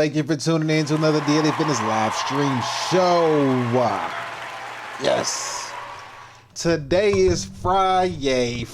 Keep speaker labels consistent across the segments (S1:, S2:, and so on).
S1: Thank you for tuning in to another Daily Fitness live stream show. Yes. Today is Friday.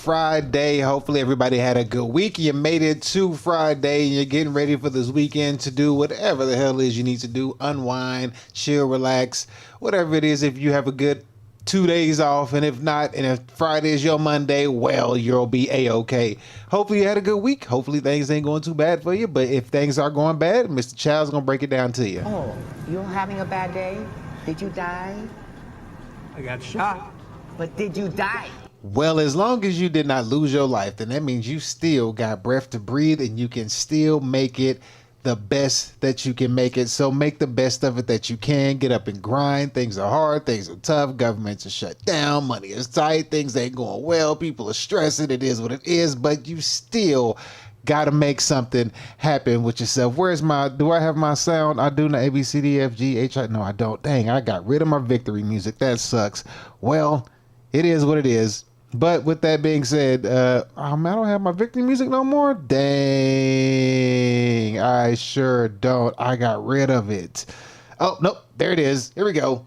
S1: Hopefully everybody had a good week. You made it to Friday and you're getting ready for this weekend to do whatever the hell it is you need to do. Unwind, chill, relax, whatever it is. If you have a good 2 days off, and if not, and if Friday is your Monday, well, you'll be a-okay. Hopefully you had a good week. Hopefully things ain't going too bad for you, but if things are going bad, Mr. Child's gonna break it down to you.
S2: Oh, you're having a bad day? Did you die?
S3: I got shot.
S2: But did you die?
S1: Well, as long as you did not lose your life, then that means you still got breath to breathe and you can still make it the best that you can make it. So make the best of it that you can. Get up and grind. Things are hard. Things are tough. Governments are shut down. Money is tight. Things ain't going well. People are stressing. It is what it is. But you still got to make something happen with yourself. Do I have my sound? I do. A, B, C, D, F, G, H, I. No, I don't. Dang, I got rid of my victory music. That sucks. Well, it is what it is. But with that being said, I don't have my victory music no more. Dang, I sure don't. I got rid of it. Oh, nope, there it is. Here we go.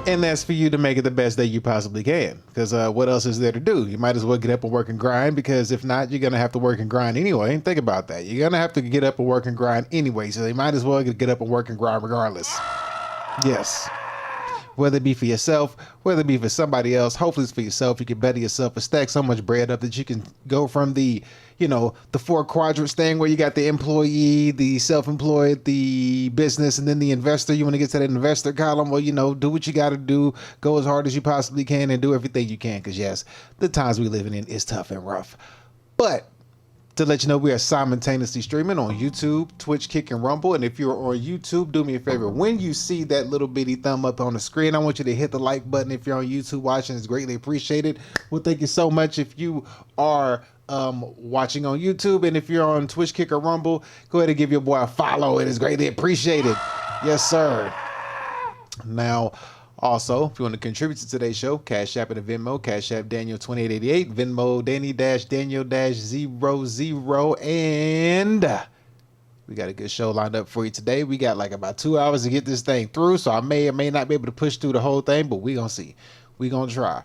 S1: And that's for you to make it the best that you possibly can. Because what else is there to do? You might as well get up and work and grind, because if not, you're going to have to work and grind anyway. Think about that. You're going to have to get up and work and grind anyway. So you might as well get up and work and grind regardless. Yes. Whether it be for yourself, whether it be for somebody else, hopefully it's for yourself. You can better yourself and stack so much bread up that you can go from the four quadrants thing where you got the employee, the self-employed, the business, and then the investor. You want to get to that investor column. Well, do what you got to do. Go as hard as you possibly can and do everything you can. Because yes, the times we're living in is tough and rough. But to let you know, we are simultaneously streaming on YouTube, Twitch, Kick, and Rumble. And if you're on YouTube, do me a favor. When you see that little bitty thumb up on the screen, I want you to hit the like button. If you're on YouTube watching, it's greatly appreciated. Well, thank you so much. If you are watching on YouTube, and if you're on Twitch, Kick, or Rumble, go ahead and give your boy a follow. It is greatly appreciated. Yes, sir. Now, also, if you want to contribute to today's show, Cash App and Venmo, Cash App Daniel2888, Venmo Danny-Daniel-00, and we got a good show lined up for you today. We got like about 2 hours to get this thing through, so I may or may not be able to push through the whole thing, but we're going to see. We're going to try.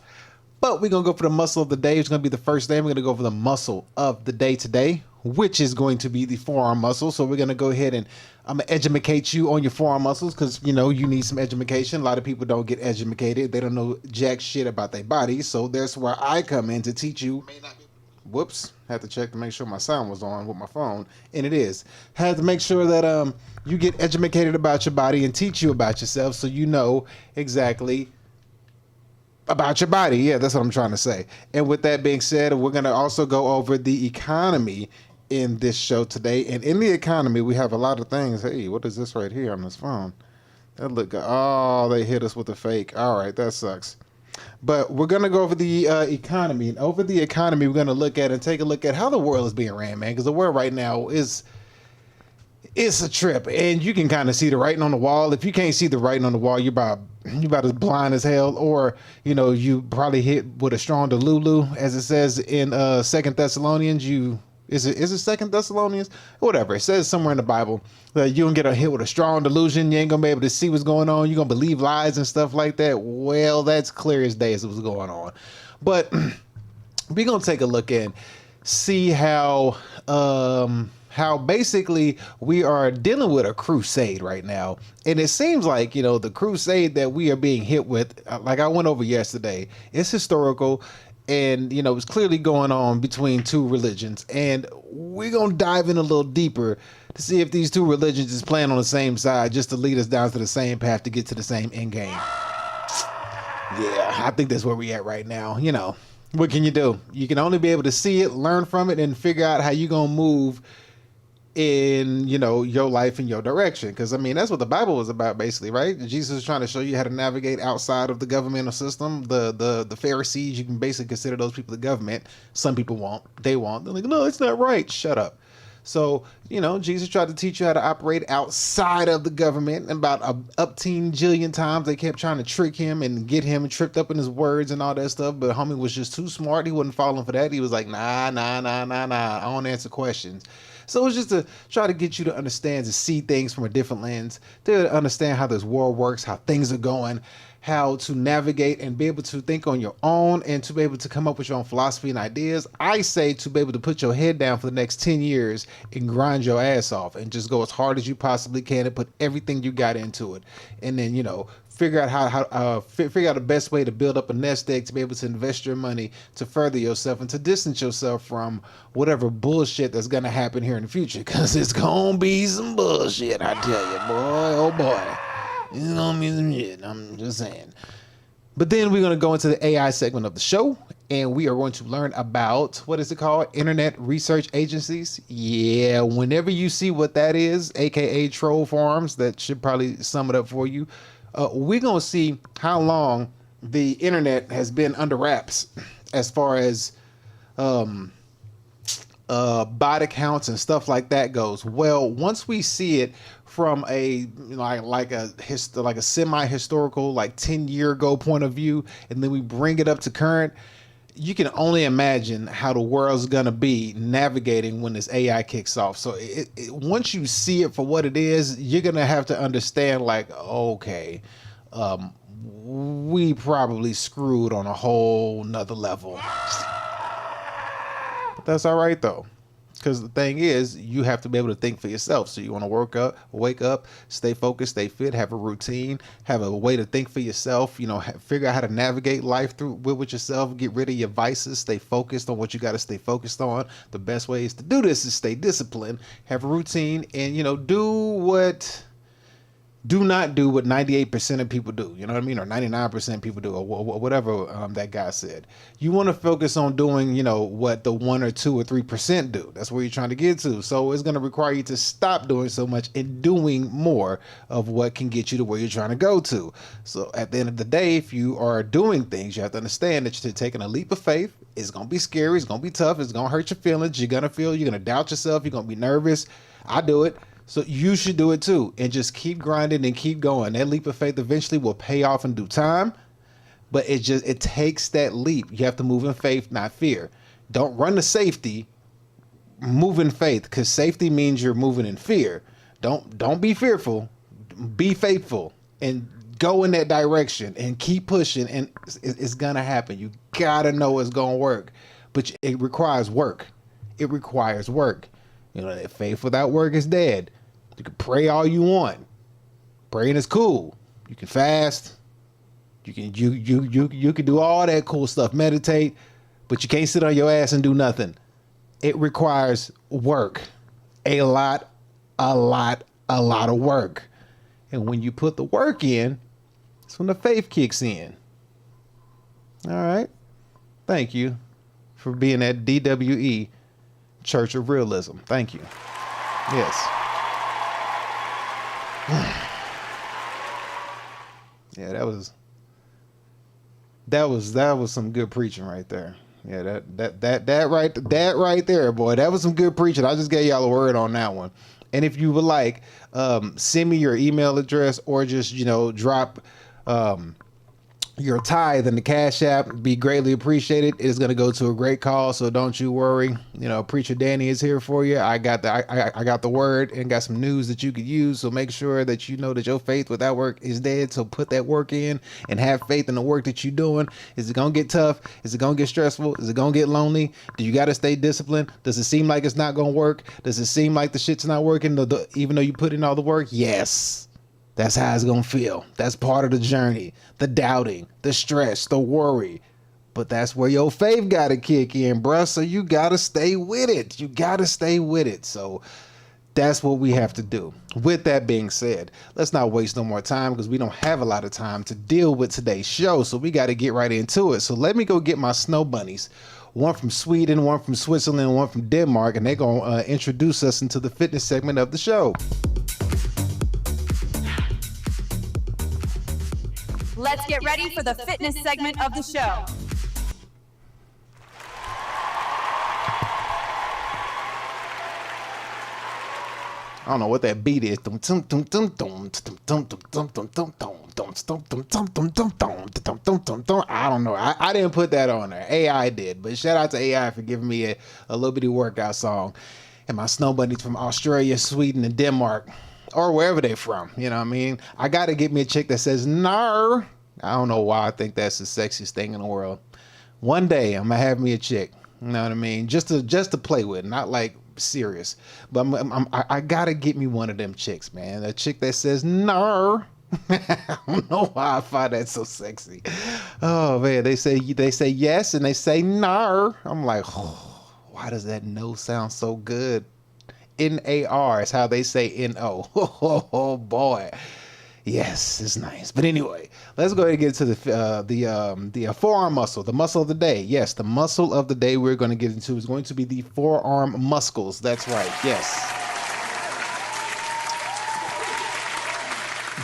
S1: But we're going to go for the muscle of the day. It's going to be the first thing. We're going to go for the muscle of the day today, which is going to be the forearm muscle. So we're going to go ahead and I'm going to educate you on your forearm muscles, because, you need some education. A lot of people don't get educated. They don't know jack shit about their body. So that's where I come in to teach you. Whoops. Had to check to make sure my sound was on with my phone. And it is. Had to make sure that you get educated about your body and teach you about yourself, so you know exactly about your body. Yeah, that's what I'm trying to say. And with that being said, we're going to also go over the economy in this show today. And in the economy, we have a lot of things. Hey, what is this right here on this phone? That look good. Oh, they hit us with a fake. All right, that sucks. But we're going to go over the economy. And over the economy, we're going to look at and take a look at how the world is being ran, man. Because the world right now it's a trip, and you can kind of see the writing on the wall. If you can't see the writing on the wall, you're about as blind as hell, or you probably hit with a strong delulu, as it says in 2 Thessalonians. Is it 2 Thessalonians? Whatever. It says somewhere in the Bible that you don't get a hit with a strong delusion. You ain't gonna be able to see what's going on. You're gonna believe lies and stuff like that. Well, that's clear as day as what's going on. But we're gonna take a look and see how basically we are dealing with a crusade right now. And it seems like, the crusade that we are being hit with, like I went over yesterday, it's historical. And, it's clearly going on between two religions. And we're going to dive in a little deeper to see if these two religions is playing on the same side, just to lead us down to the same path to get to the same end game. Yeah, I think that's where we at right now. What can you do? You can only be able to see it, learn from it, and figure out how you're going to move in, your life and your direction. Because, that's what the Bible was about, basically, right? Jesus is trying to show you how to navigate outside of the governmental system. The Pharisees, you can basically consider those people the government. Some people won't. They won't. They're like, no, it's not right. Shut up. So, Jesus tried to teach you how to operate outside of the government. And about up 10 jillion times, they kept trying to trick him and get him tripped up in his words and all that stuff. But homie was just too smart. He wasn't falling for that. He was like, nah. I don't answer questions. So it's just to try to get you to understand, to see things from a different lens, to understand how this world works, how things are going, how to navigate and be able to think on your own and to be able to come up with your own philosophy and ideas. I say to be able to put your head down for the next 10 years and grind your ass off and just go as hard as you possibly can and put everything you got into it. And then, figure out figure out the best way to build up a nest egg to be able to invest your money to further yourself and to distance yourself from whatever bullshit that's going to happen here in the future, because it's going to be some bullshit, I tell you, boy, oh boy. It's gonna be some shit, I'm just saying. But then we're going to go into the AI segment of the show, and we are going to learn about, what is it called? Internet research agencies. Yeah, whenever you see what that is, aka troll farms, that should probably sum it up for you. We're going to see how long the internet has been under wraps as far as bot accounts and stuff like that goes. Well, once we see it from a like a semi-historical, like 10-year ago point of view, and then we bring it up to current, you can only imagine how the world's gonna be navigating when this AI kicks off. So once you see it for what it is, you're gonna have to understand, like, okay, we probably screwed on a whole nother level. But that's all right though, because the thing is, you have to be able to think for yourself. So you want to wake up, stay focused, stay fit, have a routine, have a way to think for yourself. Figure out how to navigate life through with yourself. Get rid of your vices. Stay focused on what you got to stay focused on. The best ways to do this is stay disciplined, have a routine, and do not do what 98% of people do, you know what I mean? Or 99% of people do, or whatever that guy said. You want to focus on doing, what the 1 or 2 or 3% do. That's where you're trying to get to. So it's going to require you to stop doing so much and doing more of what can get you to where you're trying to go to. So at the end of the day, if you are doing things, you have to understand that you're taking a leap of faith. It's going to be scary. It's going to be tough. It's going to hurt your feelings. You're going to doubt yourself. You're going to be nervous. I do it. So you should do it too, and just keep grinding and keep going. That leap of faith eventually will pay off in due time, but it takes that leap. You have to move in faith, not fear. Don't run to safety, move in faith, because safety means you're moving in fear. Don't be fearful, be faithful, and go in that direction and keep pushing, and it's gonna happen. You gotta know it's gonna work, but it requires work. It requires work. That faith without work is dead. You can pray all you want. Praying is cool. You can fast. You can do all that cool stuff. Meditate, but you can't sit on your ass and do nothing. It requires work. A lot of work. And when you put the work in, that's when the faith kicks in. All right. Thank you for being at DWE Church of Realism. Thank you. Yes. Yeah, that was some good preaching right there. Yeah, that right there, boy. That was some good preaching. I just gave y'all a word on that one. And if you would like, send me your email address, or just drop your tithe in the Cash App, be greatly appreciated. It is going to go to a great cause, so don't you worry. Preacher Danny is here for you. I got the word and got some news that you could use. So make sure that you know that your faith without work is dead. So put that work in and have faith in the work that you're doing. Is it going to get tough? Is it going to get stressful? Is it going to get lonely? Do you got to stay disciplined? Does it seem like it's not going to work? Does it seem like the shit's not working even though you put in all the work? Yes. That's how it's going to feel. That's part of the journey. The doubting, the stress, the worry. But that's where your faith got to kick in, bruh. So you got to stay with it. You got to stay with it. So that's what we have to do. With that being said, let's not waste no more time, because we don't have a lot of time to deal with today's show. So we got to get right into it. So let me go get my snow bunnies. One from Sweden, one from Switzerland, one from Denmark. And they're going to introduce us into the fitness segment of the show.
S4: Let's get ready for the fitness segment of the show.
S1: I don't know what that beat is. I don't know. I didn't put that on there. AI did. But shout out to AI for giving me a little bitty workout song. And my snow bunnies from Australia, Sweden, and Denmark, or wherever they're from. You know what I mean? I got to get me a chick that says, "Nar." I don't know why I think that's the sexiest thing in the world. One day I'm gonna have me a chick. You know what I mean? Just to play with, not like serious. But I gotta get me one of them chicks, man. A chick that says "Nar." I don't know why I find that so sexy. Oh man, they say yes and they say "Nar." I'm like, oh, why does that no sound so good? N-A-R is how they say N-O. Oh boy. Yes, it's nice. But anyway, let's go ahead and get to the forearm muscle, the muscle of the day. Yes, the muscle of the day we're going to get into is going to be the forearm muscles. That's right. Yes.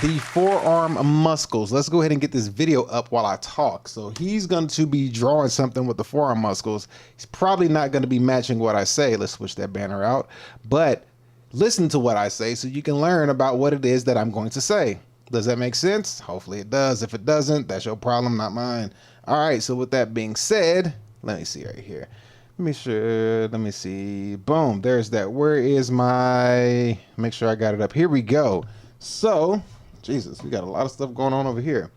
S1: The forearm muscles. Let's go ahead and get this video up while I talk. So he's going to be drawing something with the forearm muscles. He's probably not going to be matching what I say. Let's switch that banner out. But listen to what I say so you can learn about what it is that I'm going to say. Does that make sense? Hopefully it does. If it doesn't, that's your problem, not mine. All right, so with that being said, let me see right here. Let me see. Boom, there's that. Where is my, make sure I got it up. Here we go. So, Jesus, we got a lot of stuff going on over here.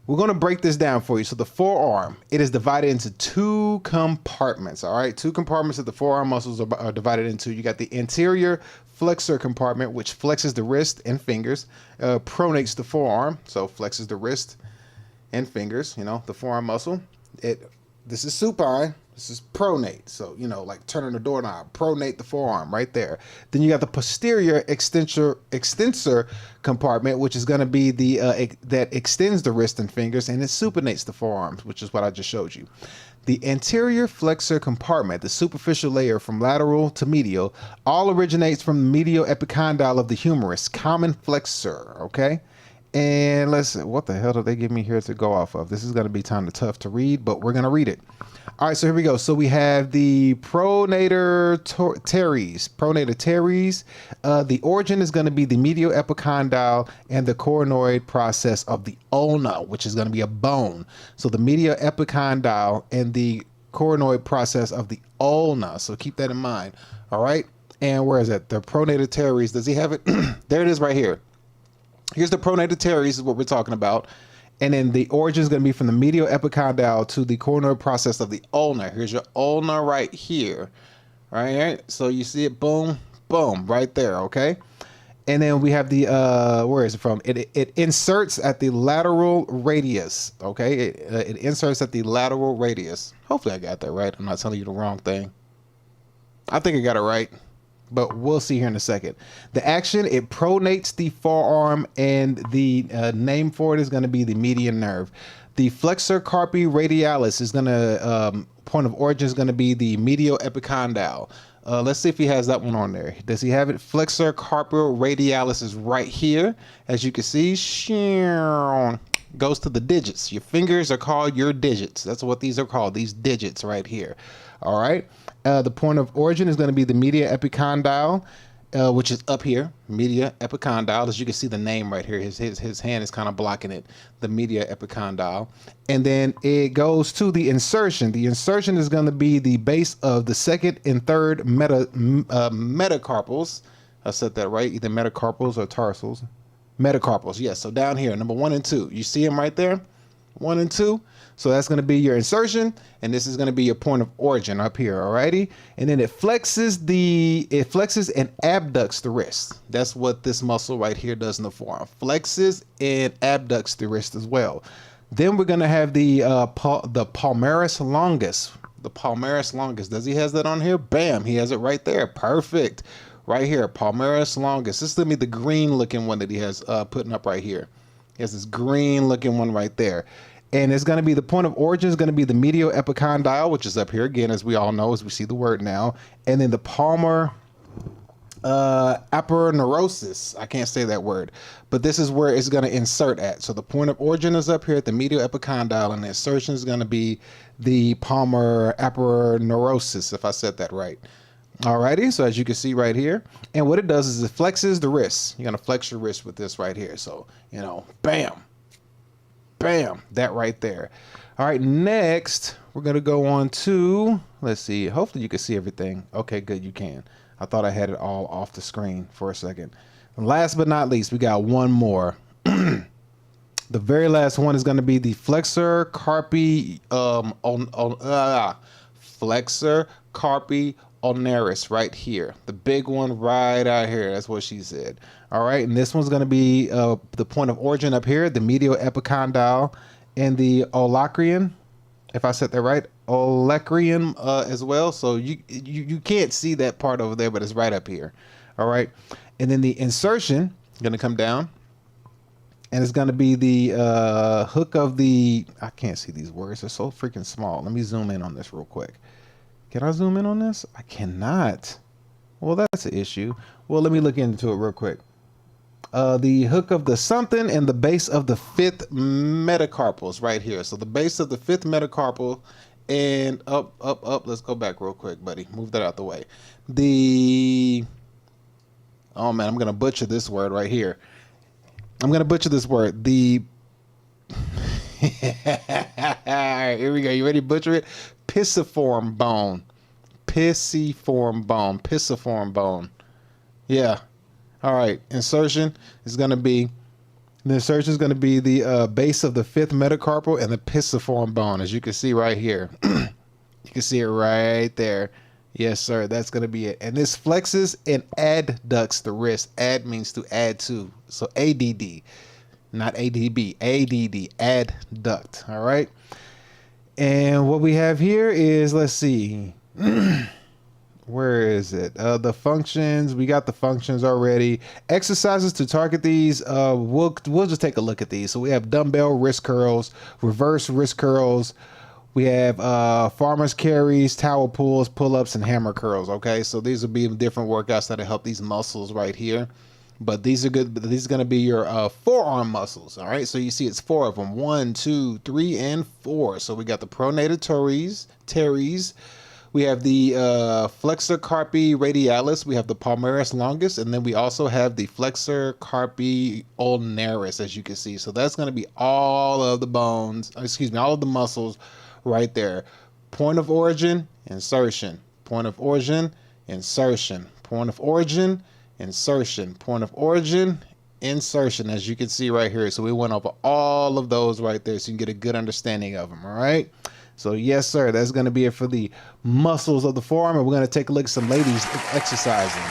S1: We're going to break this down for you. So the forearm, it is divided into two compartments. All right, two compartments that the forearm muscles are divided into. You got the anterior flexor compartment, which flexes the wrist and fingers, pronates the forearm, so flexes the wrist and fingers. You know, the forearm muscle. This is supine. This is pronate. So, you know, like turning the doorknob, pronate the forearm right there. Then you got the posterior extensor compartment, which is going to be the that extends the wrist and fingers, and it supinates the forearms, which is what I just showed you. The anterior flexor compartment, the superficial layer from lateral to medial, all originates from the medial epicondyle of the humerus, common flexor, okay? And let's see, what the hell did they give me here to go off of? This is going to be kind of tough to read, but we're going to read it. All right, so here we go. So we have the pronator teres. The origin is going to be the medial epicondyle and the coronoid process of the ulna, which is going to be a bone. So the medial epicondyle and the coronoid process of the ulna. So keep that in mind. All right. And where is that? The pronator teres. Does he have it? There it is right here. Here's the pronator teres is what we're talking about. And then the origin is going to be from the medial epicondyle to the coronoid process of the ulna. Here's your ulna right here. Right? So you see it, boom, boom, right there, okay? And then we have the, where is it from? It inserts at the lateral radius, okay? It inserts at the lateral radius. Hopefully I got that right. I'm not telling you the wrong thing. I think I got it right, but we'll see here in a second. The action, it pronates the forearm, and the name for it is going to be the median nerve. The flexor carpi radialis is going to, point of origin is going to be the medial epicondyle. Let's see if he has that one on there. Does he have it? Flexor carpi radialis is right here. As you can see, goes to the digits. Your fingers are called your digits. That's what these are called, these digits right here. All right. The point of origin is going to be the media epicondyle, which is up here, media epicondyle. As you can see the name right here, his hand is kind of blocking it, the media epicondyle. And then it goes to the insertion. The insertion is going to be the base of the second and third metacarpals. I said that right, either metacarpals or tarsals. Metacarpals, yes. So down here, number 1 and 2. You see them right there? 1 and 2. So that's going to be your insertion, and this is going to be your point of origin up here, alrighty? And then it flexes and abducts the wrist. That's what this muscle right here does in the forearm. Flexes and abducts the wrist as well. Then we're going to have the palmaris longus. The palmaris longus. Does he has that on here? Bam, he has it right there. Perfect. Right here, palmaris longus. This is going to be the green looking one that he has putting up right here. He has this green looking one right there. And it's going to be, the point of origin is going to be the medial epicondyle, which is up here again, as we all know, as we see the word now. And then the palmar aponeurosis. I can't say that word, but this is where it's going to insert at. So the point of origin is up here at the medial epicondyle, and the insertion is going to be the palmar aponeurosis, if I said that right. Alrighty, so as you can see right here, and what it does is it flexes the wrist. You're gonna flex your wrist with this right here. So, you know, bam, bam, that right there. All right, next we're gonna go on to, let's see, hopefully you can see everything. Okay, good, you can. I thought I had it all off the screen for a second. And last but not least, we got one more. The very last one is gonna be the flexor carpi flexor carpi ulnaris right here, the big one right out here. That's what she said. All right, and this one's going to be the point of origin up here, the medial epicondyle, and the olecranon, if I said that right, olecranon as well. So you can't see that part over there, but it's right up here. All right, and then the insertion going to come down, and it's going to be the hook of the, I can't see these words, they're so freaking small. Let me zoom in on this real quick. Can I zoom in on this? I cannot. Well, that's an issue. Well, let me look into it real quick. The hook of the something and the base of the fifth metacarpals right here. So the base of the fifth metacarpal and up. Let's go back real quick, buddy. Move that out the way. Oh man, I'm going to butcher this word right here. I'm going to butcher this word. All right, here we go. You ready to butcher it? Pisiform bone. Pisiform bone. Pisiform bone. Yeah. All right. Insertion is going to be, the insertion is going to be the base of the fifth metacarpal and the pisiform bone, as you can see right here. You can see it right there. Yes, sir. That's going to be it. And this flexes and adducts the wrist. Add means to add to. So ADD. Not ADB, ADD, adduct. All right. And what we have here is, let's see, where is it? The functions. We got the functions already. Exercises to target these. We'll just take a look at these. So we have dumbbell wrist curls, reverse wrist curls. We have farmer's carries, tower pulls, pull-ups, and hammer curls. Okay, so these will be different workouts that'll help these muscles right here. But these are good. These are going to be your forearm muscles. All right. So you see it's 4 of them. 1, 2, 3, and 4. So we got the pronator teres. We have the flexor carpi radialis. We have the palmaris longus. And then we also have the flexor carpi ulnaris, as you can see. So that's going to be all of the bones, all of the muscles right there. Point of origin, insertion. Point of origin, insertion. Point of origin, insertion. Point of origin, insertion, as you can see right here. So we went over all of those right there so you can get a good understanding of them. All right. So yes, sir, that's going to be it for the muscles of the forearm. And we're going to take a look at some ladies exercising.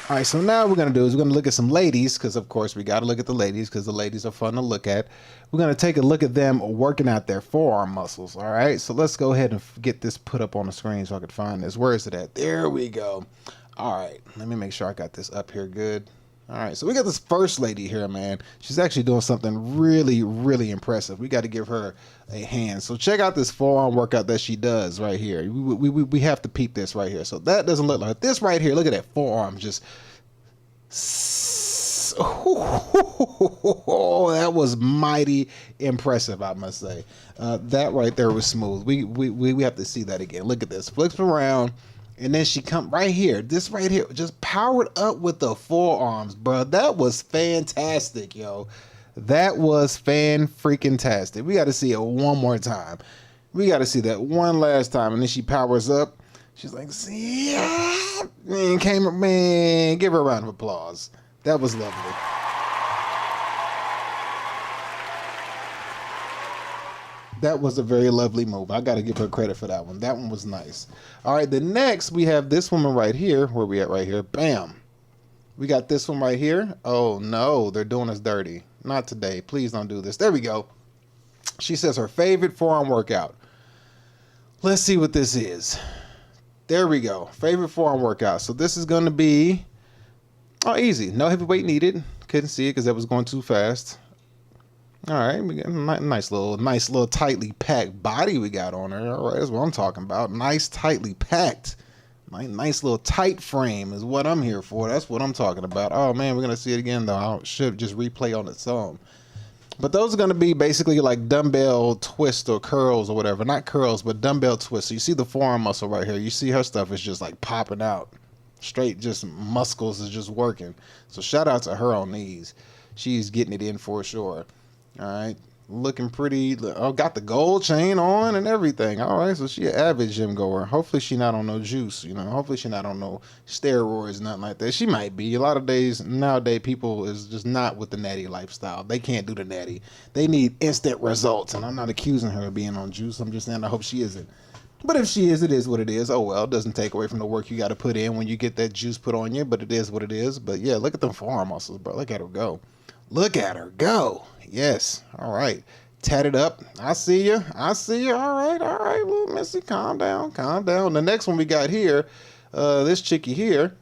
S1: All right, so now what we're going to do is we're going to look at some ladies, because of course we got to look at the ladies because the ladies are fun to look at. We're going to take a look at them working out their forearm muscles. All right, so let's go ahead and get this put up on the screen so I can find this. Where is it at? There we go. All right, let me make sure I got this up here good. All right, so we got this first lady here, man. She's actually doing something really, really impressive. We got to give her a hand. So check out this forearm workout that she does right here. We have to peep this right here. So that doesn't look like this right here. Look at that forearm. Just, oh, that was mighty impressive, I must say. That right there was smooth. We have to see that again. Look at this. Flips around. And then she come right here, this right here, just powered up with the forearms, bro. That was fantastic, yo. That was fan-freaking-tastic. We got to see it one more time. We got to see that one last time. And then she powers up. She's like, yeah, man, give her a round of applause. That was lovely. That was a very lovely move. I got to give her credit for that one. That one was nice. All right, the next we have this woman right here. Where we at right here? Bam. We got this one right here. Oh, no, they're doing us dirty. Not today. Please don't do this. There we go. She says her favorite forearm workout. Let's see what this is. There we go. Favorite forearm workout. So this is going to be, oh, easy. No heavy weight needed. Couldn't see it because that was going too fast. All right, we got a nice little tightly packed body we got on her. All right, that's what I'm talking about. Nice, tightly packed. Nice little tight frame is what I'm here for. That's what I'm talking about. Oh, man, we're going to see it again, though. I should just replay on its own. But those are going to be basically like dumbbell twist or curls or whatever. Not curls, but dumbbell twists. So you see the forearm muscle right here. You see her stuff is just like popping out. Straight just muscles is just working. So shout out to her on these. She's getting it in for sure. All right. Looking pretty. Oh, got the gold chain on and everything. All right. So she an avid gym goer. Hopefully she not on no juice. You know, hopefully she not on no steroids, nothing like that. She might be. A lot of days nowadays people is just not with the natty lifestyle. They can't do the natty. They need instant results. And I'm not accusing her of being on juice. I'm just saying I hope she isn't. But if she is, it is what it is. Oh, well, it doesn't take away from the work you got to put in when you get that juice put on you, but it is what it is. But, yeah, look at them forearm muscles, bro. Look at her go. Look at her go. Yes. All right. Tat it up. I see you. I see you. All right. All right, little missy. Calm down. Calm down. The next one we got here, this chickie here,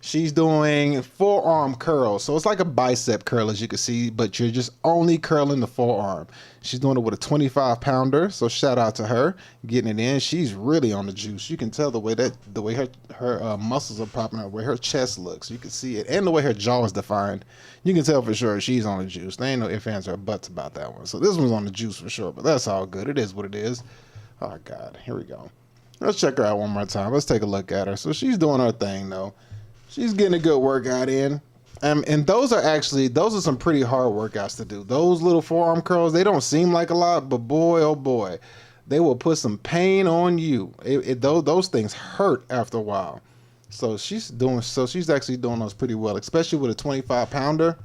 S1: she's doing forearm curls. So it's like a bicep curl, as you can see, but you're just only curling the forearm. She's doing it with a 25-pounder. So shout out to her getting it in. She's really on the juice. You can tell the way her muscles are popping out, the way her chest looks. You can see it, and the way her jaw is defined. You can tell for sure she's on the juice. There ain't no ifs, ands, or buts about that one. So this one's on the juice for sure, but that's all good. It is what it is. Oh God, here we go. Let's check her out one more time. Let's take a look at her. So she's doing her thing though. She's getting a good workout in. And those are some pretty hard workouts to do. Those little forearm curls, they don't seem like a lot, but boy, oh boy, they will put some pain on you. Those things hurt after a while. So she's actually doing those pretty well, especially with a 25-pounder.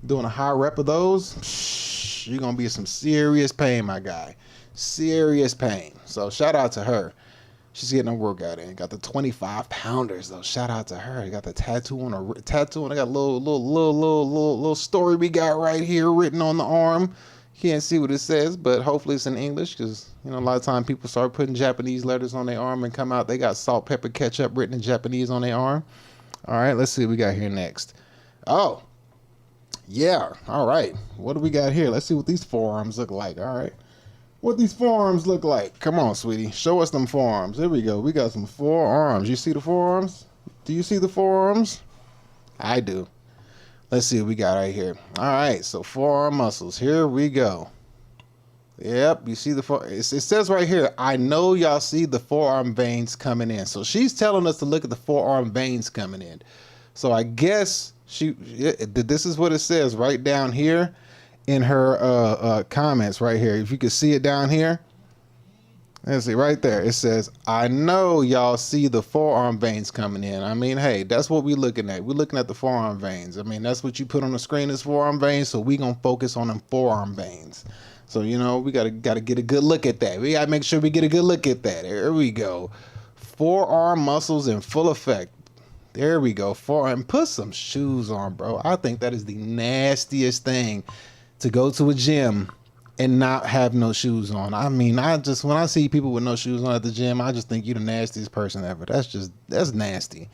S1: Doing a high rep of those, you're going to be in some serious pain, my guy. Serious pain. So shout out to her. She's getting a workout in. Got the 25-pounders though. Shout out to her. Got the tattoo on her tattoo, and I got a little story we got right here written on the arm. Can't see what it says, but hopefully it's in English, because a lot of times people start putting Japanese letters on their arm and come out they got salt, pepper, ketchup written in Japanese on their arm. All right, let's see what we got here next. Oh, yeah. All right, what do we got here? Let's see what these forearms look like. All right. What these forearms look like. Come on, sweetie. Show us them forearms. Here we go. We got some forearms. You see the forearms? Do you see the forearms? I do. Let's see what we got right here. All right, so forearm muscles. Here we go. Yep, you see the forearm. It says right here, I know y'all see the forearm veins coming in. So she's telling us to look at the forearm veins coming in. So I guess this is what it says right down here in her comments right here. If you can see it down here, let's see right there. It says, I know y'all see the forearm veins coming in. I mean, hey, that's what we're looking at. We're looking at the forearm veins. I mean, that's what you put on the screen is forearm veins. So we gonna focus on them forearm veins. So, we gotta get a good look at that. We gotta make sure we get a good look at that. There we go. Forearm muscles in full effect. There we go. Forearm. Put some shoes on, bro. I think that is the nastiest thing, to go to a gym and not have no shoes on. I mean, when I see people with no shoes on at the gym, I just think you're the nastiest person ever. That's nasty.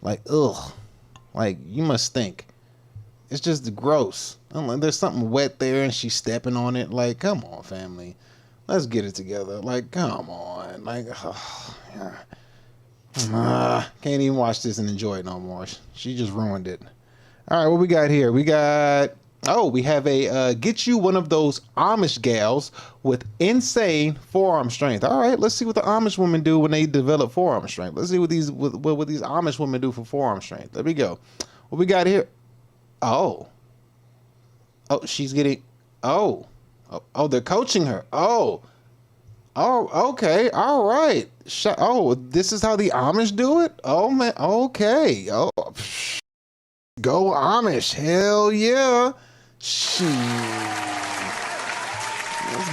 S1: Like, ugh. Like, you must stink. It's just gross. There's something wet there and she's stepping on it. Like, come on, family. Let's get it together. Like, come on. Like, can't even watch this and enjoy it no more. She just ruined it. All right, what we got here? We have a get you one of those Amish gals with insane forearm strength. All right, let's see what the Amish women do when they develop forearm strength. Let's see what these Amish women do for forearm strength. There we go. What we got here? Oh, she's getting. Oh, they're coaching her. Oh, okay, all right. This is how the Amish do it. Oh man, okay. Oh, go Amish. Hell yeah. Let's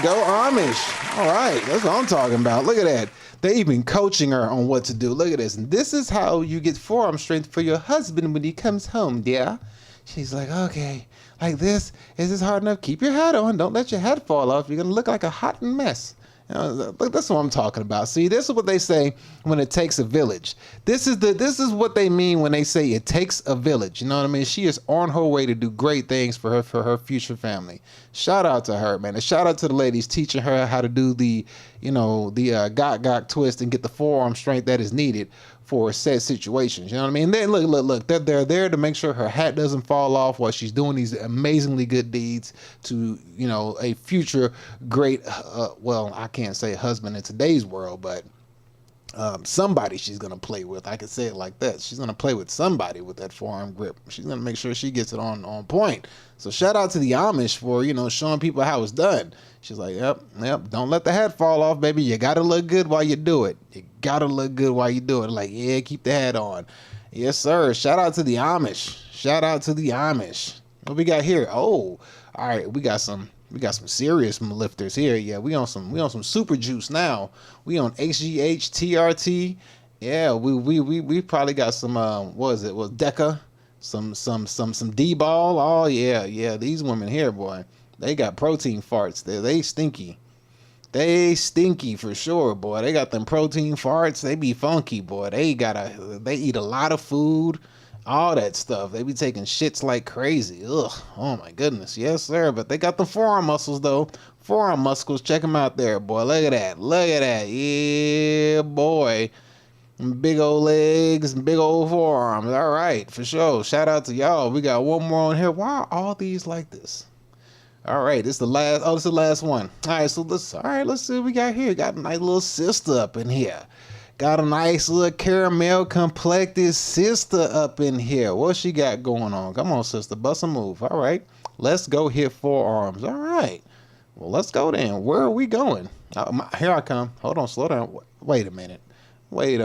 S1: go Amish. All right, that's what I'm talking about. Look at that. They're even coaching her on what to do. Look at this. And this is how you get forearm strength for your husband when he comes home, dear. She's like, okay, like this. Is this hard enough? Keep your hat on. Don't let your hat fall off. You're going to look like a hot mess. That's what I'm talking about. See, this is what they say when it takes a village. This is what they mean when they say it takes a village. You know what I mean? She is on her way to do great things for her future family. Shout out to her, man. And shout out to the ladies teaching her how to do the gok twist and get the forearm strength that is needed for said situations. You know what I mean? Then look. They're there to make sure her hat doesn't fall off while she's doing these amazingly good deeds to, you know, a future great, well, I can't say husband in today's world, but somebody she's gonna play with. I could say it like that. She's gonna play with somebody with that forearm grip. She's gonna make sure she gets it on point. So shout out to the Amish for, you know, showing people how it's done. She's like, yep. Don't let the hat fall off, baby. You gotta look good while you do it. You gotta look good while you do it. Like, yeah, keep the hat on. Yes, sir. Shout out to the Amish. Shout out to the Amish. What we got here? Oh, all right. We got some serious lifters here. Yeah, we on some super juice now. We on HGH, TRT. Yeah, we probably got some what is it? Well, Deca, some D-ball. Oh yeah. These women here, boy, they got protein farts. They stinky. They stinky for sure, boy. They got them protein farts. They be funky, boy. They eat a lot of food. All that stuff. They be taking shits like crazy. Ugh. Oh my goodness. Yes, sir. But they got the forearm muscles though. Forearm muscles. Check them out there, boy. Look at that. Look at that. Yeah, boy. Big old legs and big old forearms. All right, for sure. Shout out to y'all. We got one more on here. Why are all these like this? All right, this is the last. Oh, this is the last one. All right, so let's see what we got here. Got a nice little sister up in here. Got a nice little caramel complected sister up in here. What she got going on? Come on, sister, bust a move. All right, let's go hit forearms. All right, well, let's go then. Where are we going? Here I come. Hold on, slow down. Wait a minute. She's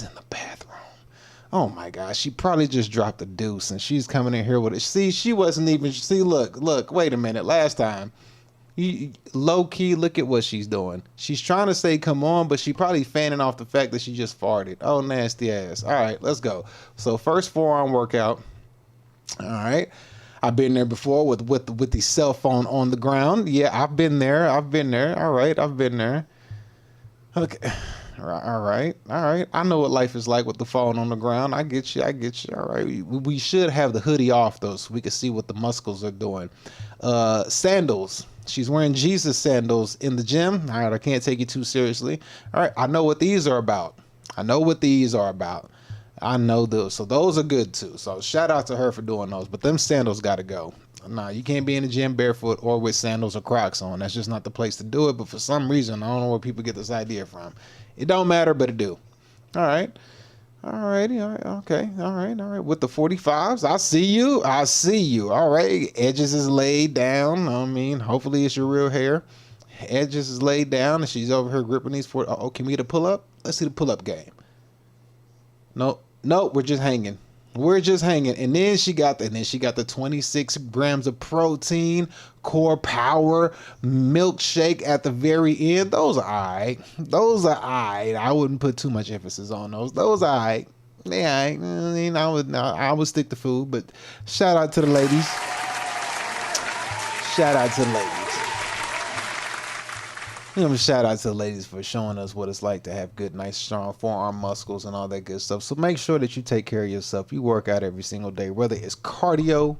S1: in the bathroom. Oh my gosh, she probably just dropped a deuce and she's coming in here with it. See, she wasn't even, look, wait a minute. Last time. Low key, look at what she's doing. She's trying to say come on, but she probably fanning off the fact that she just farted. Oh, nasty ass. All right, let's go. So first forearm workout. All right, I've been there before with the cell phone on the ground. Yeah, I've been there. All right, I've been there. Okay. All right. I know what life is like with the phone on the ground. I get you. All right. We should have the hoodie off though, so we can see what the muscles are doing. Sandals. She's wearing Jesus sandals in the gym. All right. I can't take you too seriously. All right. I know what these are about. I know those. So those are good too. So shout out to her for doing those. But them sandals got to go. Nah, you can't be in the gym barefoot or with sandals or Crocs on. That's just not the place to do it. But for some reason, I don't know where people get this idea from. It don't matter, but it do. All right. Alrighty. All right. Okay. All right. With the 45s, I see you. All right. Edges is laid down. I mean, hopefully it's your real hair. Edges is laid down, and she's over here gripping these 40. Oh, can we get a pull up? Let's see the pull up game. Nope. We're just hanging. And then she got the 26 grams of protein, core power, milkshake at the very end. Those are all right. I wouldn't put too much emphasis on those. Those are all right. Yeah, I would stick to food, but shout out to the ladies. Shout out to the ladies for showing us what it's like to have good, nice, strong forearm muscles and all that good stuff. So make sure that you take care of yourself. You work out every single day, whether it's cardio,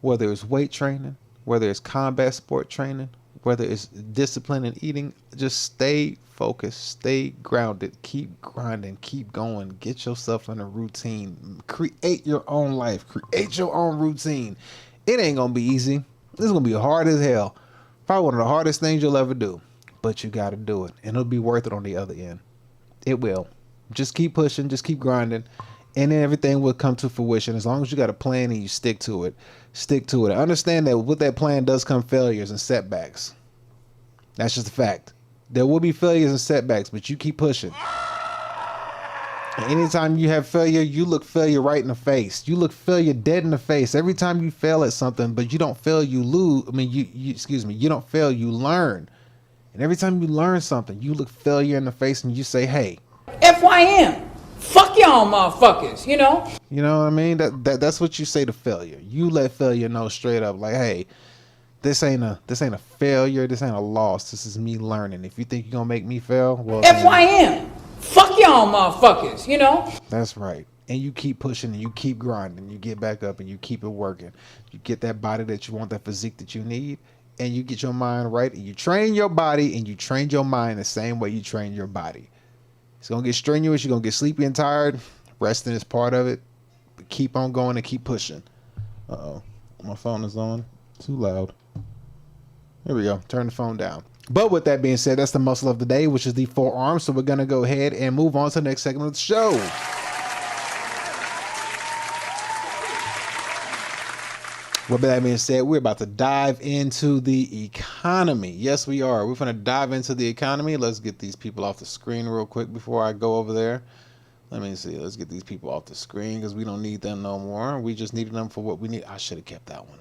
S1: whether it's weight training, whether it's combat sport training, whether it's discipline and eating. Just stay focused, stay grounded, keep grinding, keep going. Get yourself in a routine. Create your own life. Create your own routine. It ain't going to be easy. This is going to be hard as hell. Probably one of the hardest things you'll ever do. But you got to do it, and it'll be worth it on the other end. It will. Just keep pushing, just keep grinding, and then everything will come to fruition as long as you got a plan and you stick to it. Understand that with that plan does come failures and setbacks. That's just a fact. There will be failures and setbacks, but you keep pushing. And anytime you have failure, you look failure right in the face. You look failure dead in the face. Every time you fail at something, but you don't fail, you lose. You don't fail, you learn. And every time you learn something, you look failure in the face and you say, hey.
S5: FYM. Fuck y'all motherfuckers, you know?
S1: You know what I mean? That's what you say to failure. You let failure know straight up, like, hey, this ain't a failure, this ain't a loss. This is me learning. If you think you're gonna make me fail, well,
S5: FYM. Fuck y'all motherfuckers, you know?
S1: That's right. And you keep pushing and you keep grinding. You get back up and you keep it working. You get that body that you want, that physique that you need. and you get your mind right, and you train your body and you train your mind the same way you train your body. It's going to get strenuous. You're going to get sleepy and tired. Resting is part of it. But keep on going and keep pushing. Uh-oh. My phone is on. Too loud. Here we go. Turn the phone down. But with that being said, that's the muscle of the day, which is the forearm. So we're going to go ahead and move on to the next segment of the show. With that being said, we're about to dive into the economy. Yes, we are. We're going to dive into the economy. Let's get these people off the screen real quick before I go over there. Let me see. Let's get these people off the screen because we don't need them no more. We just needed them for what we need. I should have kept that one.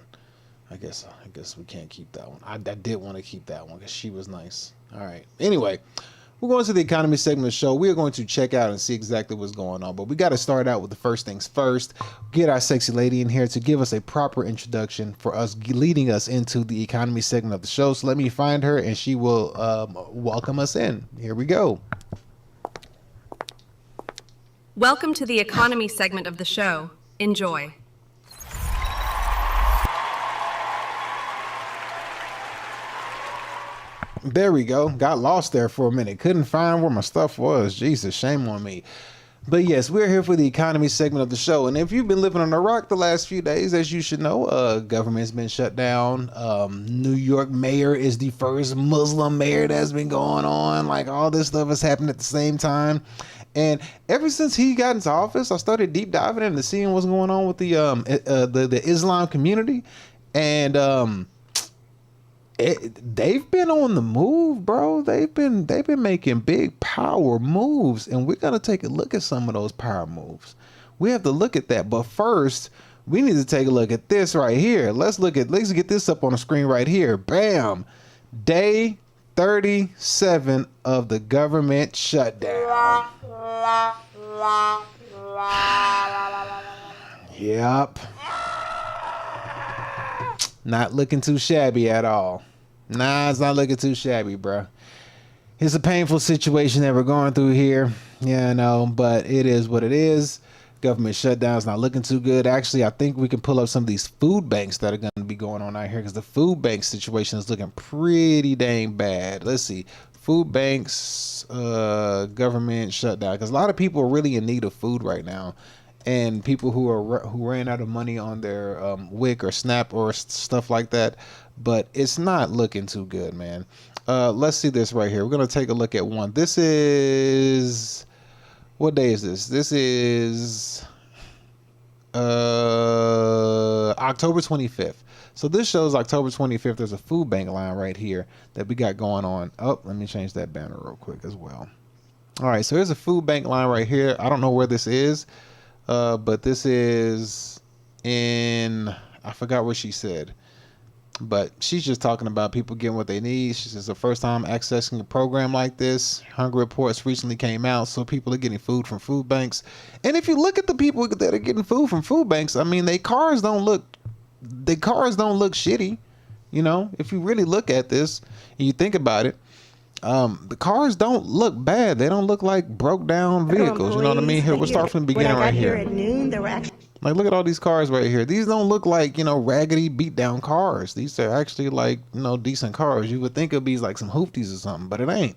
S1: I guess we can't keep that one. I did want to keep that one because she was nice. All right. Anyway, we're going to the economy segment of the show. We are going to check out and see exactly what's going on. But we got to start out with the first things first. Get our sexy lady in here to give us a proper introduction for us, leading us into the economy segment of the show. So let me find her and she will welcome us in. Here we go.
S6: Welcome to the economy segment of the show. Enjoy.
S1: There we go. Got lost there for a minute. Couldn't find where my stuff was. Jesus, shame on me. But yes, we're here for the economy segment of the show. And if you've been living on the rock the last few days, as you should know, government's been shut down. New York mayor is the first Muslim mayor that's been going on. Like all this stuff has happened at the same time. And ever since he got into office, I started deep diving into seeing what's going on with the Islam community. And they've been on the move, bro. They've been making big power moves, and we're gonna take a look at some of those power moves. We have to look at that, but first we need to take a look at this right here. Let's get this up on the screen right here. Bam! Day 37 of the government shutdown. Yep. Not looking too shabby at all. Nah, it's not looking too shabby, bro. It's a painful situation that we're going through here. Yeah, I know, but it is what it is. Government shutdown's not looking too good. Actually, I think we can pull up some of these food banks that are going to be going on out here because the food bank situation is looking pretty dang bad. Let's see. Food banks, government shutdown. Because a lot of people are really in need of food right now. And people who ran out of money on their WIC or SNAP or stuff like that. But it's not looking too good, man. Let's see this right here. We're going to take a look at one. This is... What day is this? This is October 25th. So this shows October 25th. There's a food bank line right here that we got going on. Oh, let me change that banner real quick as well. All right, so there's a food bank line right here. I don't know where this is, but this is in, I forgot what she said. But she's just talking about people getting what they need. She says the first time accessing a program like this. Hunger reports recently came out, so people are getting food from food banks. And if you look at the people that are getting food from food banks, I mean, their cars don't look shitty. You know, if you really look at this and you think about it, the cars don't look bad. They don't look like broke down vehicles. You know what I mean? Here, we'll start from the beginning right here.
S7: At noon, there were actually...
S1: Like, look at all these cars right here. These don't look like, you know, raggedy, beat down cars. These are actually like, you know, decent cars. You would think it'd be like some hoopties or something, but it ain't.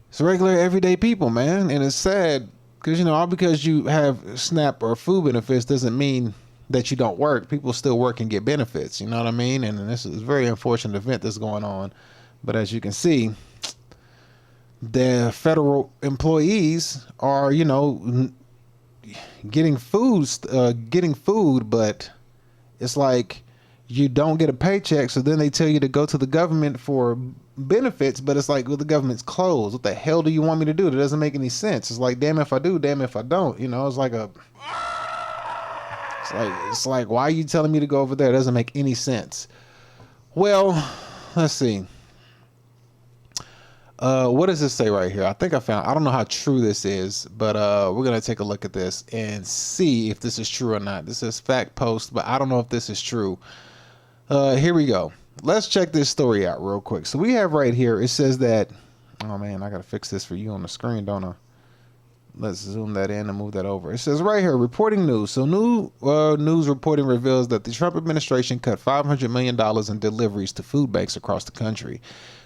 S1: It's regular, everyday people, man. And it's sad because, you know, all because you have SNAP or food benefits doesn't mean that you don't work. People still work and get benefits. You know what I mean? And this is a very unfortunate event that's going on. But as you can see, the federal employees are, you know, getting food, but it's like you don't get a paycheck, so then they tell you to go to the government for benefits, but it's like, well, the government's closed. What the hell do you want me to do? That doesn't make any sense. It's like, damn if I do, damn if I don't. You know, it's like why are you telling me to go over there? It doesn't make any sense. Well, let's see. What does this say right here? I think I don't know how true this is, but we're going to take a look at this and see if this is true or not. This is fact post, but I don't know if this is true. Here we go. Let's check this story out real quick. So we have right here, it says that, oh man, I got to fix this for you on the screen, don't I? Let's zoom that in and move that over. It says right here, reporting news. So new news reporting reveals that the Trump administration cut $500 million in deliveries to food banks across the country.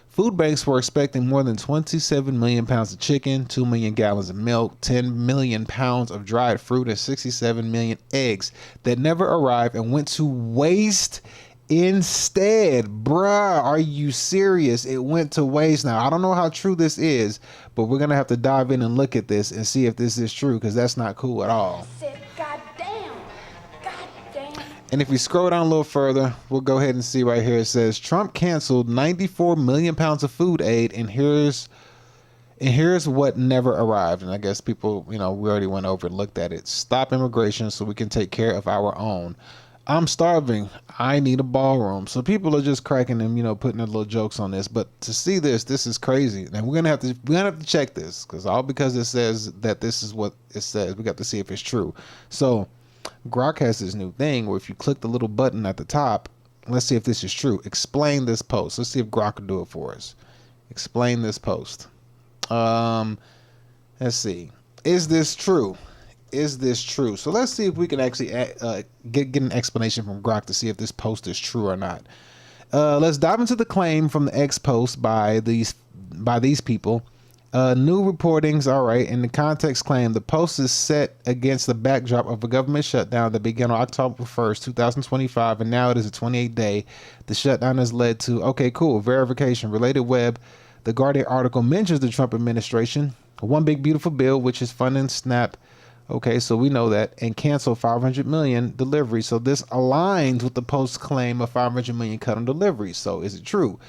S1: Food banks were expecting more than 27 million pounds of chicken, 2 million gallons of milk, 10 million pounds of dried fruit, and 67 million eggs that never arrived and went to waste instead. Bruh, are you serious? It went to waste. Now, I don't know how true this is, but we're going to have to dive in and look at this and see if this is true, because that's not cool at all. And if we scroll down a little further, we'll go ahead and see right here. It says Trump canceled 94 million pounds of food aid, and here's what never arrived. And I guess people, we already went over and looked at it. Stop immigration so we can take care of our own. I'm starving. I need a ballroom. So people are just cracking and putting their little jokes on this. But to see this is crazy. And we're gonna have to check this, because it says that this is what it says. We got to see if it's true. So Grok has this new thing where if you click the little button at the top, let's see if this is true. Explain this post. Let's see if Grok can do it for us. Explain this post. Let's see. Is this true? Is this true? So let's see if we can actually get an explanation from Grok to see if this post is true or not. Let's dive into the claim from the X post by these people. New reportings, all right, in the context claim, the post is set against the backdrop of a government shutdown that began on October 1st, 2025, and now it is a 28-day. The shutdown has led to, okay, cool, verification, related web. The Guardian article mentions the Trump administration, one big beautiful bill, which is funding SNAP. Okay, so we know that, and cancel 500 million deliveries. So this aligns with the Post's claim of 500 million cut on deliveries. So is it true?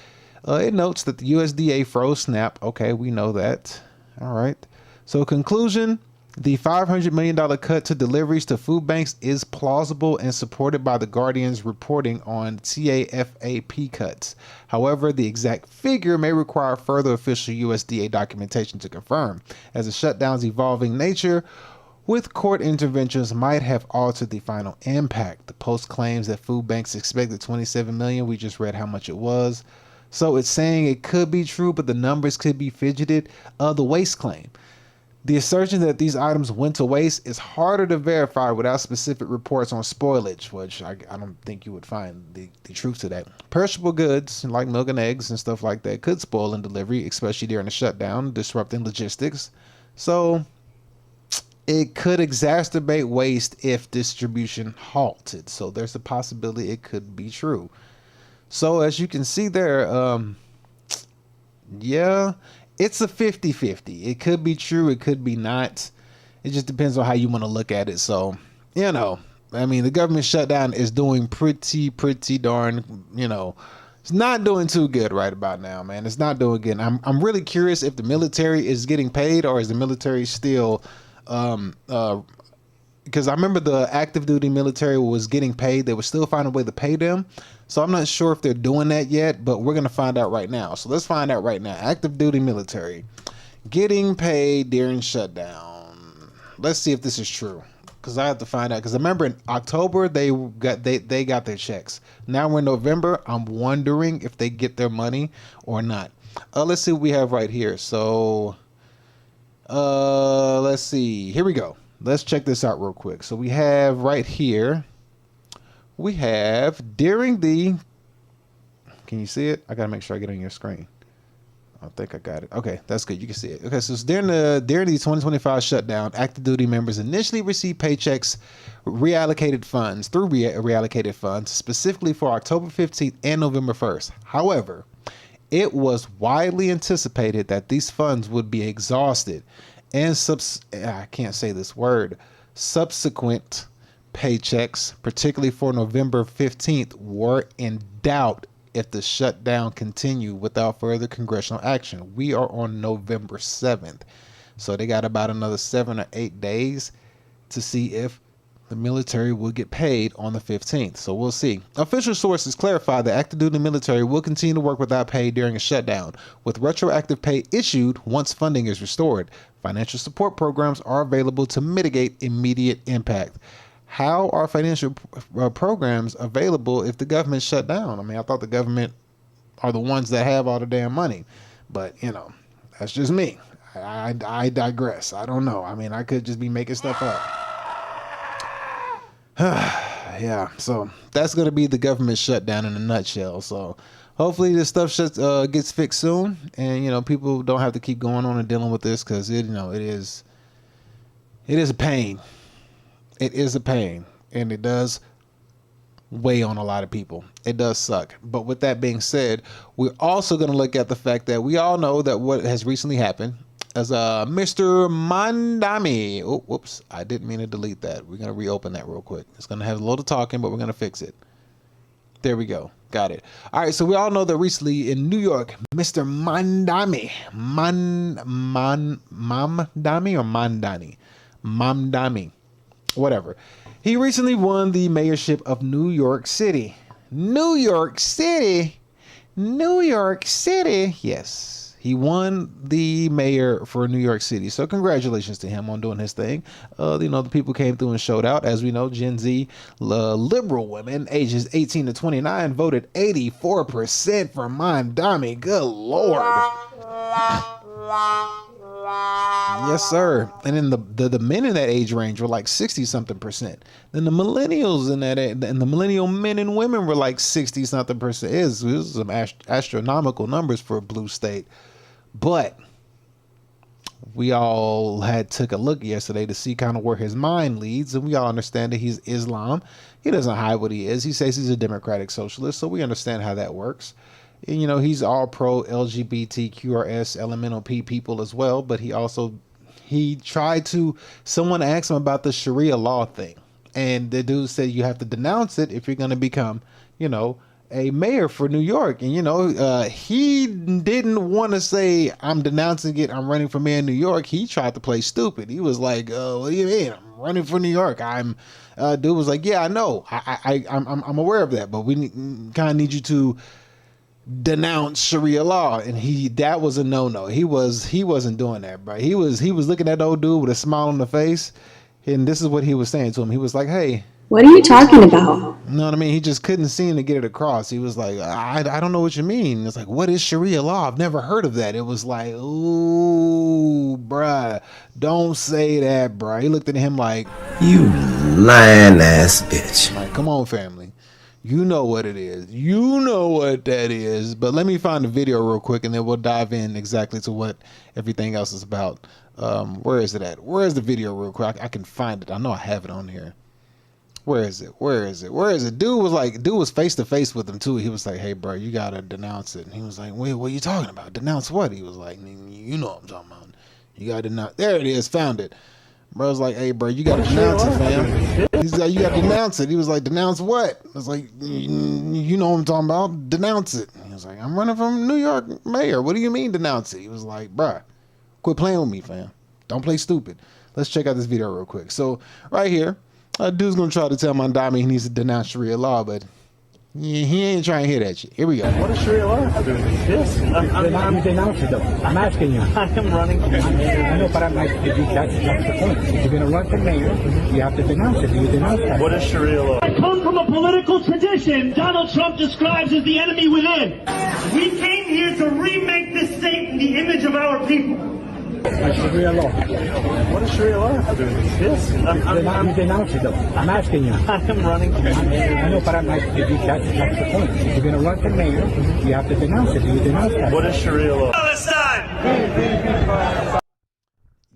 S1: It notes that the USDA froze SNAP. Okay, we know that. All right. So conclusion, the $500 million cut to deliveries to food banks is plausible and supported by the Guardian's reporting on TAFAP cuts. However, the exact figure may require further official USDA documentation to confirm, as the shutdown's evolving nature with court interventions might have altered the final impact. The Post claims that food banks expected 27 million. We just read how much it was. So it's saying it could be true, but the numbers could be fidgeted. The waste claim. The assertion that these items went to waste is harder to verify without specific reports on spoilage, which I don't think you would find the truth to that. Perishable goods like milk and eggs and stuff like that could spoil in delivery, especially during a shutdown, disrupting logistics. So it could exacerbate waste if distribution halted. So there's a possibility it could be true. So as you can see there, yeah, it's a 50-50. It could be true. It could be not. It just depends on how you want to look at it. So, I mean, the government shutdown is doing pretty darn, it's not doing too good right about now, man. It's not doing good. I'm really curious if the military is getting paid, or is the military still, because I remember the active duty military was getting paid. They would still find a way to pay them. So I'm not sure if they're doing that yet, but we're going to find out right now. So let's find out right now. Active duty military getting paid during shutdown. Let's see if this is true, because I have to find out. Because I remember in October they got their checks. Now we're in November. I'm wondering if they get their money or not. Let's see what we have right here. So let's see. Here we go. Let's check this out real quick. So we have right here. We have during the, can you see it? I gotta make sure I get on your screen. I think I got it. Okay, that's good. You can see it. Okay, so it's during the 2025 shutdown, active duty members initially received paychecks, reallocated funds through reallocated funds, specifically for October 15th and November 1st. However, it was widely anticipated that these funds would be exhausted, and I can't say this word, subsequent paychecks, particularly for November 15th, were in doubt if the shutdown continued without further congressional action. We are on November 7th. So they got about another 7 or 8 days to see if the military will get paid on the 15th. So we'll see. Official sources clarify that active duty military will continue to work without pay during a shutdown, with retroactive pay issued once funding is restored. Financial support programs are available to mitigate immediate impact. How are financial programs available if the government shut down? I mean, I thought the government are the ones that have all the damn money, but that's just me. I digress. I don't know. I mean, I could just be making stuff up. Yeah, so that's going to be the government shutdown in a nutshell. So hopefully this stuff gets fixed soon, and people don't have to keep going on and dealing with this, because it is a pain. It is a pain, and it does weigh on a lot of people. It does suck. But with that being said, we're also going to look at the fact that we all know that what has recently happened as Mr. Mandami. Oh, whoops. I didn't mean to delete that. We're going to reopen that real quick. It's going to have a little talking, but we're going to fix it. There we go. Got it. All right. So we all know that recently in New York, Mr. Mandami, Mamdani or Mandani? Mamdani. Whatever. He recently won the mayorship of New York City. New York City? New York City? Yes. He won the mayor for New York City. So congratulations to him on doing his thing. The people came through and showed out. As we know, Gen Z liberal women ages 18 to 29 voted 84% for Mandami. Good Lord. Yes, sir. And then the men in that age range were like 60-something%. Then the millennials and the millennial men and women were like 60-something%. It was some astronomical numbers for a blue state. But we all took a look yesterday to see kind of where his mind leads, and we all understand that he's Islam. He doesn't hide what he is. He says he's a democratic socialist, so we understand how that works. And, he's all pro LGBTQRS elemental P people as well, but he tried to, someone asked him about the Sharia law thing, and the dude said you have to denounce it if you're going to become, a mayor for New York. And, he didn't want to say, I'm denouncing it, I'm running for mayor in New York. He tried to play stupid. He was like, what do you mean? I'm running for New York. Dude was like, yeah, I know. I'm aware of that, but we kind of need you to denounce Sharia law. And that was a no-no. He wasn't doing that, bro. He was looking at the old dude with a smile on the face, and this is what he was saying to him. He was like, hey,
S7: what are you talking about?
S1: You know what I mean? He just couldn't seem to get it across. He was like, I don't know what you mean. It's like, what is Sharia law? I've never heard of that. It was like, ooh, bruh, don't say that, bruh. He looked at him like,
S8: you lying ass bitch.
S1: Like, come on, family. You know what it is. You know what that is. But let me find the video real quick, and then we'll dive in exactly to what everything else is about. Where is it at? Where is the video real quick? I can find it. I know I have it on here. Where is it? Where is it? Where is it? Dude was face to face with him too. He was like, hey, bro, you got to denounce it. And he was like, wait, what are you talking about? Denounce what? He was like, you know what I'm talking about. You got to denounce. There it is. Found it. Bro was like, hey, bro, you got to denounce it, fam. He's like, you got to denounce it. He was like, denounce what? I was like, you know what I'm talking about. Denounce it. He was like, I'm running from New York mayor. What do you mean denounce it? He was like, bro, quit playing with me, fam. Don't play stupid. Let's check out this video real quick. So right here, dude's going to try to tell Mandami he needs to denounce Sharia law, but he ain't trying to hear that shit. Here we go.
S9: What is Sharia law have to do with this? I'm denouncing though. I'm asking you. I am running for mayor. I know, but I'm like, that's the point. If you're going to run for mayor, you have to denounce it. Do you denounce that? What is Sharia law?
S10: I come from a political tradition Donald Trump describes as the enemy within. We came here to remake this state in the image of our people.
S9: Sharia law. What is Sharia law have to do with this? I'm denouncing though. I'm asking you. I am running for mayor. I know, but I'm like, that's the point. If you're going to run for mayor, you have to denounce it. Do you denounce that? What is Sharia law?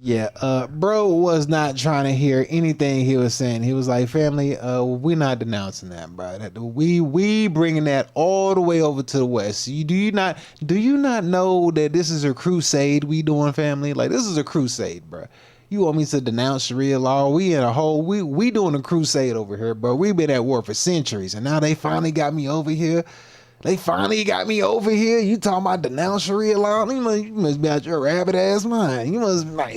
S1: Yeah, bro was not trying to hear anything he was saying. He was like, family, we're not denouncing that, bro. We bringing that all the way over to the West. Do you not know that this is a crusade we doing, family? Like, this is a crusade, bro. You want me to denounce Sharia law? We doing a crusade over here, bro. We've been at war for centuries, and now they finally got me over here. You talking about denounce Sharia law? You must be out your rabbit ass mind. You must be like,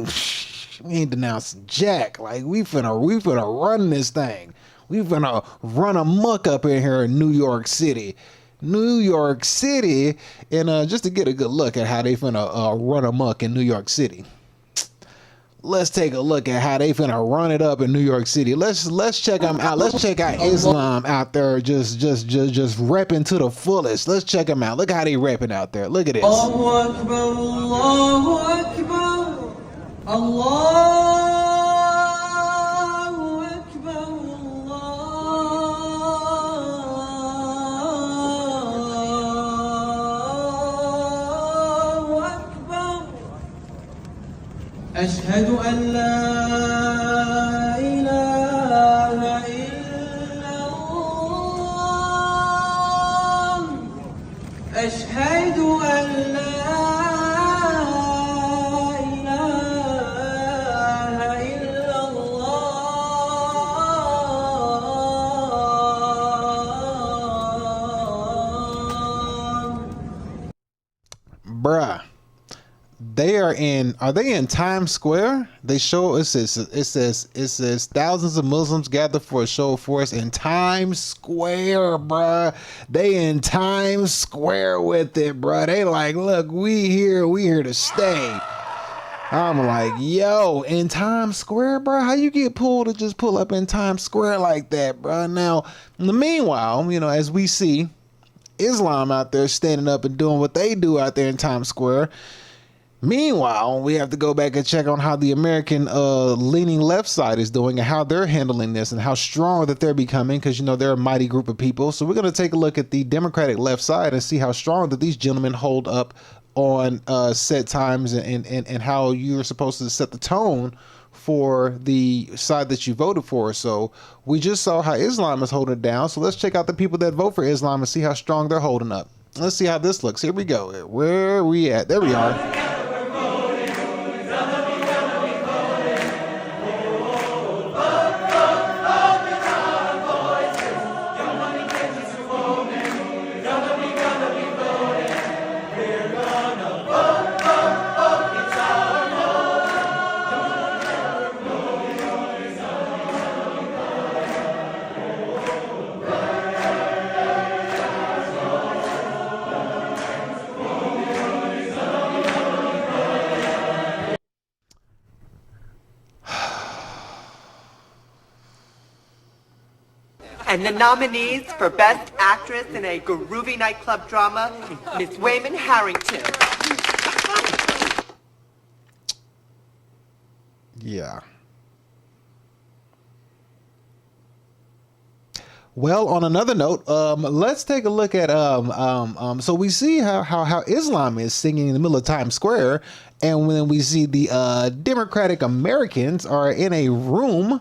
S1: we ain't denouncing jack. Like, we finna run this thing. We finna run amok up in here in New York City. And just to get a good look at how they finna run amok in New York City. Let's take a look at how they finna run it up in New York City. Let's check them out. Let's check out Islam out there just repping to the fullest. Let's check them out. Look how they repping out there. Look at this.
S11: Allahu Akbar, Allahu Akbar. Allahu Akbar, Allahu Akbar. Ashhadu an la ilaha illallah. Ashhadu an la
S1: Bruh, are they in Times Square? They show it says thousands of Muslims gather for a show of force in Times Square, bruh. They in Times Square with it, bruh. They like, look, we here to stay. I'm like, yo, in Times Square, bruh? How you get pulled to just pull up in Times Square like that, bruh? Now, in the meanwhile, you know, as we see Islam out there standing up and doing what they do out there in Times Square. Meanwhile, we have to go back and check on how the American leaning left side is doing and how they're handling this and how strong that they're becoming, because, you know, they're a mighty group of people. So we're going to take a look at the Democratic left side and see how strong that these gentlemen hold up on set times and how you're supposed to set the tone for the side that you voted for. So we just saw how Islam is holding it down. So let's check out the people that vote for Islam and see how strong they're holding up. Let's see how this looks. Here we go. Where are we at? There we are.
S2: And the nominees for Best Actress in a Groovy Nightclub Drama, Miss Wayman Harrington.
S1: Yeah. Well, on another note, let's take a look at so we see how Islam is singing in the middle of Times Square, and when we see the Democratic Americans are in a room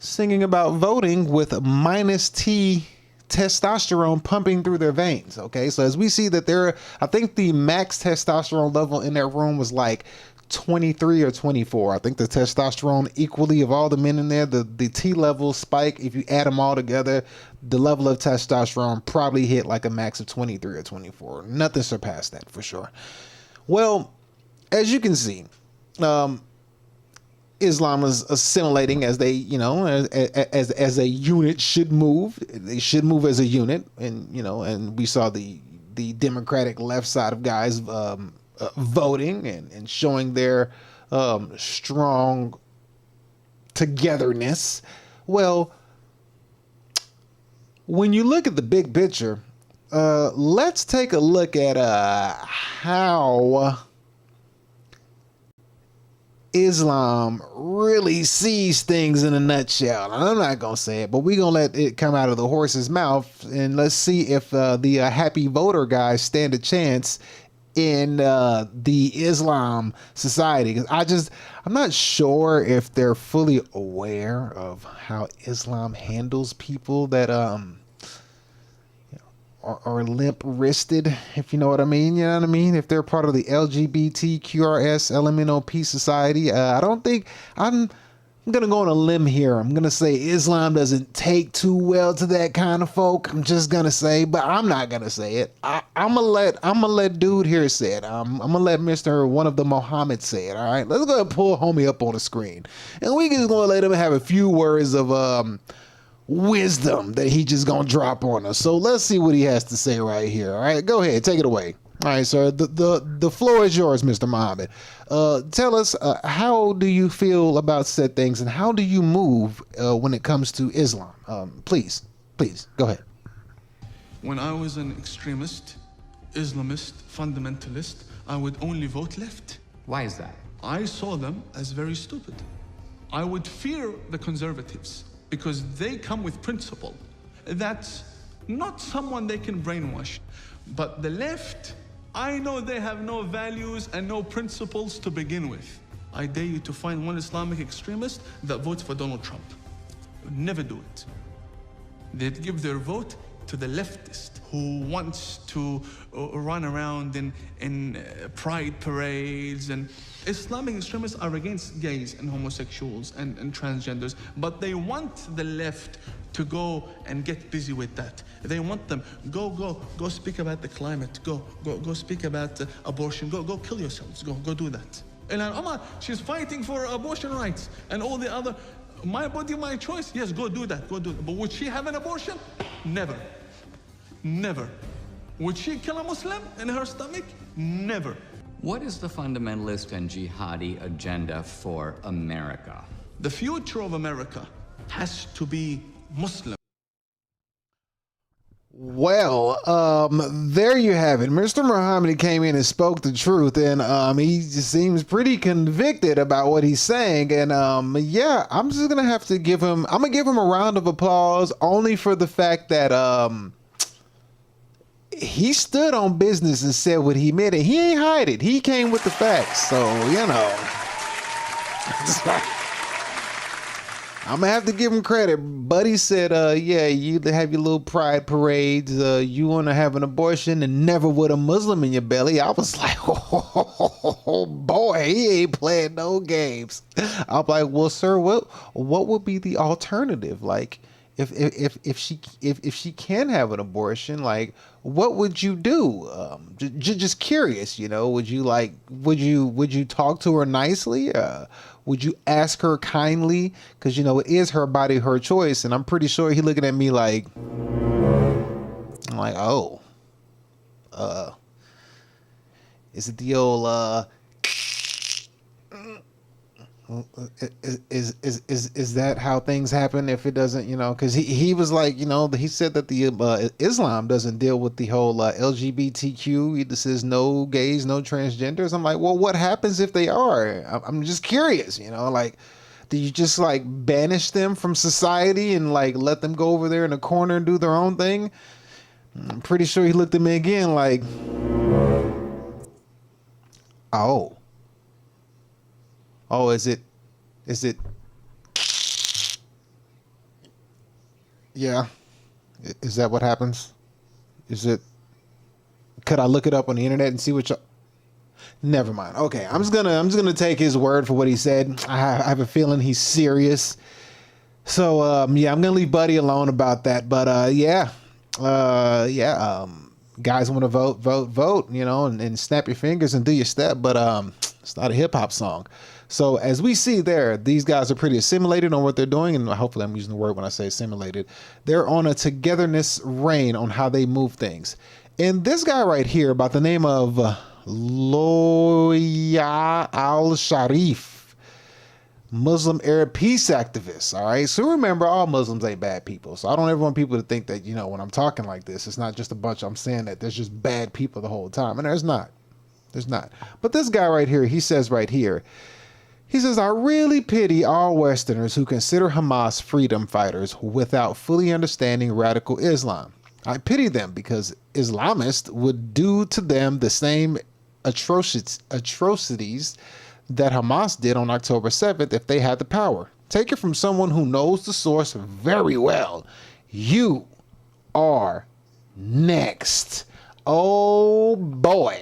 S1: singing about voting with minus T testosterone pumping through their veins. Okay, so as we see that I think the max testosterone level in that room was like 23 or 24. I think the testosterone equally of all the men in there, the T level spike, if you add them all together, the level of testosterone probably hit like a max of 23 or 24. Nothing surpassed that for sure. Well, as you can see, Islam is assimilating as they, you know, as a unit should move. They should move as a unit, and you know, and we saw the Democratic left side of guys voting and showing their strong togetherness. Well, when you look at the big picture, let's take a look at how Islam really sees things in a nutshell. And I'm not going to say it, but we're going to let it come out of the horse's mouth, and let's see if the happy voter guys stand a chance in the Islam society. Because I'm not sure if they're fully aware of how Islam handles people that are limp-wristed, if you know what I mean. You know what I mean? If they're part of the LGBTQRS LMNOP society, I don't think I'm going to go on a limb here. I'm going to say Islam doesn't take too well to that kind of folk. I'm just going to say, but I'm not going to say it. I'm going to let dude here say it. I'm going to let Mr. One of the Mohammed say it. All right, let's go ahead and pull homie up on the screen, and we just going to let him have a few words of wisdom that he just gonna drop on us. So let's see what he has to say right here. All right, go ahead, take it away. All right, sir, the floor is yours, Mr. Muhammad. Tell us, how do you feel about said things, and how do you move when it comes to Islam? Please go ahead.
S12: When I was an extremist, Islamist, fundamentalist, I would only vote left.
S13: Why is that?
S12: I saw them as very stupid. I would fear the conservatives because they come with principle. That's not someone they can brainwash. But the left, I know they have no values and no principles to begin with. I dare you to find one Islamic extremist that votes for Donald Trump. Never do it. They'd give their vote to the leftist who wants to run around in pride parades. And Islamic extremists are against gays and homosexuals and transgenders, but they want the left to go and get busy with that. They want them, go speak about the climate, go speak about abortion, go kill yourselves, go do that. Ilhan Omar, she's fighting for abortion rights and all the other, my body, my choice. Yes, go do that, go do it. But would she have an abortion? Never. Never. Would she kill a Muslim in her stomach? Never.
S13: What is the fundamentalist and jihadi agenda for America?
S12: The future of America has to be Muslim.
S1: Well, there you have it. Mr. Muhammad came in and spoke the truth, and he just seems pretty convicted about what he's saying. And yeah, I'm just gonna have to give him. I'm gonna give him a round of applause only for the fact that he stood on business and said what he meant, and he ain't hide it. He came with the facts, so you know. I'm gonna have to give him credit. Buddy said, yeah, you have your little pride parades. You want to have an abortion and never with a Muslim in your belly. I was like, oh boy, he ain't playing no games. I'm like, well, sir, what would be the alternative? Like, if she can have an abortion, like, what would you do? Just curious, you know. Would you talk to her nicely? Would you ask her kindly? Because, you know, it is her body, her choice. And I'm pretty sure he looking at me like, I'm like, oh, is it the old, is that how things happen if it doesn't, you know? Because he was like, you know, he said that the Islam doesn't deal with the whole LGBTQ. It says no gays, no transgenders. I'm like, well, what happens if they are? I'm just curious, you know, like, do you just like banish them from society and like let them go over there in a corner and do their own thing? I'm pretty sure he looked at me again like, oh, is it, yeah, is that what happens? Is it, could I look it up on the internet and see what never mind. Okay, I'm just gonna take his word for what he said. I have a feeling he's serious. So yeah, I'm gonna leave Buddy alone about that. But guys want to vote, you know, and snap your fingers and do your step. But it's not a hip hop song. So as we see there, these guys are pretty assimilated on what they're doing, and hopefully I'm using the word when I say assimilated. They're on a togetherness reign on how they move things. And this guy right here, by the name of Loya Al-Sharif, Muslim Arab peace activist. All right. So remember, all Muslims ain't bad people. So I don't ever want people to think that, you know, when I'm talking like this, it's not just a bunch. I'm saying that there's just bad people the whole time. And there's not. There's not. But this guy right here, he says right here, he says, I really pity all Westerners who consider Hamas freedom fighters without fully understanding radical Islam. I pity them because Islamists would do to them the same atrocities that Hamas did on October 7th if they had the power. Take it from someone who knows the source very well. You are next. Oh boy.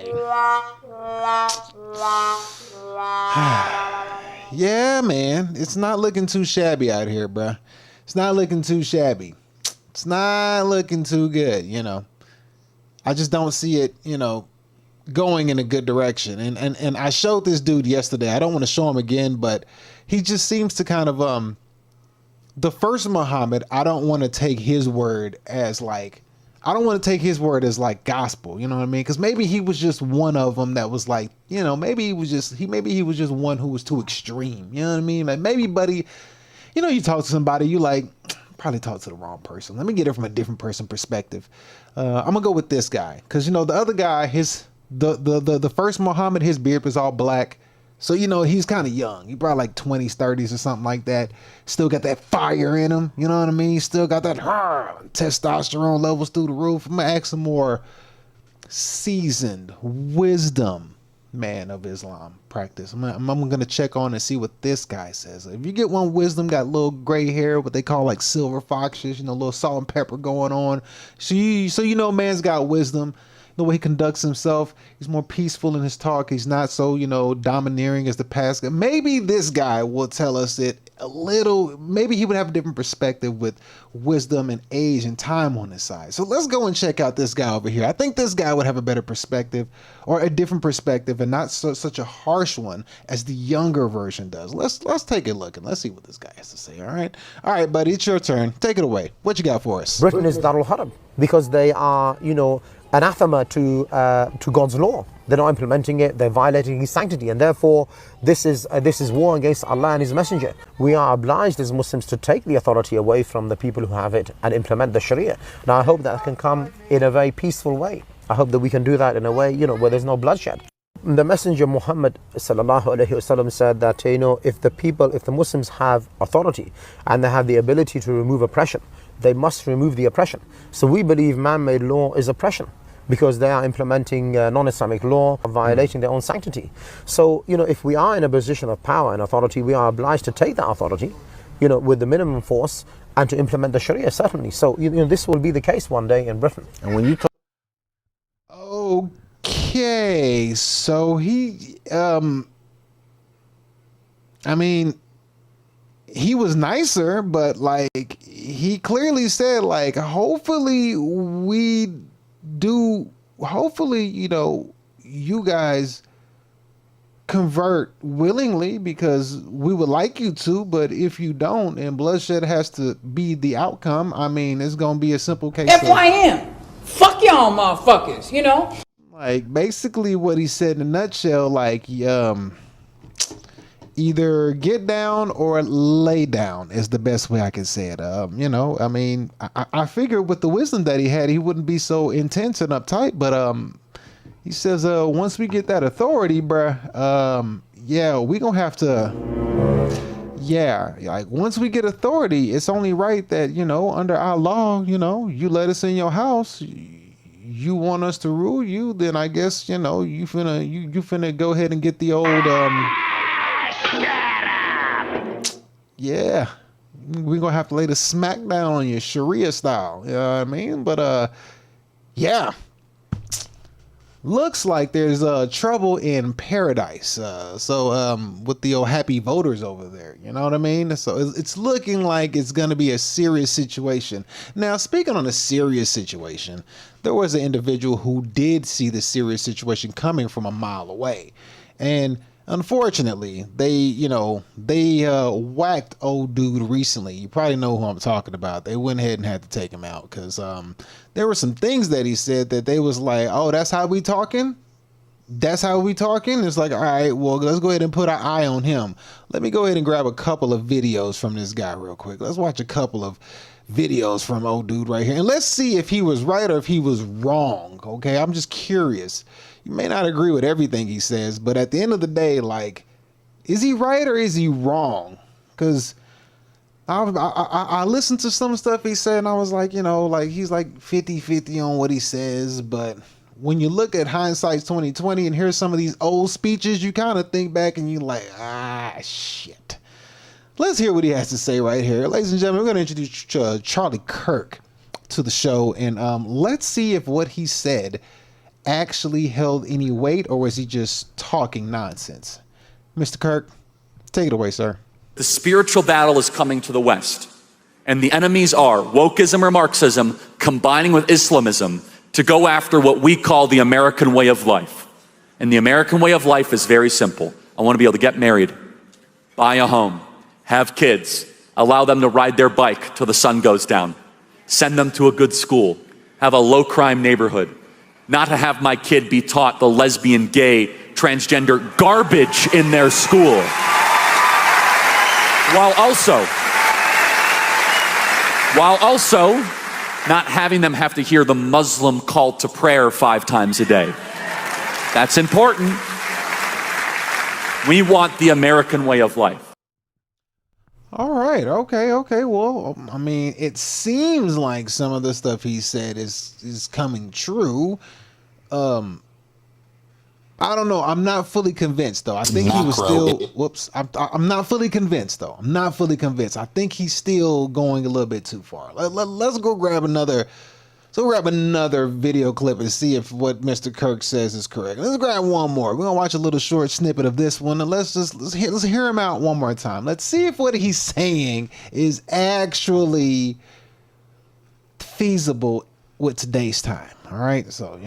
S1: Yeah, man. It's not looking too shabby out here, bruh. It's not looking too shabby. It's not looking too good, you know. I just don't see it, you know, going in a good direction. And I showed this dude yesterday. I don't want to show him again, but he just seems to kind of the first Muhammad, I don't want to take his word as like, I don't want to take his word as like gospel, you know what I mean? Because maybe he was just one of them that was like, you know, maybe he was just one who was too extreme, you know what I mean? Like maybe, buddy, you know, you talk to somebody, you like, probably talk to the wrong person. Let me get it from a different person perspective. I'm gonna go with this guy because, you know, the other guy, the first Muhammad, his beard was all black. So, you know, he's kind of young. He probably like 20s, 30s or something like that. Still got that fire in him. You know what I mean? Still got that testosterone levels through the roof. I'm going to ask some more seasoned wisdom man of Islam practice. I'm going to check on and see what this guy says. If you get one wisdom, got little gray hair, what they call like silver foxes, you know, a little salt and pepper going on. So you know man's got wisdom. The way he conducts himself, he's more peaceful in his talk. He's not so, you know, domineering as the past guy. Maybe this guy will tell us it a little. Maybe he would have a different perspective with wisdom and age and time on his side. So let's go and check out this guy over here. I think this guy would have a better perspective, or a different perspective, and not such a harsh one as the younger version does. Let's take a look and let's see what this guy has to say. All right, buddy, it's your turn. Take it away. What you got for us?
S14: Britain is Darul Harb because they are, you know, anathema to God's law. They're not implementing it. They're violating His sanctity, and therefore this is war against Allah and His Messenger. We are obliged as Muslims to take the authority away from the people who have it and implement the Sharia. Now I hope that can come in a very peaceful way. I hope that we can do that in a way, you know, where there's no bloodshed. The Messenger Muhammad sallallahu alaihi wasallam said that, you know, if the Muslims have authority and they have the ability to remove oppression, they must remove the oppression. So we believe man-made law is oppression because they are implementing non-Islamic law, violating their own sanctity. So, you know, if we are in a position of power and authority, we are obliged to take that authority, you know, with the minimum force and to implement the Sharia, certainly. So, you know, this will be the case one day in Britain.
S1: And when you talk... Okay, so he, I mean, he was nicer, but like he clearly said, like, hopefully, you know, you guys convert willingly because we would like you to, but if you don't and bloodshed has to be the outcome, I mean, it's going to be a simple case.
S5: FYM. Fuck y'all motherfuckers, you know?
S1: Like, basically what he said in a nutshell, like, either get down or lay down is the best way I can say it. You know, I mean, I figured with the wisdom that he had, he wouldn't be so intense and uptight, but he says, once we get that authority, bruh, yeah, we gonna have to, yeah, like once we get authority, it's only right that, you know, under our law, you know, you let us in your house, you want us to rule you, then I guess, you know, you finna go ahead and get the old, yeah, we're gonna have to lay the smack down on you, Sharia style, you know what I mean? But yeah, looks like there's trouble in paradise. So with the old happy voters over there, you know what I mean? So it's looking like it's gonna be a serious situation. Now, speaking on a serious situation, there was an individual who did see the serious situation coming from a mile away, and unfortunately, they whacked old dude recently. You probably know who I'm talking about. They went ahead and had to take him out because there were some things that he said that they was like, oh, that's how we talking? That's how we talking? It's like, all right, well, let's go ahead and put our eye on him. Let me go ahead and grab a couple of videos from this guy real quick. Let's watch a couple of videos from old dude right here. And let's see if he was right or if he was wrong, okay? I'm just curious. You may not agree with everything he says, but at the end of the day, like, is he right or is he wrong? Because I listened to some stuff he said and I was like, you know, like he's like 50-50 on what he says. But when you look at hindsight's 2020 and hear some of these old speeches, you kind of think back and you like, shit. Let's hear what he has to say right here. Ladies and gentlemen, we're going to introduce Charlie Kirk to the show. And let's see if what he said actually held any weight or was he just talking nonsense? Mr. Kirk, take it away, sir.
S15: The spiritual battle is coming to the West, and the enemies are wokeism or Marxism combining with Islamism to go after what we call the American way of life. And the American way of life is very simple. I want to be able to get married, buy a home, have kids, allow them to ride their bike till the sun goes down, send them to a good school, have a low crime neighborhood, not to have my kid be taught the lesbian, gay, transgender garbage in their school, while also not having them have to hear the Muslim call to prayer 5 times a day. That's important. We want the American way of life.
S1: All right. Okay. Well, I mean, it seems like some of the stuff he said is coming true. I don't know. I'm not fully convinced, though. I think he was still. Whoops. I'm not fully convinced, though. I'm not fully convinced. I think he's still going a little bit too far. Let's go grab another. So grab another video clip and see if what Mr. Kirk says is correct. Let's grab one more. We're gonna watch a little short snippet of this one, and let's hear him out one more time. Let's see if what he's saying is actually feasible with today's time. All right, so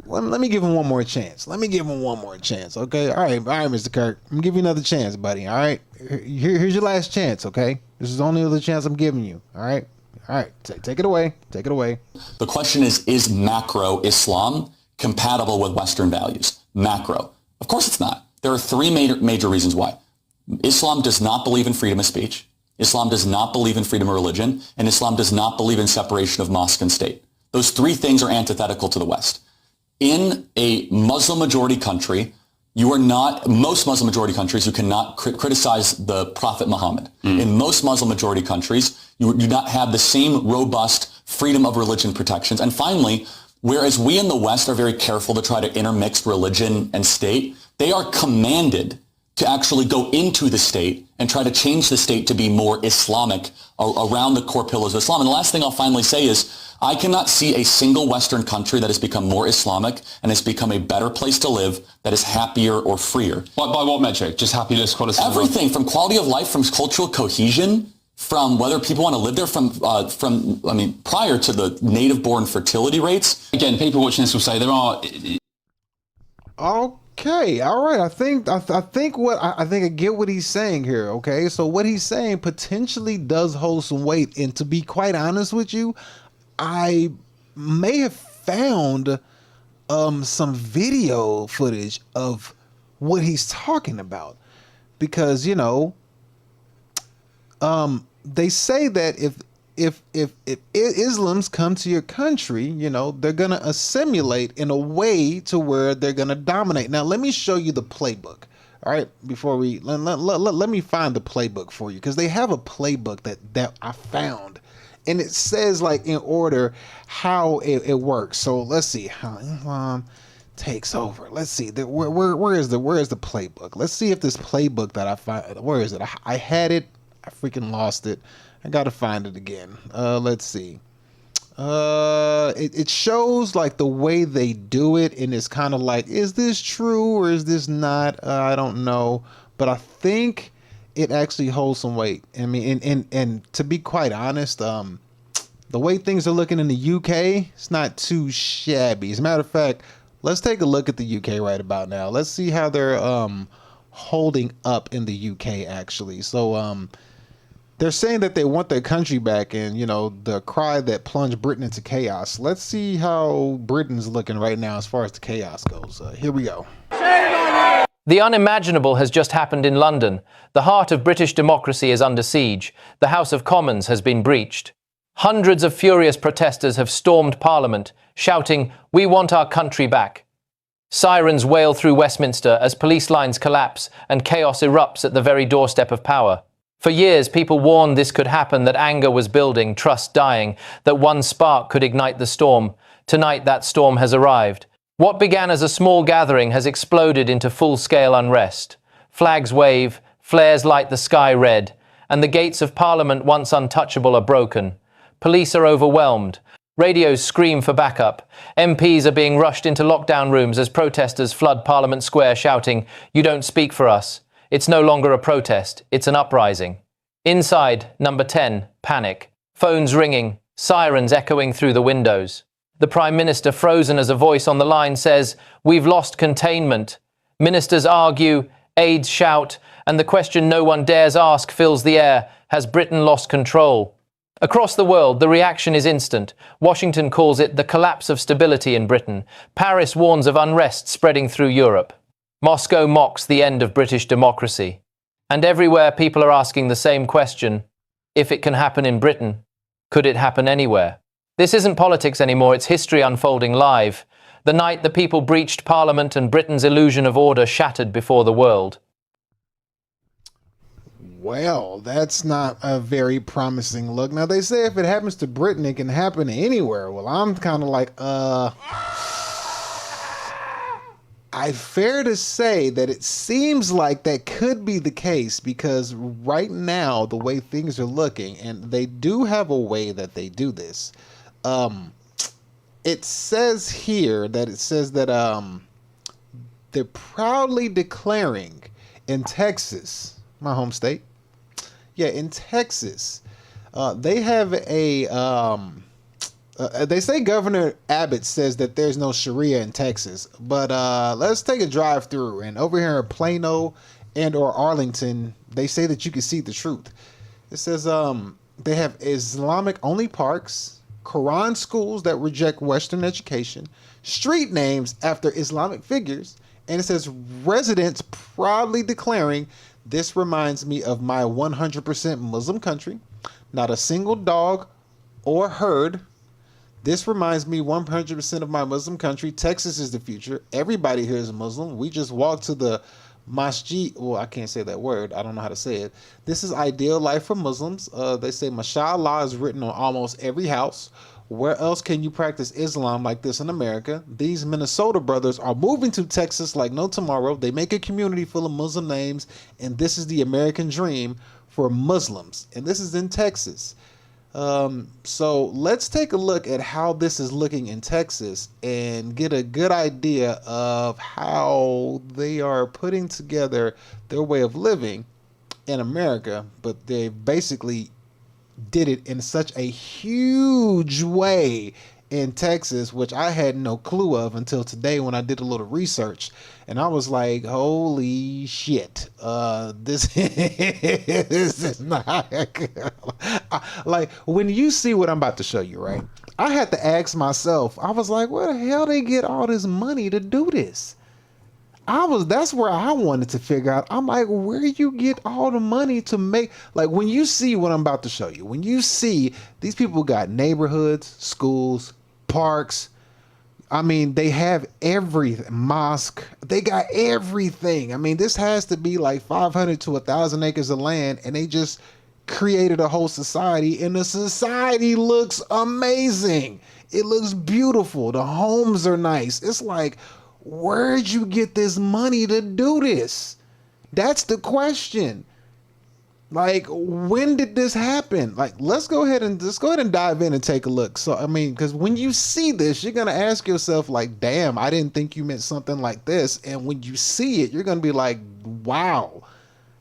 S1: let me give him one more chance. Okay, all right, Mr. Kirk, I'm gonna give you another chance, buddy. All right, here's your last chance. Okay, this is the only other chance I'm giving you. All right, take it away.
S16: The question is macro Islam compatible with Western values? Macro, of course it's not. There are three major reasons why. Islam does not believe in freedom of speech. Islam does not believe in freedom of religion, and Islam does not believe in separation of mosque and state. Those three things are antithetical to the West. In a Muslim majority country, most Muslim majority countries, you cannot criticize the Prophet Muhammad. In most Muslim majority countries, you do not have the same robust freedom of religion protections. And finally, whereas we in the West are very careful to try to intermix religion and state, they are commanded to actually go into the state and try to change the state to be more Islamic around the core pillars of Islam. And the last thing I'll finally say is, I cannot see a single Western country that has become more Islamic and has become a better place to live that is happier or freer.
S17: By what metric? Just happiness, quality?
S16: Everything, from quality of life, from cultural cohesion, from whether people want to live there, prior to the native-born fertility rates.
S17: Again, people watching this will say there are...
S1: Okay, all right. I think I get what he's saying here. Okay, so what he's saying potentially does hold some weight, and to be quite honest with you, I may have found some video footage of what he's talking about, because they say that if Islam's come to your country, they're gonna assimilate in a way to where they're gonna dominate. Now let me show you the playbook. All right, before we let me find the playbook for you, because they have a playbook that I found. And it says, like, in order how it works. So let's see how Islam takes over. Let's see. Where is the playbook? Let's see if this playbook that I find, where is it? I had it. I freaking lost it. I gotta find it again. Let's see. It shows like the way they do it, and it's kind of like, is this true or is this not? I don't know, but I think it actually holds some weight. I mean, and to be quite honest, the way things are looking in the UK, it's not too shabby. As a matter of fact, let's take a look at the UK right about now. Let's see how they're holding up in the UK actually. So they're saying that they want their country back, and the cry that plunged Britain into chaos. Let's see how Britain's looking right now as far as the chaos goes. Here we go.
S18: The unimaginable has just happened in London. The heart of British democracy is under siege. The House of Commons has been breached. Hundreds of furious protesters have stormed Parliament, shouting, "We want our country back." Sirens wail through Westminster as police lines collapse and chaos erupts at the very doorstep of power. For years, people warned this could happen, that anger was building, trust dying, that one spark could ignite the storm. Tonight, that storm has arrived. What began as a small gathering has exploded into full-scale unrest. Flags wave, flares light the sky red, and the gates of Parliament, once untouchable, are broken. Police are overwhelmed. Radios scream for backup. MPs are being rushed into lockdown rooms as protesters flood Parliament Square shouting, "You don't speak for us." It's no longer a protest, it's an uprising. Inside, number 10, panic. Phones ringing, sirens echoing through the windows. The Prime Minister, frozen as a voice on the line, says, "We've lost containment." Ministers argue, aides shout, and the question no one dares ask fills the air: has Britain lost control? Across the world, the reaction is instant. Washington calls it the collapse of stability in Britain. Paris warns of unrest spreading through Europe. Moscow mocks the end of British democracy. And everywhere people are asking the same question: if it can happen in Britain, could it happen anywhere? This isn't politics anymore, it's history unfolding live. The night the people breached Parliament and Britain's illusion of order shattered before the world.
S1: Well, that's not a very promising look. Now, they say if it happens to Britain, it can happen anywhere. Well, I'm kind of like, I fair to say that it seems like that could be the case, because right now, the way things are looking, and they do have a way that they do this. It says here that they're proudly declaring in Texas, my home state. Yeah, in Texas, they have they say Governor Abbott says that there's no Sharia in Texas, but let's take a drive through, and over here in Plano and or Arlington, they say that you can see the truth. It says they have Islamic only parks, Quran schools that reject Western education, street names after Islamic figures, and it says residents proudly declaring, "This reminds me of my 100% Muslim country. Not a single dog or herd. This reminds me 100% of my Muslim country. Texas is the future. Everybody here is Muslim. We just walk to the masjid." Well, I can't say that word. I don't know how to say it. "This is ideal life for Muslims." They say mashallah is written on almost every house. "Where else can you practice Islam like this in America? These Minnesota brothers are moving to Texas like no tomorrow. They make a community full of Muslim names, and this is the American dream for Muslims." And this is in Texas. So let's take a look at how this is looking in Texas and get a good idea of how they are putting together their way of living in America, but they basically did it in such a huge way in Texas, which I had no clue of until today when I did a little research, and I was like, holy shit, this is not good. Like, when you see what I'm about to show you, right, I had to ask myself, I was like, where the hell they get all this money to do this? That's where I wanted to figure out. I'm like, where do you get all the money to make, like, when you see what I'm about to show you, when you see these people got neighborhoods, schools, parks, I mean, they have everything, mosque, they got everything. I mean, this has to be like 500 to 1,000 acres of land, and they just created a whole society, and the society looks amazing. It looks beautiful. The homes are nice. It's like, where'd you get this money to do this? That's the question. Like, when did this happen? Like, let's go ahead and dive in and take a look. So, I mean, because when you see this, you're going to ask yourself, like, damn, I didn't think you meant something like this. And when you see it, you're going to be like, wow,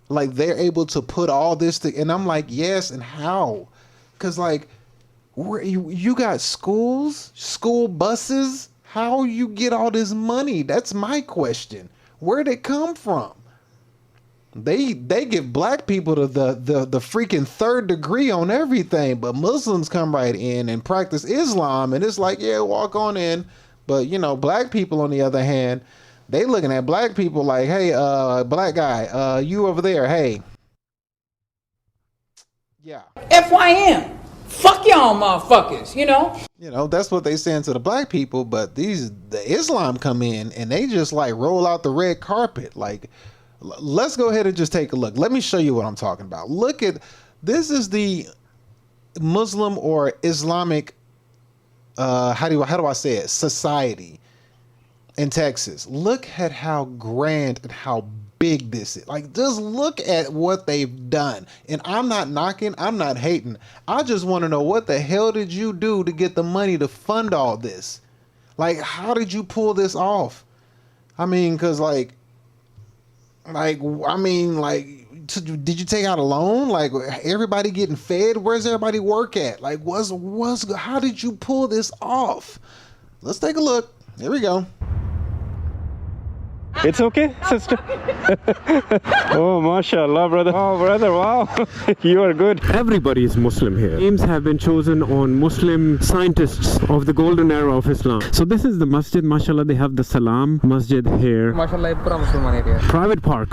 S1: like, they're able to put all this and I'm like, yes, and how? Because, like, where you got schools, school buses. How you get all this money? That's my question. Where'd it come from? They give black people the freaking third degree on everything, but Muslims come right in and practice Islam, and it's like, yeah, walk on in. But you know, black people on the other hand, they looking at black people like, hey, black guy, you over there, hey. Yeah.
S5: FYM. Fuck y'all motherfuckers, you know?
S1: You know, that's what they saying to the black people, but the Islam come in and they just like roll out the red carpet. Like, let's go ahead and just take a look. Let me show you what I'm talking about. Look at, this is the Muslim or Islamic, how do I say it, society in Texas. Look at how grand and how big this is. Like, just look at what they've done. And I'm not knocking, I'm not hating. I just want to know, what the hell did you do to get the money to fund all this? Like, how did you pull this off? I mean, because like, I mean, like, did you take out a loan? Like, everybody getting fed? Where's everybody work at? Like, how did you pull this off? Let's take a look. Here we go.
S19: It's okay, sister. Oh, mashallah, brother. Oh, brother, wow. You are good. Everybody is Muslim here. Names have been chosen on Muslim scientists of the golden era of Islam. So this is the masjid, mashallah. They have the Salam Masjid here. Mashallah, pura Musliman area. Private park.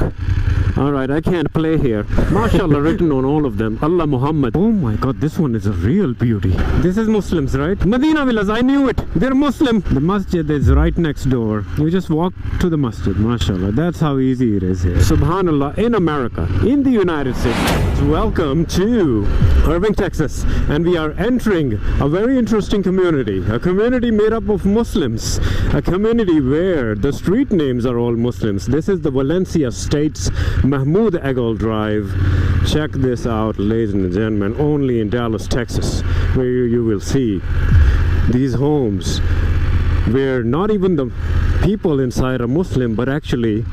S19: All right, I can't play here. MashaAllah written on all of them. Allah Muhammad. Oh my God, this one is a real beauty. This is Muslims, right? Medina Villas, I knew it. They're Muslim. The masjid is right next door. You just walk to the masjid. MashaAllah, that's how easy it is here. Subhanallah, in America, in the United States. Welcome to Irving, Texas. And we are entering a very interesting community. A community made up of Muslims. A community where the street names are all Muslims. This is the Valencia State's Mahmoud Egal Drive. Check this out, ladies and gentlemen, only in Dallas, Texas, where you will see these homes where not even the people inside are Muslim, but actually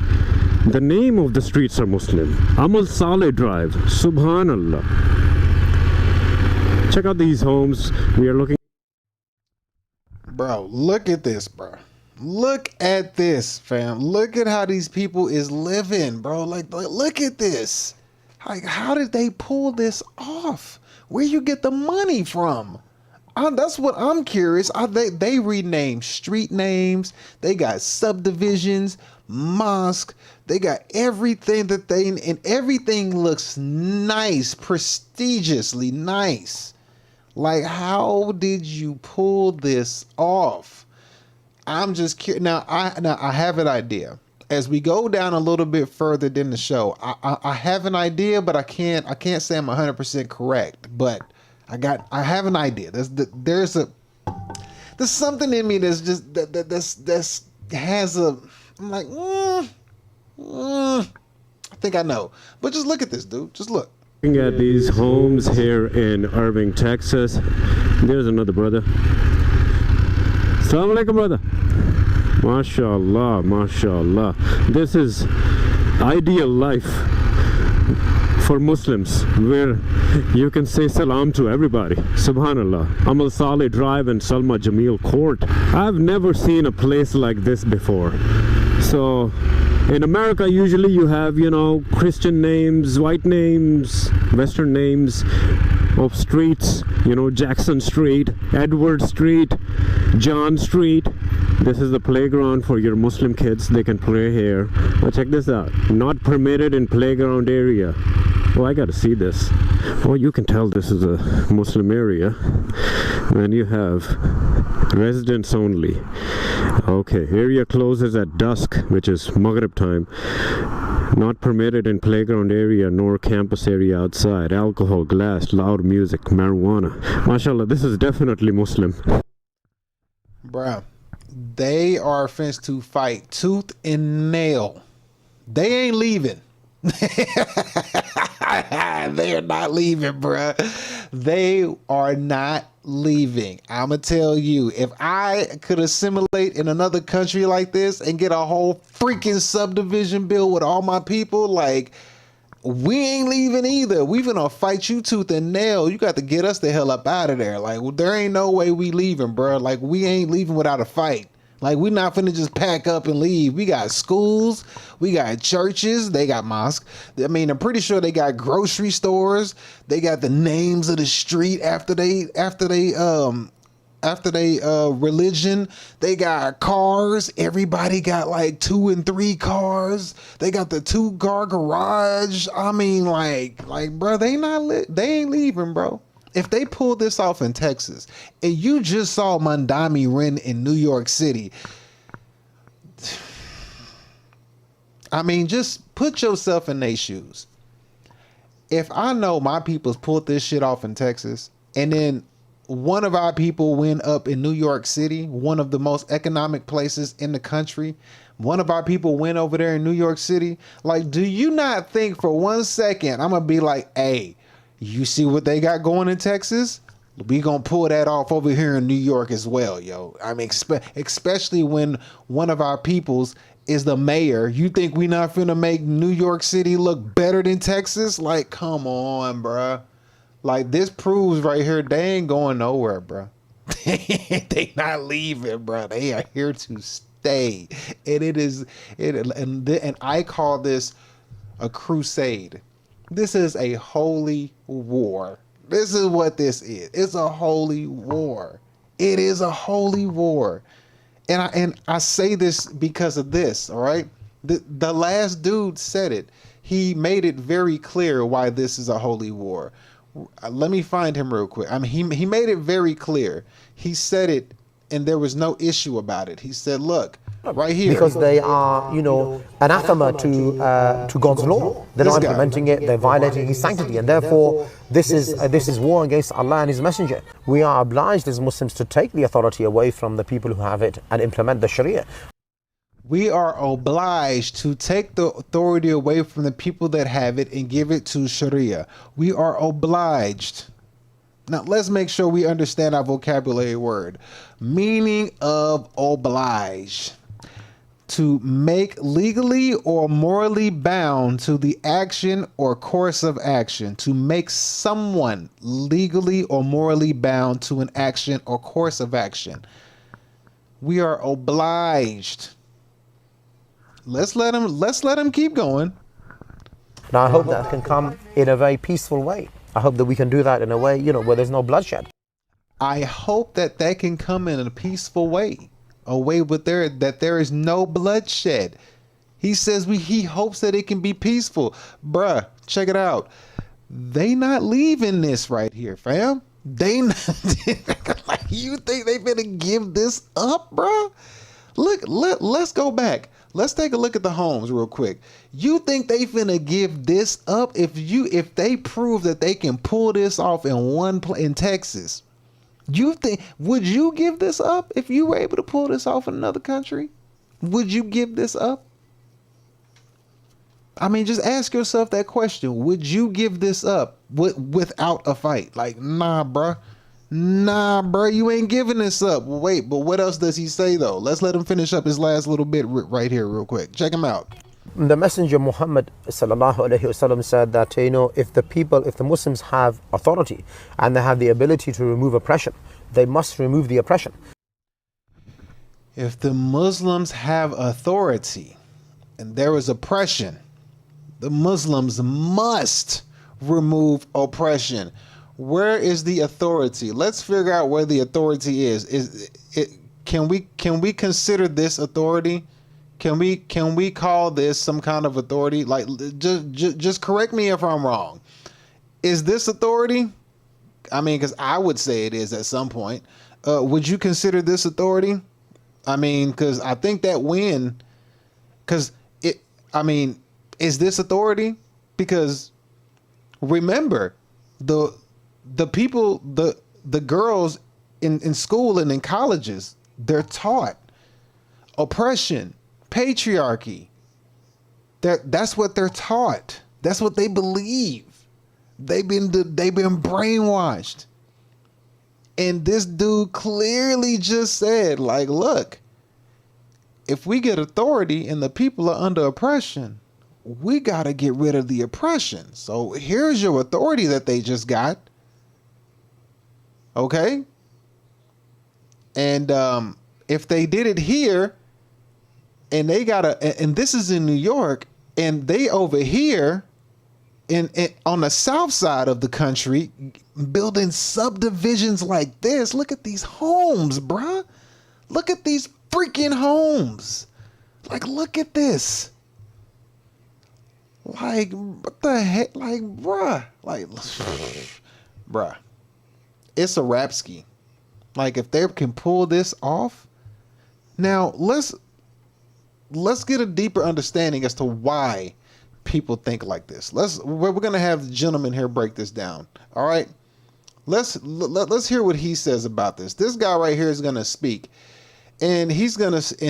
S19: the name of the streets are Muslim. Amal Saleh Drive. Subhanallah. Check out these homes. We are looking.
S1: Bro, look at this, bro. Look at this, fam. Look at how these people is living, bro. Like look at this. Like, how did they pull this off? Where you get the money from? That's what I'm curious. They rename street names. They got subdivisions, mosque. They got everything and everything looks nice, prestigiously nice. Like, how did you pull this off? I'm just curious. Now I have an idea. As we go down a little bit further than the show, I have an idea, but I can't say I'm 100% correct. But I have an idea. There's something in me that's just that's has a. I'm like, I think I know. But just look at this, dude. Just look.
S19: Looking at these homes here in Irving, Texas. There's another brother. Assalamu alaikum, brother. MashaAllah, MashaAllah. This is ideal life for Muslims, where you can say salam to everybody. Subhanallah. Amal Saleh Drive and Salma Jamil Court. I've never seen a place like this before. So in America, usually you have, Christian names, white names, Western names of streets, Jackson Street, Edward Street, John Street. This is the playground for your Muslim kids. They can play here. Now check this out. Not permitted in playground area. Oh, I gotta see this. Oh, you can tell this is a Muslim area when you have residents only. Okay, area closes at dusk, which is Maghrib time. Not permitted in playground area nor campus area outside. Alcohol, glass, loud music, marijuana. MashaAllah, this is definitely Muslim.
S1: Bruh, they are fenced to fight tooth and nail. They ain't leaving. They are not leaving, bruh. They are not leaving. I'ma tell you, if I could assimilate in another country like this and get a whole freaking subdivision bill with all my people, like, we ain't leaving either. We gonna fight you tooth and nail. You got to get us the hell up out of there. Like, there ain't no way we leaving, bro. Like, we ain't leaving without a fight. Like, we not finna just pack up and leave. We got schools, we got churches, they got mosques. I mean, I'm pretty sure they got grocery stores. They got the names of the street after they religion. They got cars. Everybody got like 2 and 3 cars. They got the 2-car garage. I mean, like, bro, they ain't leaving, bro. If they pull this off in Texas, and you just saw Mandami Ren in New York City, I mean, just put yourself in their shoes. If I know my people's pulled this shit off in Texas, and then one of our people went up in New York City, one of the most economic places in the country, one of our people went over there in New York City, like, do you not think for 1 second I'm gonna be like, hey, you see what they got going in Texas? We gonna pull that off over here in New York as well, yo. I mean, especially when one of our peoples is the mayor. You think we not finna make New York City look better than Texas? Like, come on, bruh. Like, this proves right here, they ain't going nowhere, bruh. They not leaving, bruh. They are here to stay. And I call this a crusade. This is a holy war. This is what this is. It's a holy war. It is a holy war. And I say this because of this, all right? The last dude said it. he made it very clear why this is a holy war. Let me find him real quick. I mean, he made it very clear. He said it, and there was no issue about it. He said, look, right here.
S14: Because they are, you know, anathema to God's law. They're not implementing it. They're violating His sanctity, and therefore this is war against Allah and His Messenger. We are obliged as Muslims to take the authority away from the people who have it and implement the Sharia.
S1: We are obliged to take the authority away from the people that have it and give it to Sharia. We are obliged. Now, let's make sure we understand our vocabulary word. Meaning of oblige. To make legally or morally bound to the action or course of action. To make someone legally or morally bound to an action or course of action. We are obliged. Let's let him keep going.
S14: And I hope that can come in a very peaceful way. I hope that we can do that in a way, you know, where there's no bloodshed.
S1: I hope that can come in a peaceful way. A way that there is no bloodshed. He says he hopes that it can be peaceful. Bruh, check it out. They not leaving this right here, fam. They not, like, you think they finna give this up, bruh? Look, let's go back. Let's take a look at the homes real quick. You think they finna give this up if they prove that they can pull this off in Texas? Would you give this up if you were able to pull this off in another country? Would you give this up? I mean, just ask yourself that question. Would you give this up without a fight? Like, nah, bruh. Nah, bro, you ain't giving this up. Well, wait, but what else does he say, though? Let's let him finish up his last little bit right here real quick. Check him out.
S14: The Messenger Muhammad sallallahu alaihi wasallam said that, you know, if the Muslims have authority and they have the ability to remove oppression, they must remove the oppression.
S1: If the Muslims have authority and there is oppression, the Muslims must remove oppression. Where is the authority? Let's figure out where the authority is. Can we consider this authority? Can we call this some kind of authority? Like, just correct me if I'm wrong. Is this authority? I mean, because I would say it is at some point. Would you consider this authority? I mean, because I think that is this authority? Because remember, the people, the girls in school and in colleges, they're taught oppression, patriarchy. That's what they're taught. That's what they believe. They've been brainwashed. And this dude clearly just said, like, look, if we get authority and the people are under oppression, we got to get rid of the oppression. So here's your authority that they just got. Okay. And if they did it here and they and this is in New York, and they over here on the south side of the country building subdivisions like this. Look at these homes, bruh. Look at these freaking homes. Like, look at this. Like, what the heck? Like, bruh. Like, bruh. It's a rap ski. Like, if they can pull this off. Now, let's get a deeper understanding as to why people think like this. We're gonna have the gentleman here break this down. All right. Let's hear what he says about this. This guy right here is gonna speak, and he's gonna speak.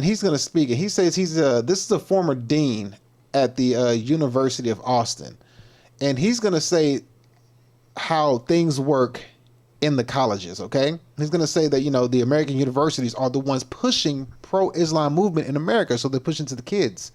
S1: And he says this is a former dean at the University of Austin, and he's gonna say how things work in the colleges. Okay, he's gonna say that, you know, the American universities are the ones pushing pro-Islam movement in America, so they're pushing to the kids,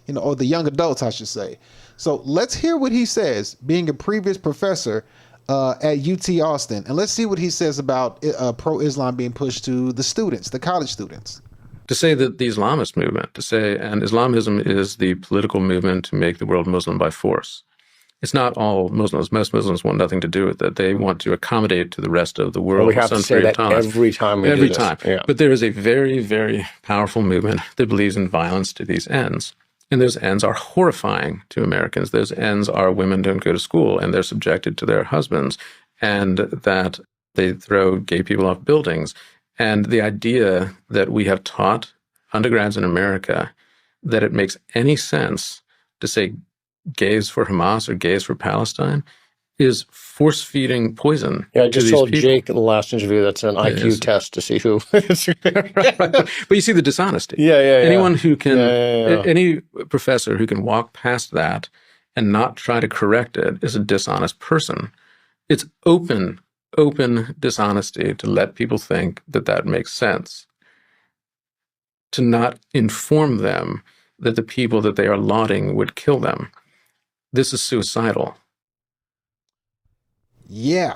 S1: you know, or the young adults, I should say. So let's hear what he says, being a previous professor at UT Austin, and let's see what he says about pro-Islam being pushed to the students, the college students.
S20: To say that the Islamist movement, and Islamism is the political movement to make the world Muslim by force. It's not all Muslims. Most Muslims want nothing to do with it. They want to accommodate to the rest of the world.
S21: We have to say that every time we do this.
S20: Every time. Yeah. But there is a very, very powerful movement that believes in violence to these ends. And those ends are horrifying to Americans. Those ends are women don't go to school and they're subjected to their husbands, and that they throw gay people off buildings. And the idea that we have taught undergrads in America that it makes any sense to say gays for Hamas or gays for Palestine is force-feeding poison.
S21: Yeah, I
S20: to
S21: just
S20: these
S21: told
S20: people.
S21: Jake in the last interview that's an IQ test to see who.
S20: But you see the dishonesty.
S21: Yeah.
S20: Anyone who can,
S21: Yeah.
S20: any professor who can walk past that and not try to correct it is a dishonest person. It's open dishonesty to let people think that that makes sense. To not inform them that the people that they are lauding would kill them. This is suicidal.
S1: Yeah.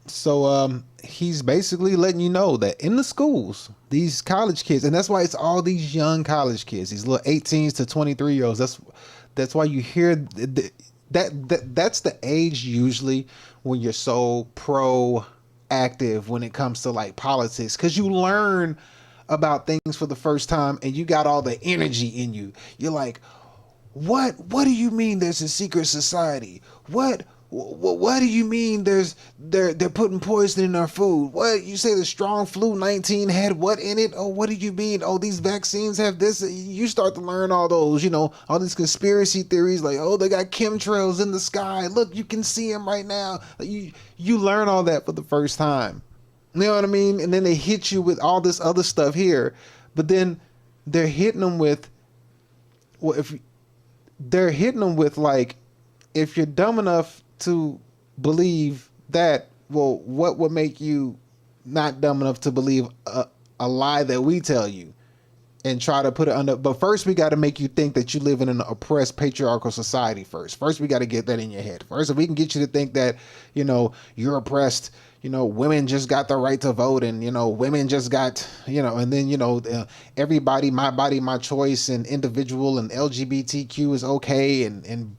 S1: So he's basically letting you know that in the schools, these college kids, and that's why it's all these young college kids, these little 18s to 23-year-olds. That's why you hear that's the age usually when you're so proactive when it comes to like politics, because you learn about things for the first time and you got all the energy in you. You're like, what do you mean there's a secret society? What do you mean they're putting poison in our food? What, you say the strong flu 19 had what in it? Oh, what do you mean? Oh, these vaccines have this. You start to learn all those, all these conspiracy theories like, oh, they got chemtrails in the sky. Look, you can see them right now. You learn all that for the first time. You know what I mean? And then they hit you with all this other stuff here, but then they're hitting them with, like, if you're dumb enough to believe that, well, what would make you not dumb enough to believe a lie that we tell you and try to put it under? But first we got to make you think that you live in an oppressed patriarchal society first. First we got to get that in your head. First, if we can get you to think that, you're oppressed, women just got the right to vote, and, women just got, and then, everybody, my body, my choice, and individual, and LGBTQ is okay. And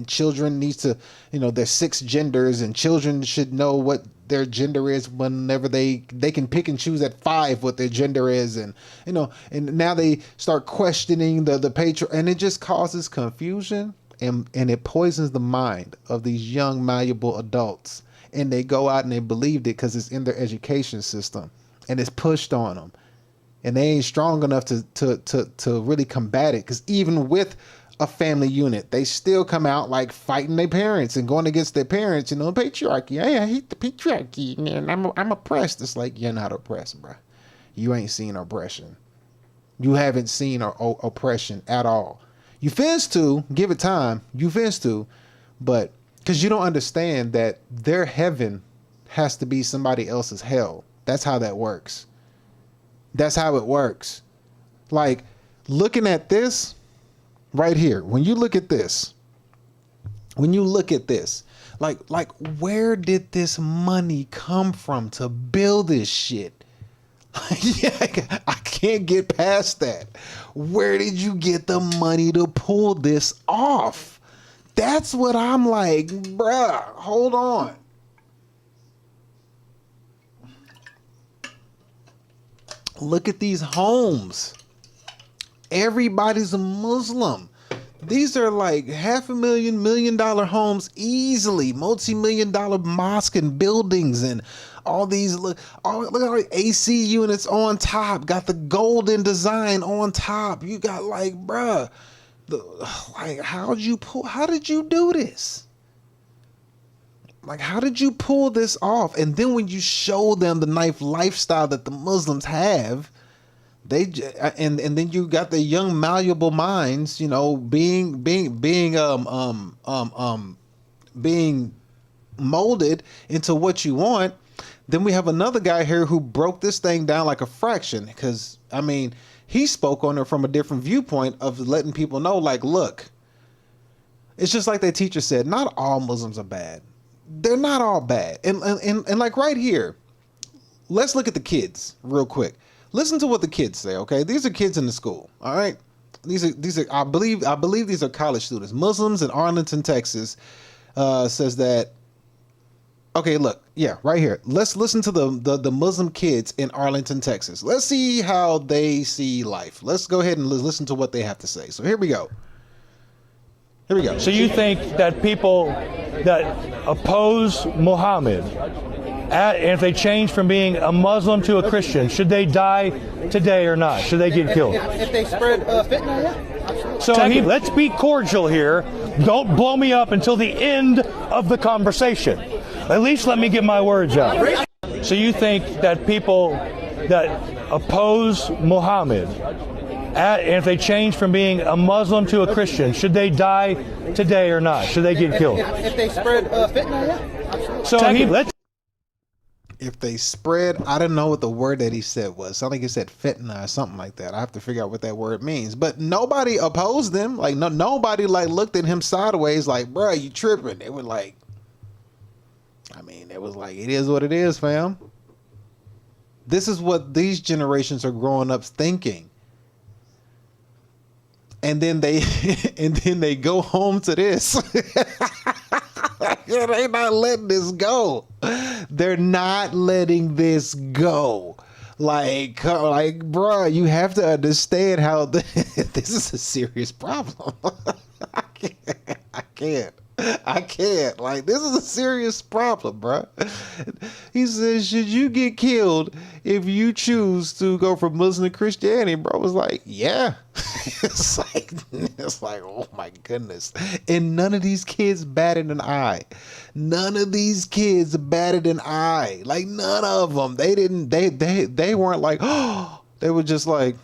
S1: children needs to, there's 6 genders, and children should know what their gender is whenever they can pick and choose at 5 what their gender is. And, and now they start questioning the and it just causes confusion and it poisons the mind of these young, malleable adults. And they go out and they believed it because it's in their education system and it's pushed on them, and they ain't strong enough to really combat it. Because even with a family unit, they still come out like fighting their parents and going against their parents. Patriarchy. I hate the patriarchy, man. I'm oppressed. It's like, you're not oppressed, bro. You ain't seen oppression. You haven't seen oppression at all. You fins to give it time. You fins to, but. Because you don't understand that their heaven has to be somebody else's hell. That's how that works. That's how it works. Like, looking at this right here, when you look at this, like where did this money come from to build this shit? I can't get past that. Where did you get the money to pull this off? That's what I'm like, bruh, hold on. Look at these homes. Everybody's a Muslim. These are like $500,000, $1 million homes easily, multi-million-dollar mosque and buildings, and all these, look at all the AC units on top, got the golden design on top. You got like, bruh. Like, how did you do this? Like, how did you pull this off? And then when you show them the lifestyle that the Muslims have, and then you got the young malleable minds, being molded into what you want. Then we have another guy here who broke this thing down like a fraction, because he spoke on it from a different viewpoint of letting people know, like, look, it's just like that teacher said, not all Muslims are bad. They're not all bad. And like right here, let's look at the kids real quick. Listen to what the kids say, okay? These are kids in the school, all right? These are I believe these are college students. Muslims in Arlington, Texas, says that Okay, look, yeah, right here. Let's listen to the Muslim kids in Arlington, Texas. Let's see how they see life. Let's go ahead and listen to what they have to say. So here we go. Here we go.
S3: So you think that people that oppose Muhammad, and if they change from being a Muslim to a Christian, should they die today or not? Should they get killed?
S22: If they spread fitna, yeah.
S3: So let's be cordial here. Don't blow me up until the end of the conversation. At least let me get my words out. So you think that people that oppose Muhammad, and if they change from being a Muslim to a Christian, should they die today or not? Should they get killed?
S22: If they spread fitna, yeah.
S3: So let's.
S1: If they spread, I don't know what the word that he said was. Something he said fitna or something like that. I have to figure out what that word means. But nobody opposed them. Like nobody like looked at him sideways like, bruh, you tripping. They were like, I mean, it was like, it is what it is, fam. This is what these generations are growing up thinking. And then they go home to this. They're not letting this go. They're not letting this go. Like, bruh, you have to understand how this is a serious problem. I can't. Like, this is a serious problem, bruh. He says, should you get killed if you choose to go from Muslim to Christianity? Bro was like, yeah. It's like, oh my goodness. And none of these kids batted an eye. None of these kids batted an eye. Like, none of them. They weren't like, oh, they were just like,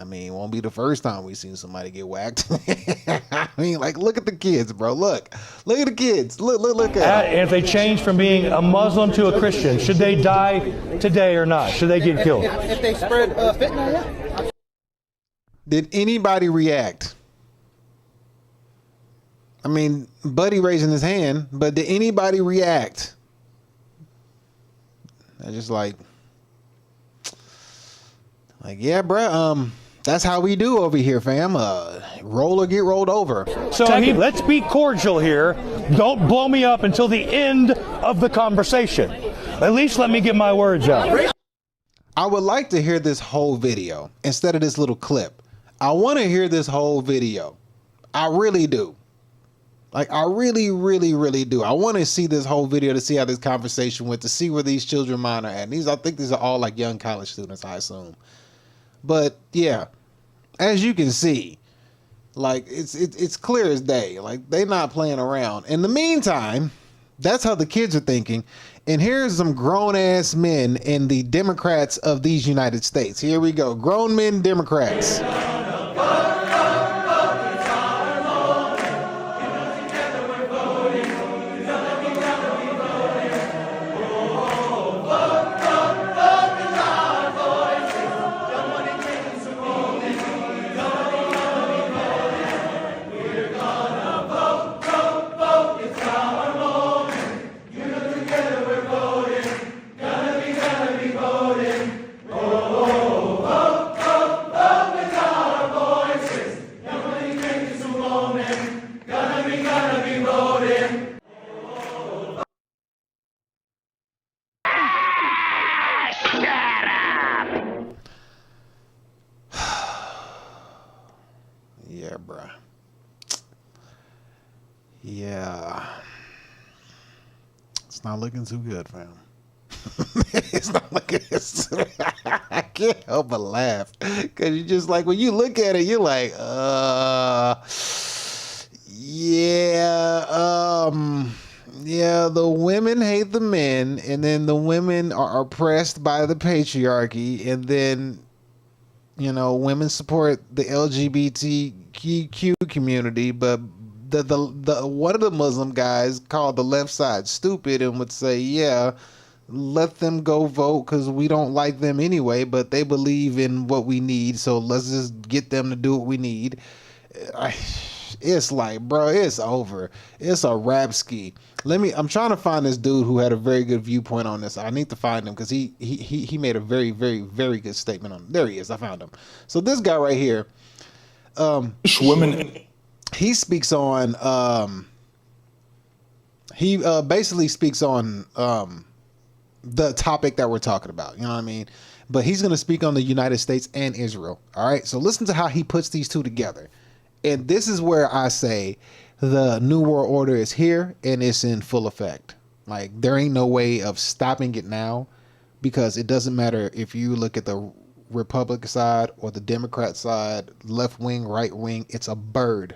S1: I mean, it won't be the first time we've seen somebody get whacked. I mean, like, look at the kids, bro. Look at the kids. Look at them.
S3: And if they change from being a Muslim to a Christian, should they die today or not? Should they get killed?
S22: If they spread fitna, yeah.
S1: Did anybody react? I mean, Buddy raising his hand, but did anybody react? I just like, yeah, bruh, that's how we do over here, fam. Roll or get rolled over.
S3: So let's be cordial here. Don't blow me up until the end of the conversation. At least let me get my words out.
S1: I would like to hear this whole video instead of this little clip. I want to hear this whole video. I really do. Like, I really, really, really do. I want to see this whole video to see how this conversation went, to see where these children mine are at. I think these are all like young college students, I assume. But yeah, as you can see, like, it's clear as day. Like, they not playing around. In the meantime, that's how the kids are thinking. And here's some grown ass men in the Democrats of these United States. Here we go. Grown men Democrats. Yeah, bruh. Yeah. It's not looking too good, fam. It's not looking I can't help but laugh. Because you just like, when you look at it, you're like, yeah, the women hate the men, and then the women are oppressed by the patriarchy, and then, you know, women support the LGBTQ community, but the one of the Muslim guys called the left side stupid and would say, yeah, let them go vote because we don't like them anyway, but they believe in what we need, so let's just get them to do what we need. It's like, bro, it's over. It's a rap ski. I'm trying to find this dude who had a very good viewpoint on this. I need to find him because he made a very, very, very good statement on it. There he is. I found him. So this guy right here,
S23: women.
S1: He speaks on He basically speaks on the topic that we're talking about. You know what I mean? But he's going to speak on the United States and Israel. All right. So listen to how he puts these two together. And this is where I say the New World Order is here and it's in full effect. Like, there ain't no way of stopping it now, because it doesn't matter if you look at the Republican side or the Democrat side, left wing, right wing, it's a bird.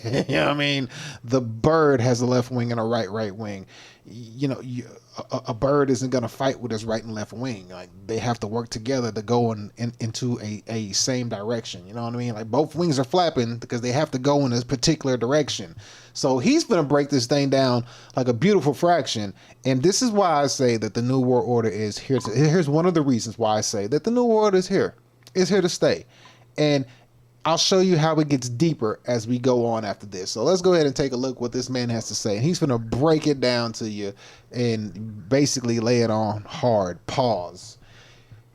S1: You know what I mean? The bird has a left wing and a right wing. You know, a bird isn't going to fight with his right and left wing. Like, they have to work together to go into a same direction. You know what I mean? Like, both wings are flapping because they have to go in a particular direction. So he's going to break this thing down like a beautiful fraction. And this is why I say that the New World Order is here. Here's one of the reasons why I say that the New World Order is here. It's here to stay. And I'll show you how it gets deeper as we go on after this. So let's go ahead and take a look what this man has to say. And he's going to break it down to you and basically lay it on hard. Pause.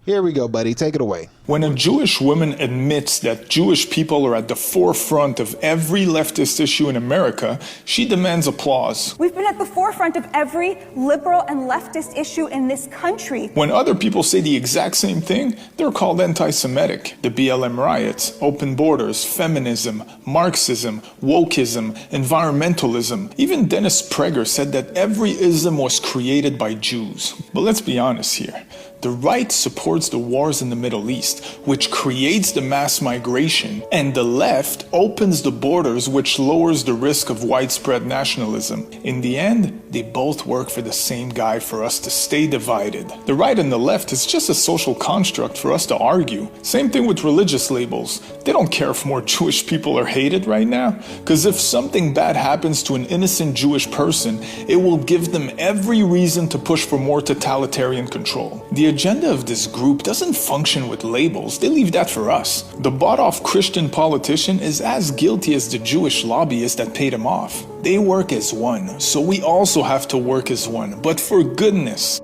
S1: Here we go, buddy. Take it away.
S4: When a Jewish woman admits that Jewish people are at the forefront of every leftist issue in America, she demands applause.
S6: We've been at the forefront of every liberal and leftist issue in this country.
S4: When other people say the exact same thing, they're called anti-Semitic. The BLM riots, open borders, feminism, Marxism, wokeism, environmentalism. Even Dennis Prager said that every ism was created by Jews. But let's be honest here. The right supports the wars in the Middle East, which creates the mass migration, and the left opens the borders, which lowers the risk of widespread nationalism. In the end, they both work for the same guy for us to stay divided. The right and the left is just a social construct for us to argue. Same thing with religious labels. They don't care if more Jewish people are hated right now, because if something bad happens to an innocent Jewish person, it will give them every reason to push for more totalitarian control. The agenda of this group doesn't function with labels. They leave that for us. The bought-off Christian politician is as guilty as the Jewish lobbyist that paid him off. They work as one, so we also have to work as one. But for goodness.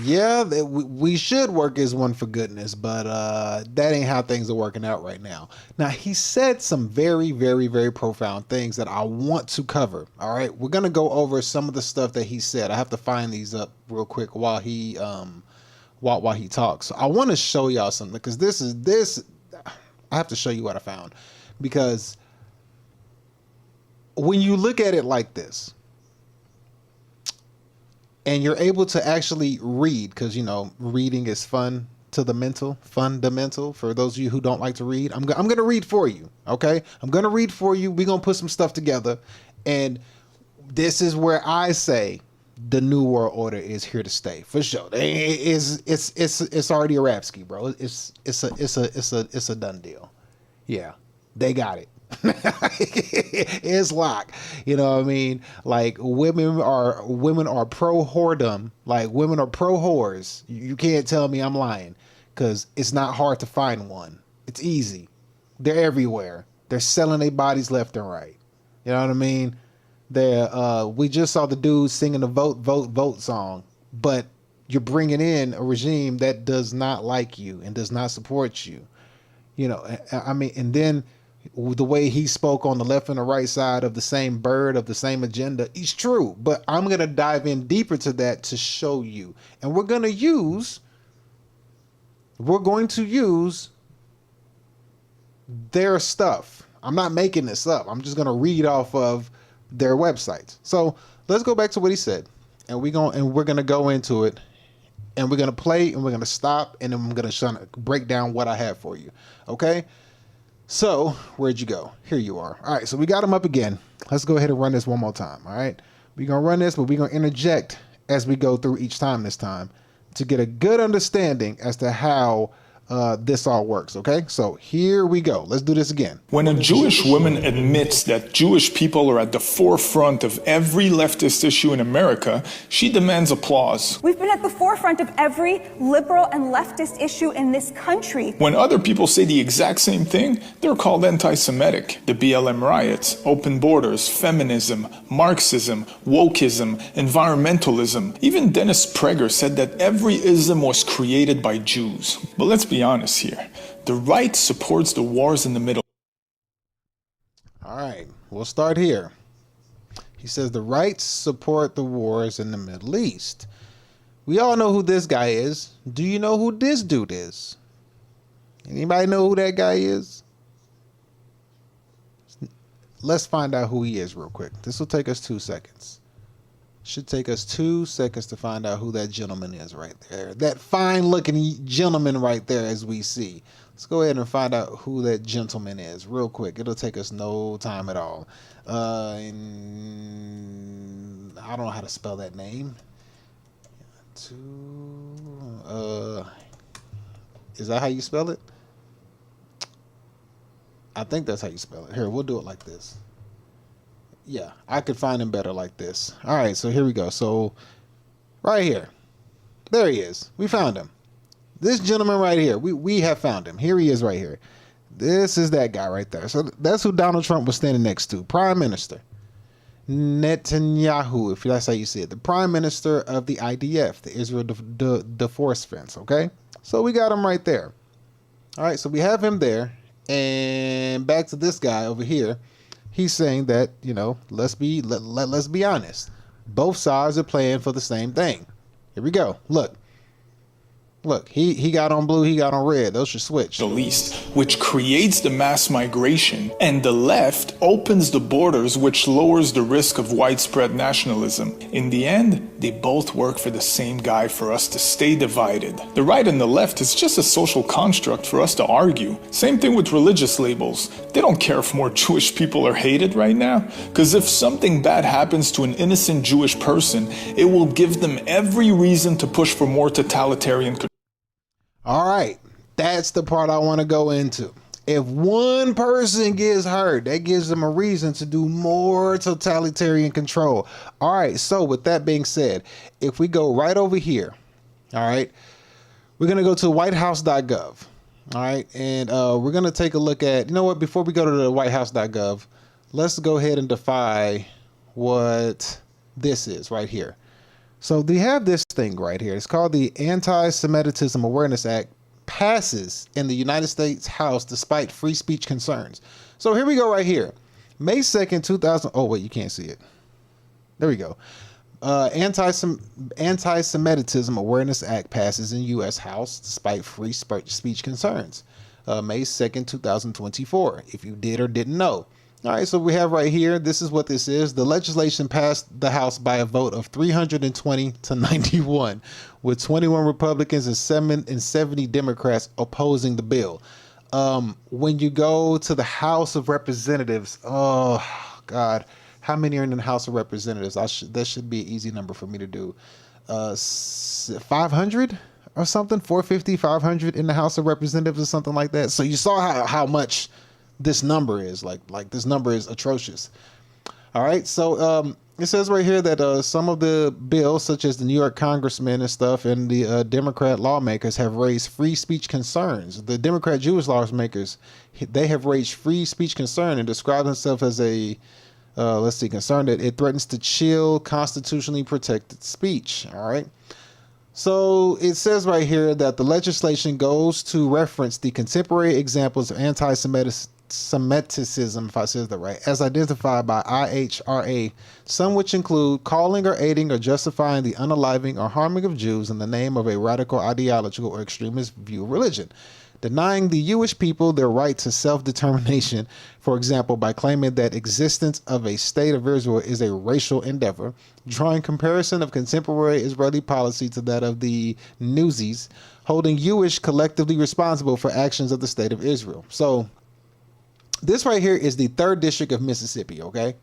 S1: Yeah, we should work as one, for goodness, but that ain't how things are working out right now. Now, he said some very, very, very profound things that I want to cover. All right, we're gonna go over some of the stuff that he said. I have to find these up real quick while he talks. So I want to show y'all something, because this I have to show you what I found, because when you look at it like this, and you're able to actually read, because, you know, reading is fundamental for those of you who don't like to read. I'm going to read for you, okay? I'm going to read for you. We're going to put some stuff together, and this is where I say the New World Order is here to stay, for sure. It's already a rap ski, bro. It's a done deal. Yeah, they got it. It's locked. You know what I mean? Like, women are pro whoredom. Like, women are pro whores. You can't tell me I'm lying, because it's not hard to find one. It's easy. They're everywhere. They're selling their bodies left and right. You know what I mean? We just saw the dude singing the vote, vote, vote song, but you're bringing in a regime that does not like you and does not support you. You know, I mean, and then the way he spoke on the left and the right side of the same bird, of the same agenda, it's true. But I'm going to dive in deeper to that to show you. And we're going to use their stuff. I'm not making this up. I'm just going to read off of their websites. So let's go back to what he said. And we're going to go into it. And we're going to play, and we're going to stop, and then I'm going to break down what I have for you. Okay? So, where'd you go? Here you are. All right, so we got them up again. Let's go ahead and run this one more time, all right? We're going to run this, but we're going to interject as we go through each time this time to get a good understanding as to how this all works. Okay, so here we go. Let's do this again.
S4: When a Jewish woman admits that Jewish people are at the forefront of every leftist issue in America, she demands applause.
S6: We've been at the forefront of every liberal and leftist issue in this country.
S4: When other people say the exact same thing, they're called anti-Semitic. The BLM riots, open borders, feminism, Marxism, wokeism, environmentalism. Even Dennis Prager said that every ism was created by Jews. But let's be honest here. The right supports the wars in the Middle.
S1: All right, we'll start here. He says the right support the wars in the Middle East. We all know who this guy is. Do you know who this dude is? Anybody know who that guy is? Let's find out who he is real quick. This will take us 2 seconds. Should take us 2 seconds to find out who that gentleman is right there. That fine looking gentleman right there, as we see. Let's go ahead and find out who that gentleman is real quick. It'll take us no time at all. And I don't know how to spell that name. Is that how you spell it? I think that's how you spell it. Here, we'll do it like this. Yeah, I could find him better like this. All right, so here we go. So right here, there he is. We found him. This gentleman right here, we have found him. Here he is right here. This is that guy right there. So that's who Donald Trump was standing next to. Prime Minister Netanyahu, if that's how you see it. The Prime Minister of the IDF, the Israel Defense Force, okay? So we got him right there. All right, so we have him there. And back to this guy over here. He's saying that, you know, let's be honest. Both sides are playing for the same thing. Here we go. Look, he got on blue, he got on red. Those should switch.
S4: The least, which creates the mass migration, and the left opens the borders, which lowers the risk of widespread nationalism. In the end, they both work for the same guy for us to stay divided. The right and the left is just a social construct for us to argue. Same thing with religious labels. They don't care if more Jewish people are hated right now, because if something bad happens to an innocent Jewish person, it will give them every reason to push for more totalitarian control.
S1: All right, that's the part I want to go into. If one person gets hurt, that gives them a reason to do more totalitarian control. All right, so with that being said, if we go right over here, all right, we're going to go to whitehouse.gov. All right, and we're going to take a look at, you know what, before we go to the whitehouse.gov, let's go ahead and define what this is right here. So they have this thing right here. It's called the Anti-Semitism Awareness Act, passes in the United States House despite free speech concerns. So here we go right here. May 2nd, 2000. Oh, wait, you can't see it. There we go. Anti-Semitism Awareness Act passes in U.S. House despite free speech concerns. May 2nd, 2024, if you did or didn't know. All right, so we have right here, this is what this is. The legislation passed the House by a vote of 320 to 91, with 21 Republicans and 70 Democrats opposing the bill. When you go to the House of Representatives, oh, God, how many are in the House of Representatives? That should be an easy number for me to do. 500 or something, 450, 500 in the House of Representatives or something like that. So you saw how much this number is, like this number is atrocious. All right, so it says right here that some of the bills, such as the New York congressmen and stuff, and the Democrat lawmakers have raised free speech concerns. The Democrat Jewish lawmakers, they have raised free speech concern and describe themselves as a concern that it threatens to chill constitutionally protected speech. All right. So it says right here that the legislation goes to reference the contemporary examples of anti-Semitism, if I said that right, as identified by IHRA, some which include calling or aiding or justifying the unaliving or harming of Jews in the name of a radical ideological or extremist view of religion, denying the Jewish people their right to self-determination, for example, by claiming that existence of a state of Israel is a racial endeavor, drawing comparison of contemporary Israeli policy to that of the Newsies, holding Jewish collectively responsible for actions of the state of Israel. So this right here is the 3rd District of Mississippi, okay?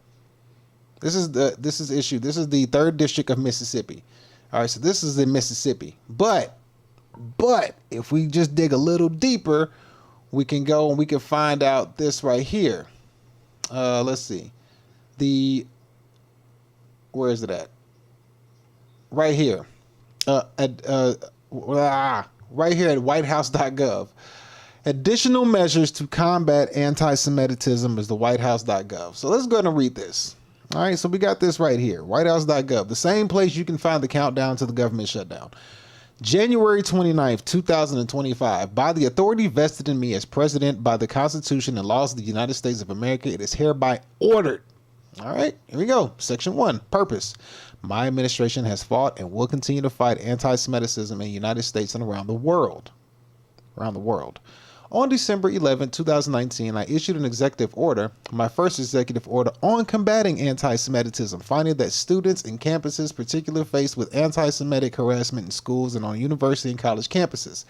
S1: This is the 3rd District of Mississippi. All right, so this is in Mississippi. But But if we just dig a little deeper, we can go and we can find out this right here. Let's see. Where is it at? Right here. Right here at whitehouse.gov. Additional measures to combat anti-Semitism is the whitehouse.gov. So let's go ahead and read this. All right, so we got this right here, whitehouse.gov, the same place you can find the countdown to the government shutdown. January 29th, 2025, by the authority vested in me as president by the Constitution and laws of the United States of America, it is hereby ordered. All right, here we go. Section 1, purpose. My administration has fought and will continue to fight anti-Semitism in the United States and around the world. On December 11, 2019, I issued an executive order, my first executive order on combating anti-Semitism, finding that students in campuses particularly faced with anti-Semitic harassment in schools and on university and college campuses.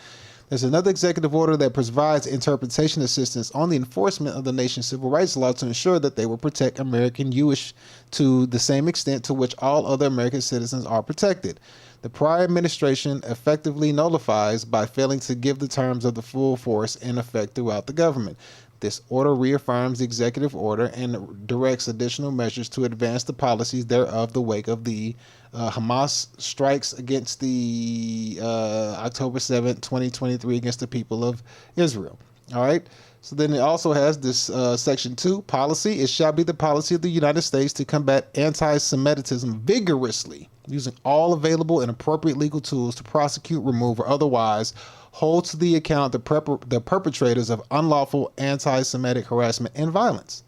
S1: There's another executive order that provides interpretation assistance on the enforcement of the nation's civil rights law to ensure that they will protect American Jewish to the same extent to which all other American citizens are protected. The prior administration effectively nullifies by failing to give the terms of the full force and effect throughout the government. This order reaffirms the executive order and directs additional measures to advance the policies thereof the wake of the Hamas strikes against the October 7, 2023 against the people of Israel. All right. So then it also has this section 2, policy. It shall be the policy of the United States to combat anti-Semitism vigorously, using all available and appropriate legal tools to prosecute, remove, or otherwise hold to the account the perpetrators of unlawful anti-Semitic harassment and violence.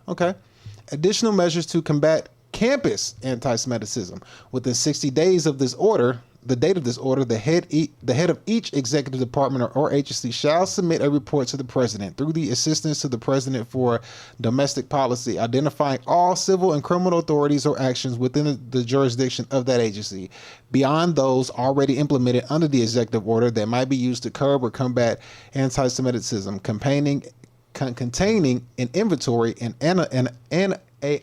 S1: Okay. Additional measures to combat campus anti-Semitism. Within 60 days of this order, the date of this order, the head of each executive department or agency shall submit a report to the president through the assistance to the president for domestic policy, identifying all civil and criminal authorities or actions within the jurisdiction of that agency beyond those already implemented under the executive order that might be used to curb or combat anti-Semitism, containing an inventory and an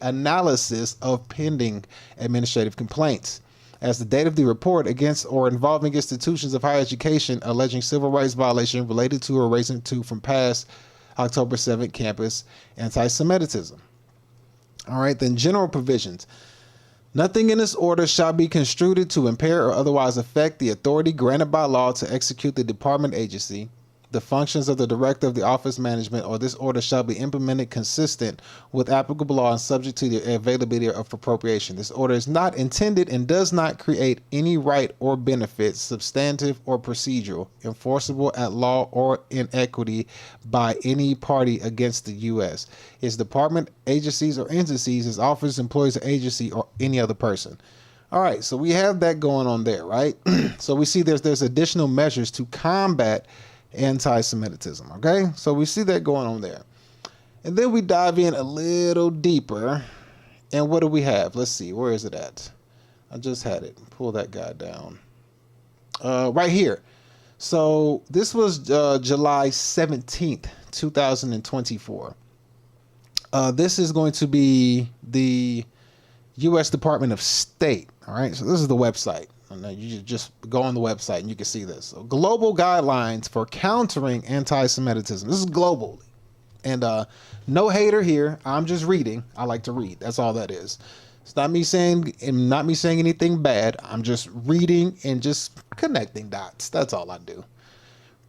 S1: analysis of pending administrative complaints. As the date of the report against or involving institutions of higher education alleging civil rights violation related to or raising to from past October 7th campus anti-Semitism. All right, then general provisions. Nothing in this order shall be construed to impair or otherwise affect the authority granted by law to execute the department agency, the functions of the director of the office management, or this order shall be implemented consistent with applicable law and subject to the availability of appropriation. This order is not intended and does not create any right or benefit, substantive or procedural, enforceable at law or in equity by any party against the U.S., its department, agencies, or entities, its officers, employees, or agency, or any other person. All right, so we have that going on there, right? So we see there's additional measures to combat anti-Semitism. Okay, so we see that going on there, and then we dive in a little deeper, and what do we have? Let's see, where is it at? I just had it. Pull that guy down. Right here. So this was July 17th, 2024. This is going to be the U.S. Department of State. All right, so this is the website. And you just go on the website and you can see this. So, global guidelines for countering anti-Semitism. This is globally. And no hater here. I'm just reading. I like to read. That's all that is. It's not me saying anything bad. I'm just reading and just connecting dots. That's all I do.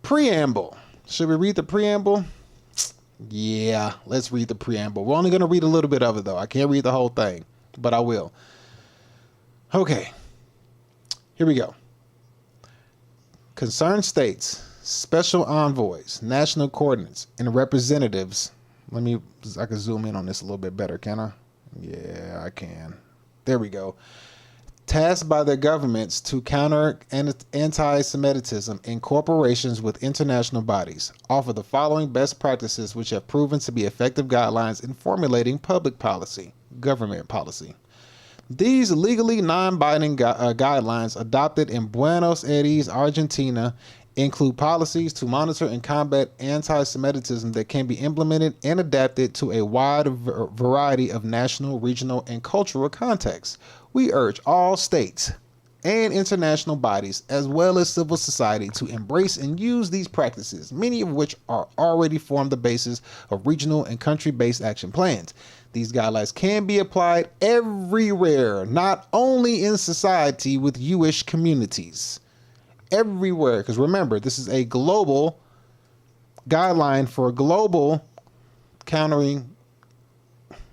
S1: Preamble. Should we read the preamble? Yeah, let's read the preamble. We're only going to read a little bit of it, though. I can't read the whole thing, but I will. Okay. Here we go. Concerned states, special envoys, national coordinates, and representatives. I can zoom in on this a little bit better, can I? Yeah, I can. There we go. Tasked by their governments to counter anti-Semitism in corporations with international bodies, offer the following best practices which have proven to be effective guidelines in formulating public policy, government policy. These legally non-binding guidelines adopted in Buenos Aires, Argentina, include policies to monitor and combat anti-Semitism that can be implemented and adapted to a wide variety of national, regional, and cultural contexts. We urge all states, and international bodies, as well as civil society, to embrace and use these practices, many of which are already form the basis of regional and country-based action plans. These guidelines can be applied everywhere, not only in society with Jewish communities. Everywhere, because remember, this is a global guideline for global countering.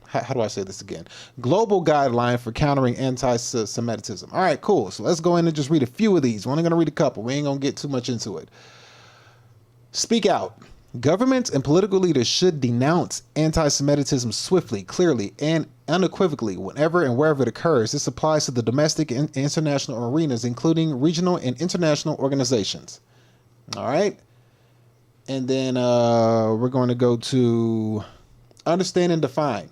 S1: How do I say this again? Global guideline for countering anti-Semitism. All right, cool. So let's go in and just read a few of these. We're only going to read a couple. We ain't going to get too much into it. Speak out. Governments and political leaders should denounce anti-Semitism swiftly, clearly, and unequivocally whenever and wherever it occurs. This applies to the domestic and international arenas, including regional and international organizations. All right. And then we're going to go to understand and define.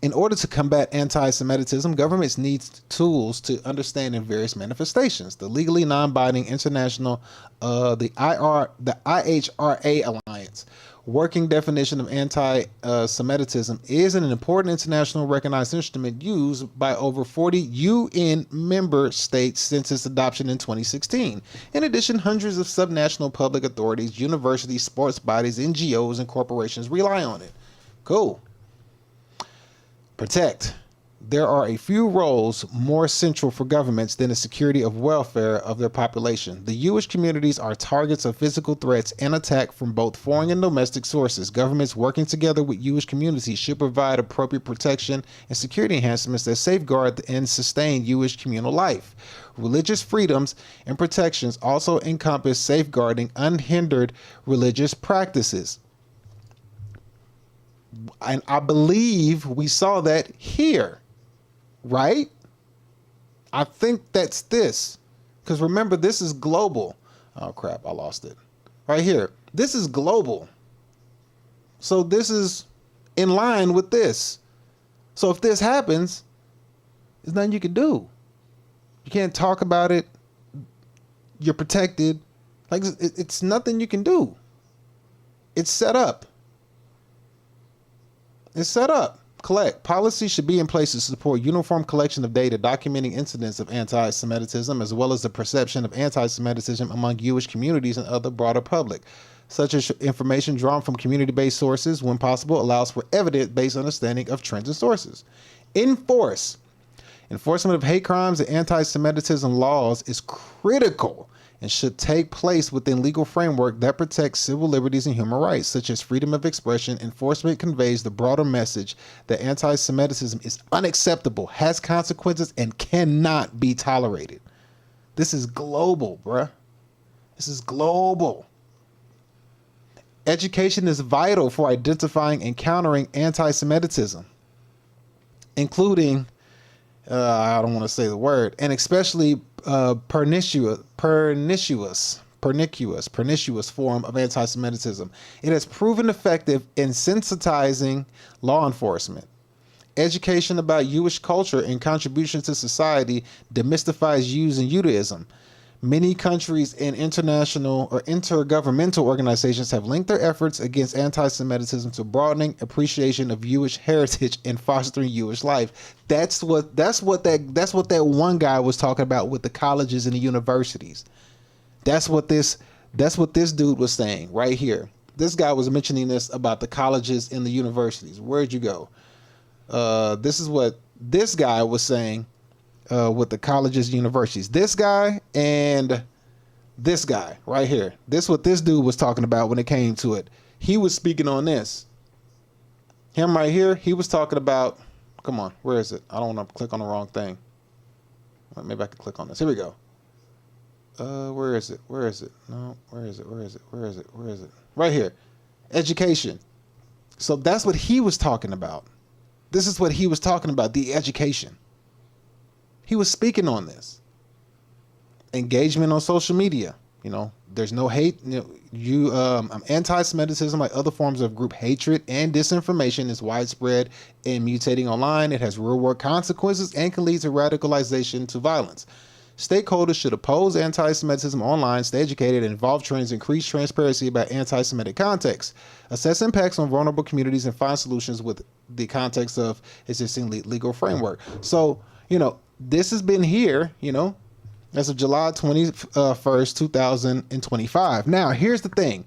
S1: In order to combat anti-Semitism, governments need tools to understand in various manifestations. The legally non-binding international, the IHRA Alliance working definition of anti-Semitism is an important international recognized instrument used by over 40 UN member states since its adoption in 2016. In addition, hundreds of subnational public authorities, universities, sports bodies, NGOs, and corporations rely on it. Cool. Protect. There are a few roles more central for governments than the security of welfare of their population. The Jewish communities are targets of physical threats and attack from both foreign and domestic sources. Governments working together with Jewish communities should provide appropriate protection and security enhancements that safeguard and sustain Jewish communal life. Religious freedoms and protections also encompass safeguarding unhindered religious practices. And I believe we saw that here, right? I think that's this. Because remember, this is global. Oh, crap, I lost it. Right here. This is global. So this is in line with this. So if this happens, there's nothing you can do. You can't talk about it. You're protected. Like, it's nothing you can do. It's set up. It's set up. Collect. Policy should be in place to support uniform collection of data documenting incidents of anti-Semitism as well as the perception of anti-Semitism among Jewish communities and other broader public. Such as information drawn from community-based sources, when possible, allows for evidence-based understanding of trends and sources. Enforce. Enforcement of hate crimes and anti-Semitism laws is critical and should take place within legal framework that protects civil liberties and human rights, such as freedom of expression. Enforcement conveys the broader message that anti-Semitism is unacceptable, has consequences, and cannot be tolerated. This is global, bruh. This is global. Education is vital for identifying and countering anti-Semitism, including, I don't want to say the word, and especially pernicious form of anti-Semitism. It has proven effective in sensitizing law enforcement. Education about Jewish culture and contribution to society demystifies Jews and Judaism. Many countries and international or intergovernmental organizations have linked their efforts against anti-Semitism to broadening appreciation of Jewish heritage and fostering Jewish life. That's what that one guy was talking about with the colleges and the universities. That's what this dude was saying right here. This guy was mentioning this about the colleges and the universities. Where'd you go? This is what this guy was saying. With the colleges and universities. This guy and this guy right here. This is what this dude was talking about when it came to it. He was speaking on this. Him right here, he was talking about, come on, where is it? I don't want to click on the wrong thing. Well, maybe I can click on this. Here we go. Where is it? Where is it? No, where is it? Where is it? Where is it? Where is it? Right here. Education. So that's what he was talking about. This is what he was talking about, the education. He was speaking on this. Engagement on social media. You know, there's no hate. Anti-Semitism, like other forms of group hatred and disinformation, is widespread and mutating online. It has real-world consequences and can lead to radicalization to violence. Stakeholders should oppose anti-Semitism online, stay educated, and involve trends, increase transparency about anti-Semitic context, assess impacts on vulnerable communities, and find solutions with the context of existing legal framework. So, you know, this has been here, you know, as of July 21st, 2025. Now, here's the thing.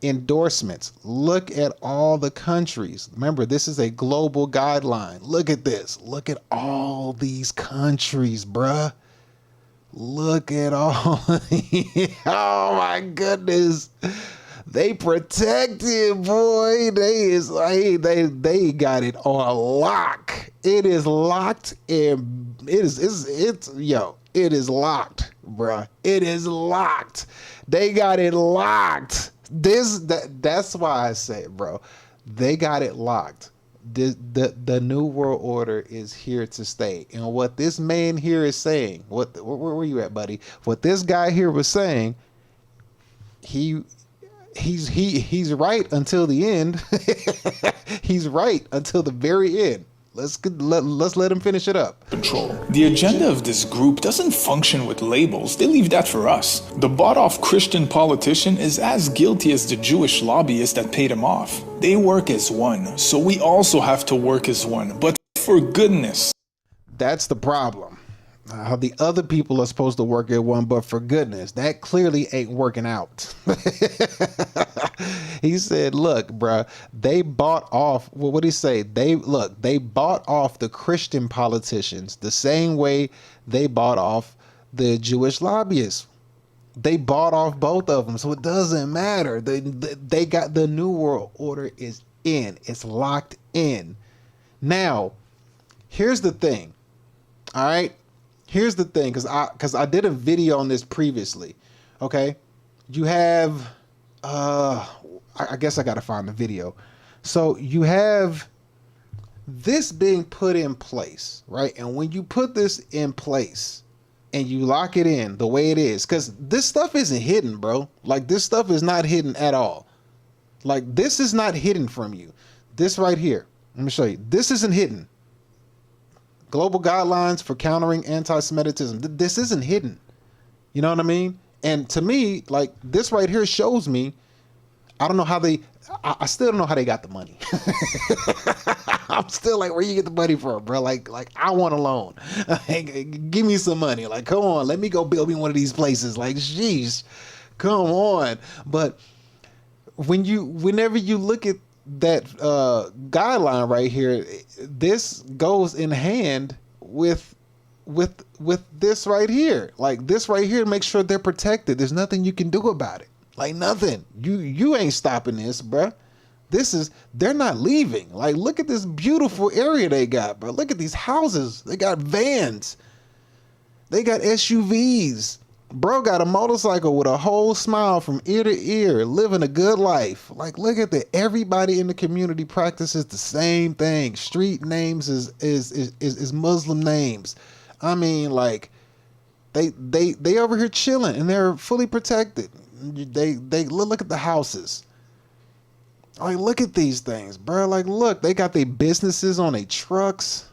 S1: Endorsements. Look at all the countries. Remember, this is a global guideline. Look at this. Look at all these countries, bruh. Look at all. Oh my goodness. They protected, boy. They got it on lock. It is locked and it is locked, bruh. It is locked. They got it locked. That's why I say, bro, they got it locked. The new world order is here to stay. And what this man here is saying, where were you at, buddy? What this guy here was saying, he's right until the end. He's right until the very end. Let's let him finish it up.
S4: Control. The agenda of this group doesn't function with labels. They leave that for us. The bought-off Christian politician is as guilty as the Jewish lobbyist that paid him off. They work as one, so we also have to work as one. But for goodness.
S1: That's the problem. How the other people are supposed to work at one, but for goodness, that clearly ain't working out. He said, look, bruh, they bought off, well, what did he say? They bought off the Christian politicians the same way they bought off the Jewish lobbyists. They bought off both of them, so it doesn't matter. They got the new world order is in. It's locked in. Now, here's the thing. All right? Here's the thing, because I did a video on this previously. Okay? You have I guess I gotta find the video. So you have this being put in place, right? And when you put this in place and you lock it in the way it is, because this stuff isn't hidden, bro. Like, this stuff is not hidden at all. Like, this is not hidden from you. This right here, let me show you. This isn't hidden. Global guidelines for countering anti-Semitism. This isn't hidden. You know what I mean? And to me, like, this right here shows me, I don't know how I still don't know how they got the money. I'm still like, where you get the money from, bro? Like I want a loan. Give me some money. Like, come on, let me go build me one of these places. Like, sheesh, come on. But whenever you look at that guideline right here, this goes in hand with this right here. Like, this right here makes sure they're protected. There's nothing you can do about it. Like, nothing. You ain't stopping this, bruh. They're not leaving. Like, look at this beautiful area they got, bro. Look at these houses. They got vans. They got SUVs. Bro got a motorcycle with a whole smile from ear to ear, living a good life. Like, look at that. Everybody in the community practices the same thing. Street names is Muslim names. I mean, like, they over here chilling and they're fully protected. They look at the houses. Like, look at these things, bro. Like, look, they got their businesses on their trucks.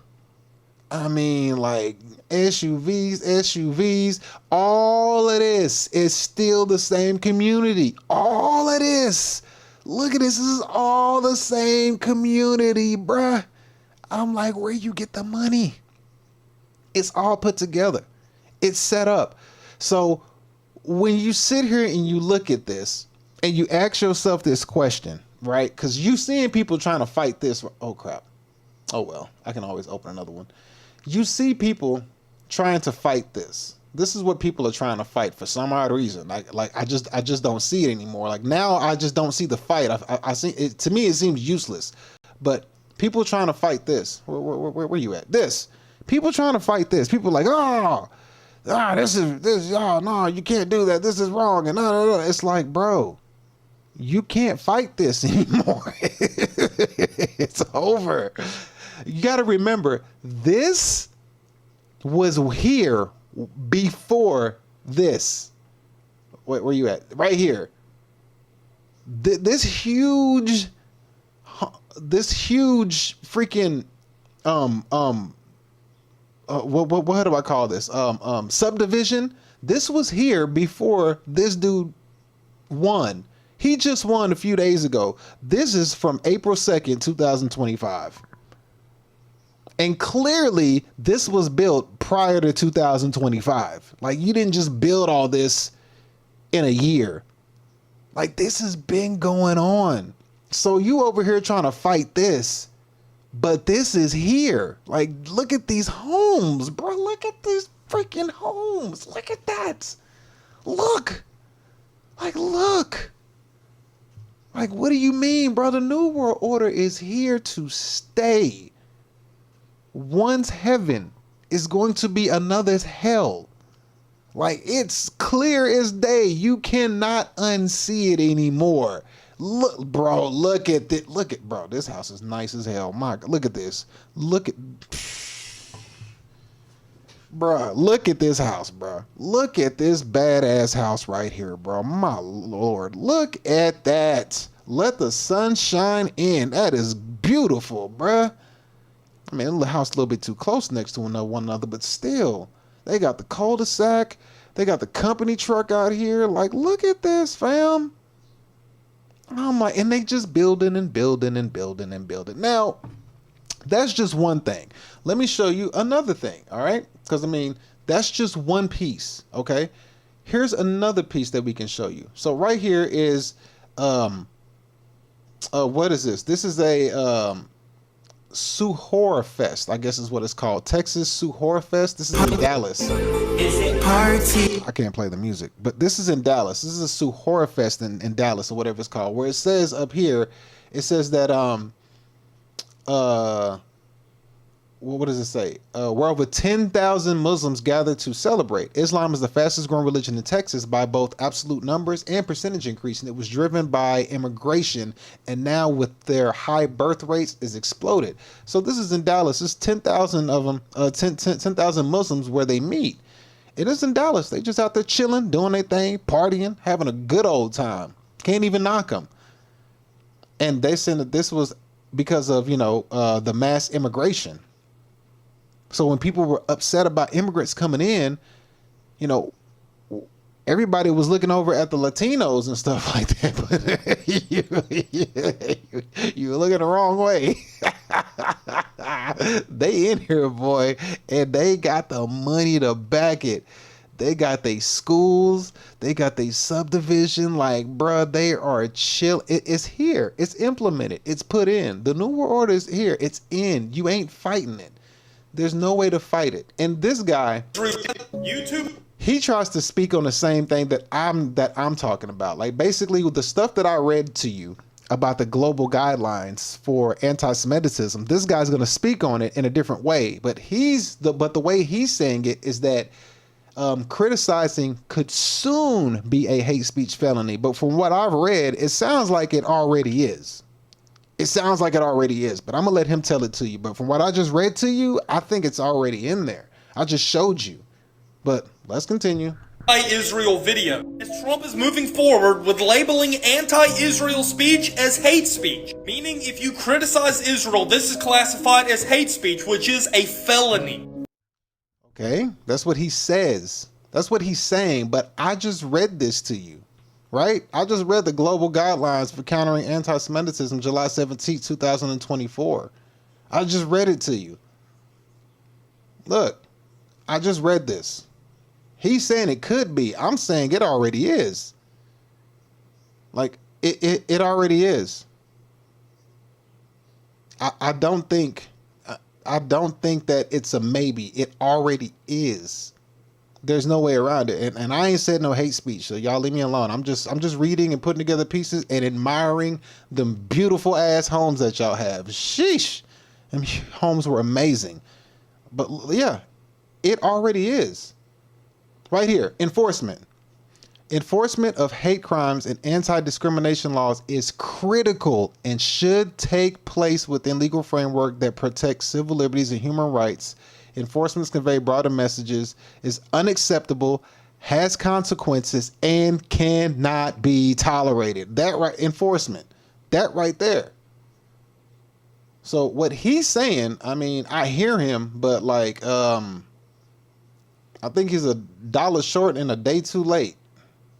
S1: I mean, like, SUVs. All of this is still the same community. All of this. Look at this. This is all the same community, bruh. I'm like, where you get the money? It's all put together. It's set up. So when you sit here and you look at this and you ask yourself this question, right? Because you seeing people trying to fight this. Oh, crap. Oh, well, I can always open another one. You see people trying to fight this. This is what people are trying to fight for some odd reason. Like I just don't see it anymore. Like, now I just don't see the fight. I see it. To me, it seems useless. But people trying to fight this. Where you at? This. People trying to fight this. People like, this, no, you can't do that. This is wrong. And no. It's like, bro, you can't fight this anymore. It's over. You got to remember, this was here before this. Where you at? Right here. This huge freaking what do I call this? Subdivision. This was here before this dude won. He just won a few days ago. This is from April 2nd, 2025. And clearly this was built prior to 2025. Like, you didn't just build all this in a year. Like, this has been going on. So you over here trying to fight this, but this is here. Like, look at these homes, bro. Look at these freaking homes. Look at that. Look. Like, look. Like, what do you mean, bro? The New World Order is here to stay. One's heaven is going to be another's hell. Like, it's clear as day. You cannot unsee it anymore. Look, bro, look at it. Look at, bro, this house is nice as hell. My God, look at this. Look at, bro, look at this house, bro. Look at this badass house right here, bro. My Lord, look at that. Let the sun shine in. That is beautiful, bro. I mean, the house a little bit too close next to one another, but still, they got the cul-de-sac. They got the company truck out here. Like, look at this, fam. I'm like, and they just building and building and building and building. Now, that's just one thing. Let me show you another thing, all right? Because, I mean, that's just one piece, okay? Here's another piece that we can show you. So right here is, what is this? This is a Suhora Fest, I guess is what it's called. Texas Suhora Fest. This is in Dallas.
S11: Is it party?
S1: I can't play the music, but this is in Dallas. This is a Suhora Fest in Dallas or whatever it's called, where it says up here, it says that what does it say? Where over 10,000 Muslims gathered to celebrate. Islam is the fastest growing religion in Texas by both absolute numbers and percentage increase, and it was driven by immigration, and now with their high birth rates is exploded. So this is in Dallas. There's 10,000 of them, 10,000 Muslims where they meet. It is in Dallas. They just out there chilling, doing their thing, partying, having a good old time. Can't even knock them. And they said that this was because of, you know, the mass immigration. So when people were upset about immigrants coming in, you know, everybody was looking over at the Latinos and stuff like that. But you were looking the wrong way. They in here, boy, and they got the money to back it. They got their schools. They got their subdivision. Like, bruh, they are chill. It's here. It's implemented. It's put in. The New World Order is here. It's in. You ain't fighting it. There's no way to fight it. And this guy, YouTube, he tries to speak on the same thing that I'm talking about. Like, basically, with the stuff that I read to you about the global guidelines for anti-Semitism, this guy's going to speak on it in a different way. But the way he's saying it is that criticizing could soon be a hate speech felony. But from what I've read, it sounds like it already is. It sounds like it already is, but I'm going to let him tell it to you. But from what I just read to you, I think it's already in there. I just showed you. But let's continue.
S7: Anti-Israel video. As Trump is moving forward with labeling anti-Israel speech as hate speech. Meaning if you criticize Israel, this is classified as hate speech, which is a felony.
S1: Okay, that's what he says. That's what he's saying, but I just read this to you. Right? I just read the global guidelines for countering anti-Semitism, July 17, 2024. I just read it to you. Look, I just read this. He's saying it could be. I'm saying it already is. Like, it already is. I don't think that it's a maybe. It already is. There's no way around it. And I ain't said no hate speech, so y'all leave me alone. I'm just reading and putting together pieces and admiring the beautiful ass homes that y'all have. Sheesh. Them homes were amazing. But yeah, it already is. Right here, enforcement. Enforcement of hate crimes and anti-discrimination laws is critical and should take place within legal framework that protects civil liberties and human rights. Enforcements convey broader messages, is unacceptable, has consequences, and cannot be tolerated. That right, enforcement. That right there. So what he's saying, I mean, I hear him, but like, I think he's $1 short and a day too late.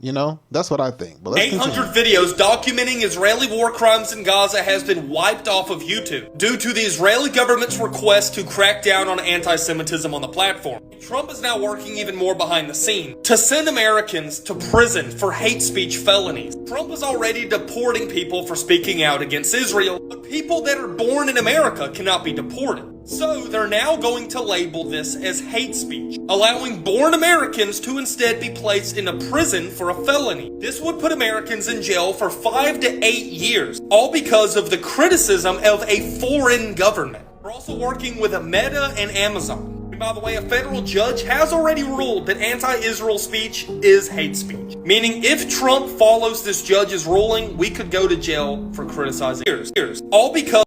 S1: You know, that's what I think. But let's
S7: 800
S1: continue.
S7: videos documenting Israeli war crimes in Gaza has been wiped off of YouTube due to the Israeli government's request to crack down on anti-Semitism on the platform. Trump is now working even more behind the scenes to send Americans to prison for hate speech felonies. Trump is already deporting people for speaking out against Israel, but people that are born in America cannot be deported. So they're now going to label this as hate speech, allowing born Americans to instead be placed in a prison for a felony. This would put Americans in jail for 5 to 8 years, all because of the criticism of a foreign government. We're also working with Meta and Amazon. And by the way, a federal judge has already ruled that anti-Israel speech is hate speech, meaning if Trump follows this judge's ruling, we could go to jail for criticizing years, all because.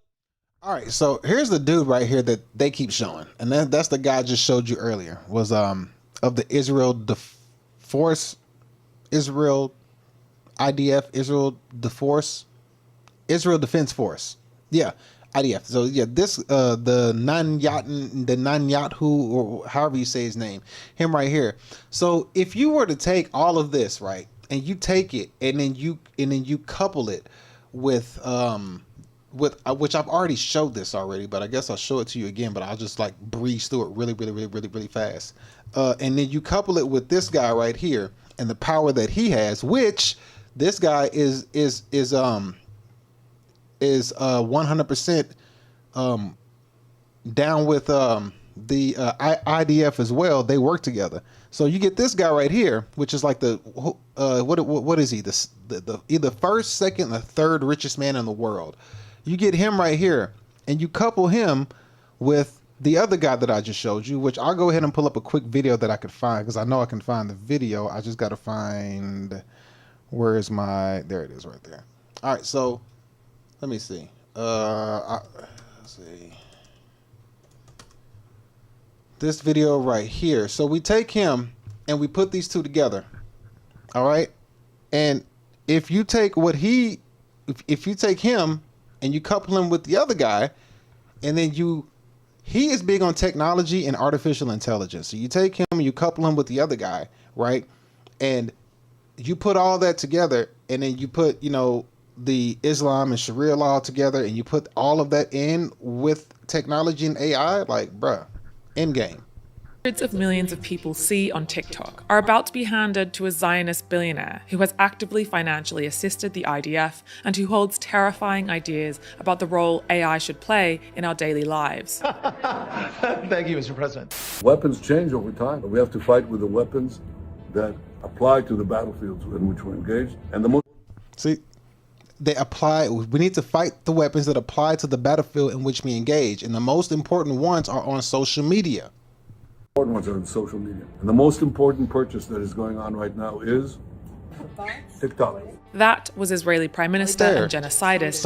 S1: All right, so here's the dude right here that they keep showing, and that's the guy I just showed you earlier. Was of the Israel IDF, Israel Defense Force. Yeah, IDF. So yeah, this the Netanyahu, or however you say his name, him right here. So if you were to take all of this, right, and you take it and then you couple it with which I've already showed this already, but I guess I'll show it to you again, but I'll just like breeze through it really fast. And then you couple it with this guy right here and the power that he has, which this guy is 100% down with the IDF as well. They work together. So you get this guy right here, which is like the what is he? The either first, second, or third richest man in the world. You get him right here, and you couple him with the other guy that I just showed you, which I'll go ahead and pull up a quick video that I could find, because I know I can find the video. I just got to find, where is my, there it is right there. All right, so let me see. Let's see. This video right here. So we take him and we put these two together. All right. And if you take what if you take him and you couple him with the other guy, and then he is big on technology and artificial intelligence. So you take him and you couple him with the other guy, right? And you put all that together, and then you put, the Islam and Sharia law together, and you put all of that in with technology and AI, like, bruh, end game.
S8: Hundreds of millions of people see on TikTok are about to be handed to a Zionist billionaire who has actively financially assisted the IDF and who holds terrifying ideas about the role AI should play in our daily lives.
S22: Thank you, Mr. President.
S10: Weapons change over time. We have to fight with the weapons that apply to the battlefields in which we're engaged. And the most
S1: they apply. We need to fight the weapons that apply to the battlefield in which we engage, and the most important ones are on social media.
S10: Important ones are on social media, and the most important purchase that is going on right now is TikTok.
S8: That was Israeli Prime Minister and genocidist.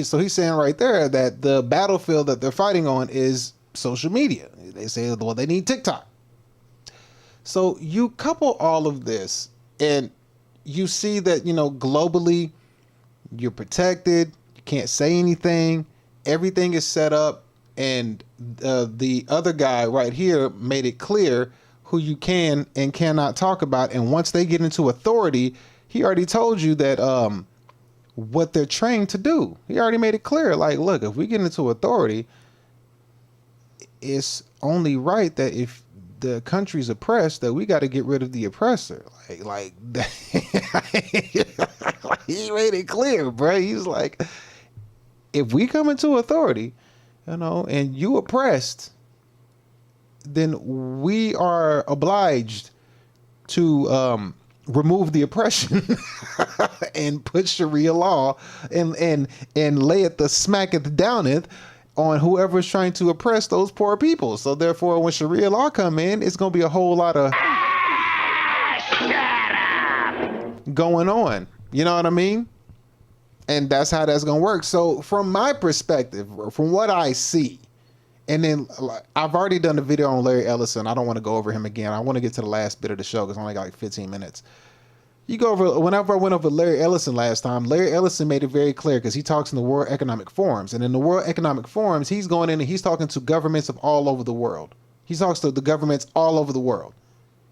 S1: So he's saying right there that the battlefield that they're fighting on is social media. They say, well, they need TikTok. So you couple all of this, and you see that, globally, you're protected. You can't say anything. Everything is set up. And the other guy right here made it clear who you can and cannot talk about. And once they get into authority, he already told you that what they're trained to do. He already made it clear. Like, look, if we get into authority, it's only right that if the country's oppressed, that we got to get rid of the oppressor. Like he made it clear, bro. He's like, if we come into authority, and you oppressed, then we are obliged to remove the oppression and put Sharia law and lay it the smacketh downeth on whoever is trying to oppress those poor people. So therefore, when Sharia law come in, it's going to be a whole lot of going on. You know what I mean? And that's how that's going to work. So from my perspective, from what I see, and then I've already done a video on Larry Ellison. I don't want to go over him again. I want to get to the last bit of the show because I only got like 15 minutes. You go over, whenever I went over Larry Ellison last time, Larry Ellison made it very clear because he talks in the World Economic Forums. And in the World Economic Forums, he's going in and he's talking to governments of all over the world. He talks to the governments all over the world.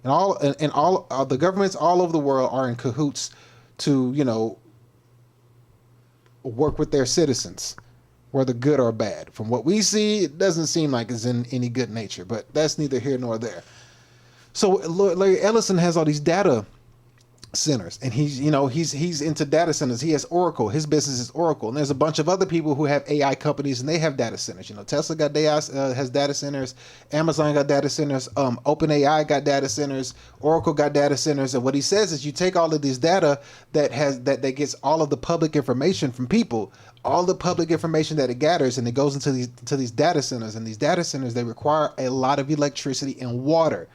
S1: And all the governments all over the world are in cahoots to, you know, work with their citizens, whether good or bad. From what we see, it doesn't seem like it's in any good nature, but that's neither here nor there. So Larry Ellison has all these data centers, and he's into data centers. He has Oracle. His business is Oracle, and there's a bunch of other people who have AI companies, and they have data centers. You know, Tesla got has data centers. Amazon got data centers. OpenAI got data centers. Oracle got data centers. And what he says is, you take all of this data that gets all of the public information from people, all the public information that it gathers, and it goes into these data centers. And these data centers, they require a lot of electricity and water,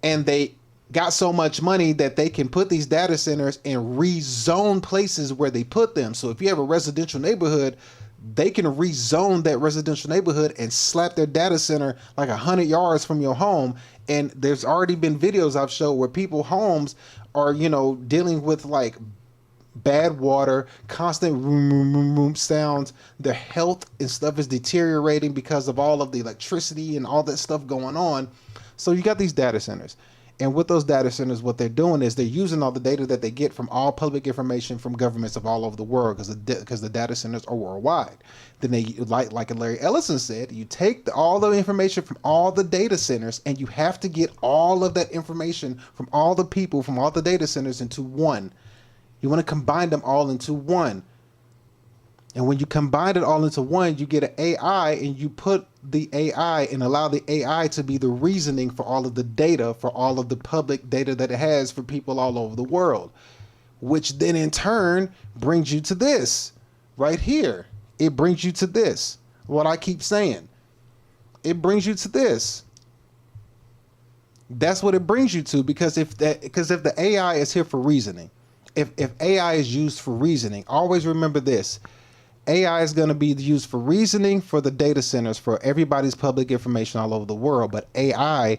S1: and they got so much money that they can put these data centers and rezone places where they put them. So if you have a residential neighborhood, they can rezone that residential neighborhood and slap their data center like 100 yards from your home. And there's already been videos I've showed where people homes are, you know, dealing with like bad water, constant room sounds. Their health and stuff is deteriorating because of all of the electricity and all that stuff going on. So you got these data centers. And with those data centers, what they're doing is they're using all the data that they get from all public information from governments of all over the world, because the data centers are worldwide. Then they, like Larry Ellison said, you take all the information from all the data centers, and you have to get all of that information from all the people from all the data centers into one. You want to combine them all into one. And when you combine it all into one, you get an AI, and you put the AI and allow the AI to be the reasoning for all of the data, for all of the public data that it has for people all over the world, which then in turn brings you to this right here. It brings you to this. What I keep saying, it brings you to this. That's what it brings you to, because if the AI is here for reasoning, if AI is used for reasoning, always remember this. AI is going to be used for reasoning for the data centers for everybody's public information all over the world. But AI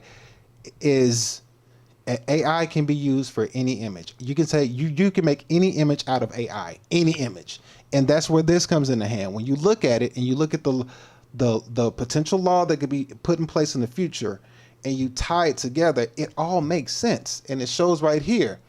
S1: can be used for any image. You can say you can make any image out of AI, any image. And that's where this comes into hand. When you look at it and you look at the potential law that could be put in place in the future, and you tie it together, it all makes sense. And it shows right here.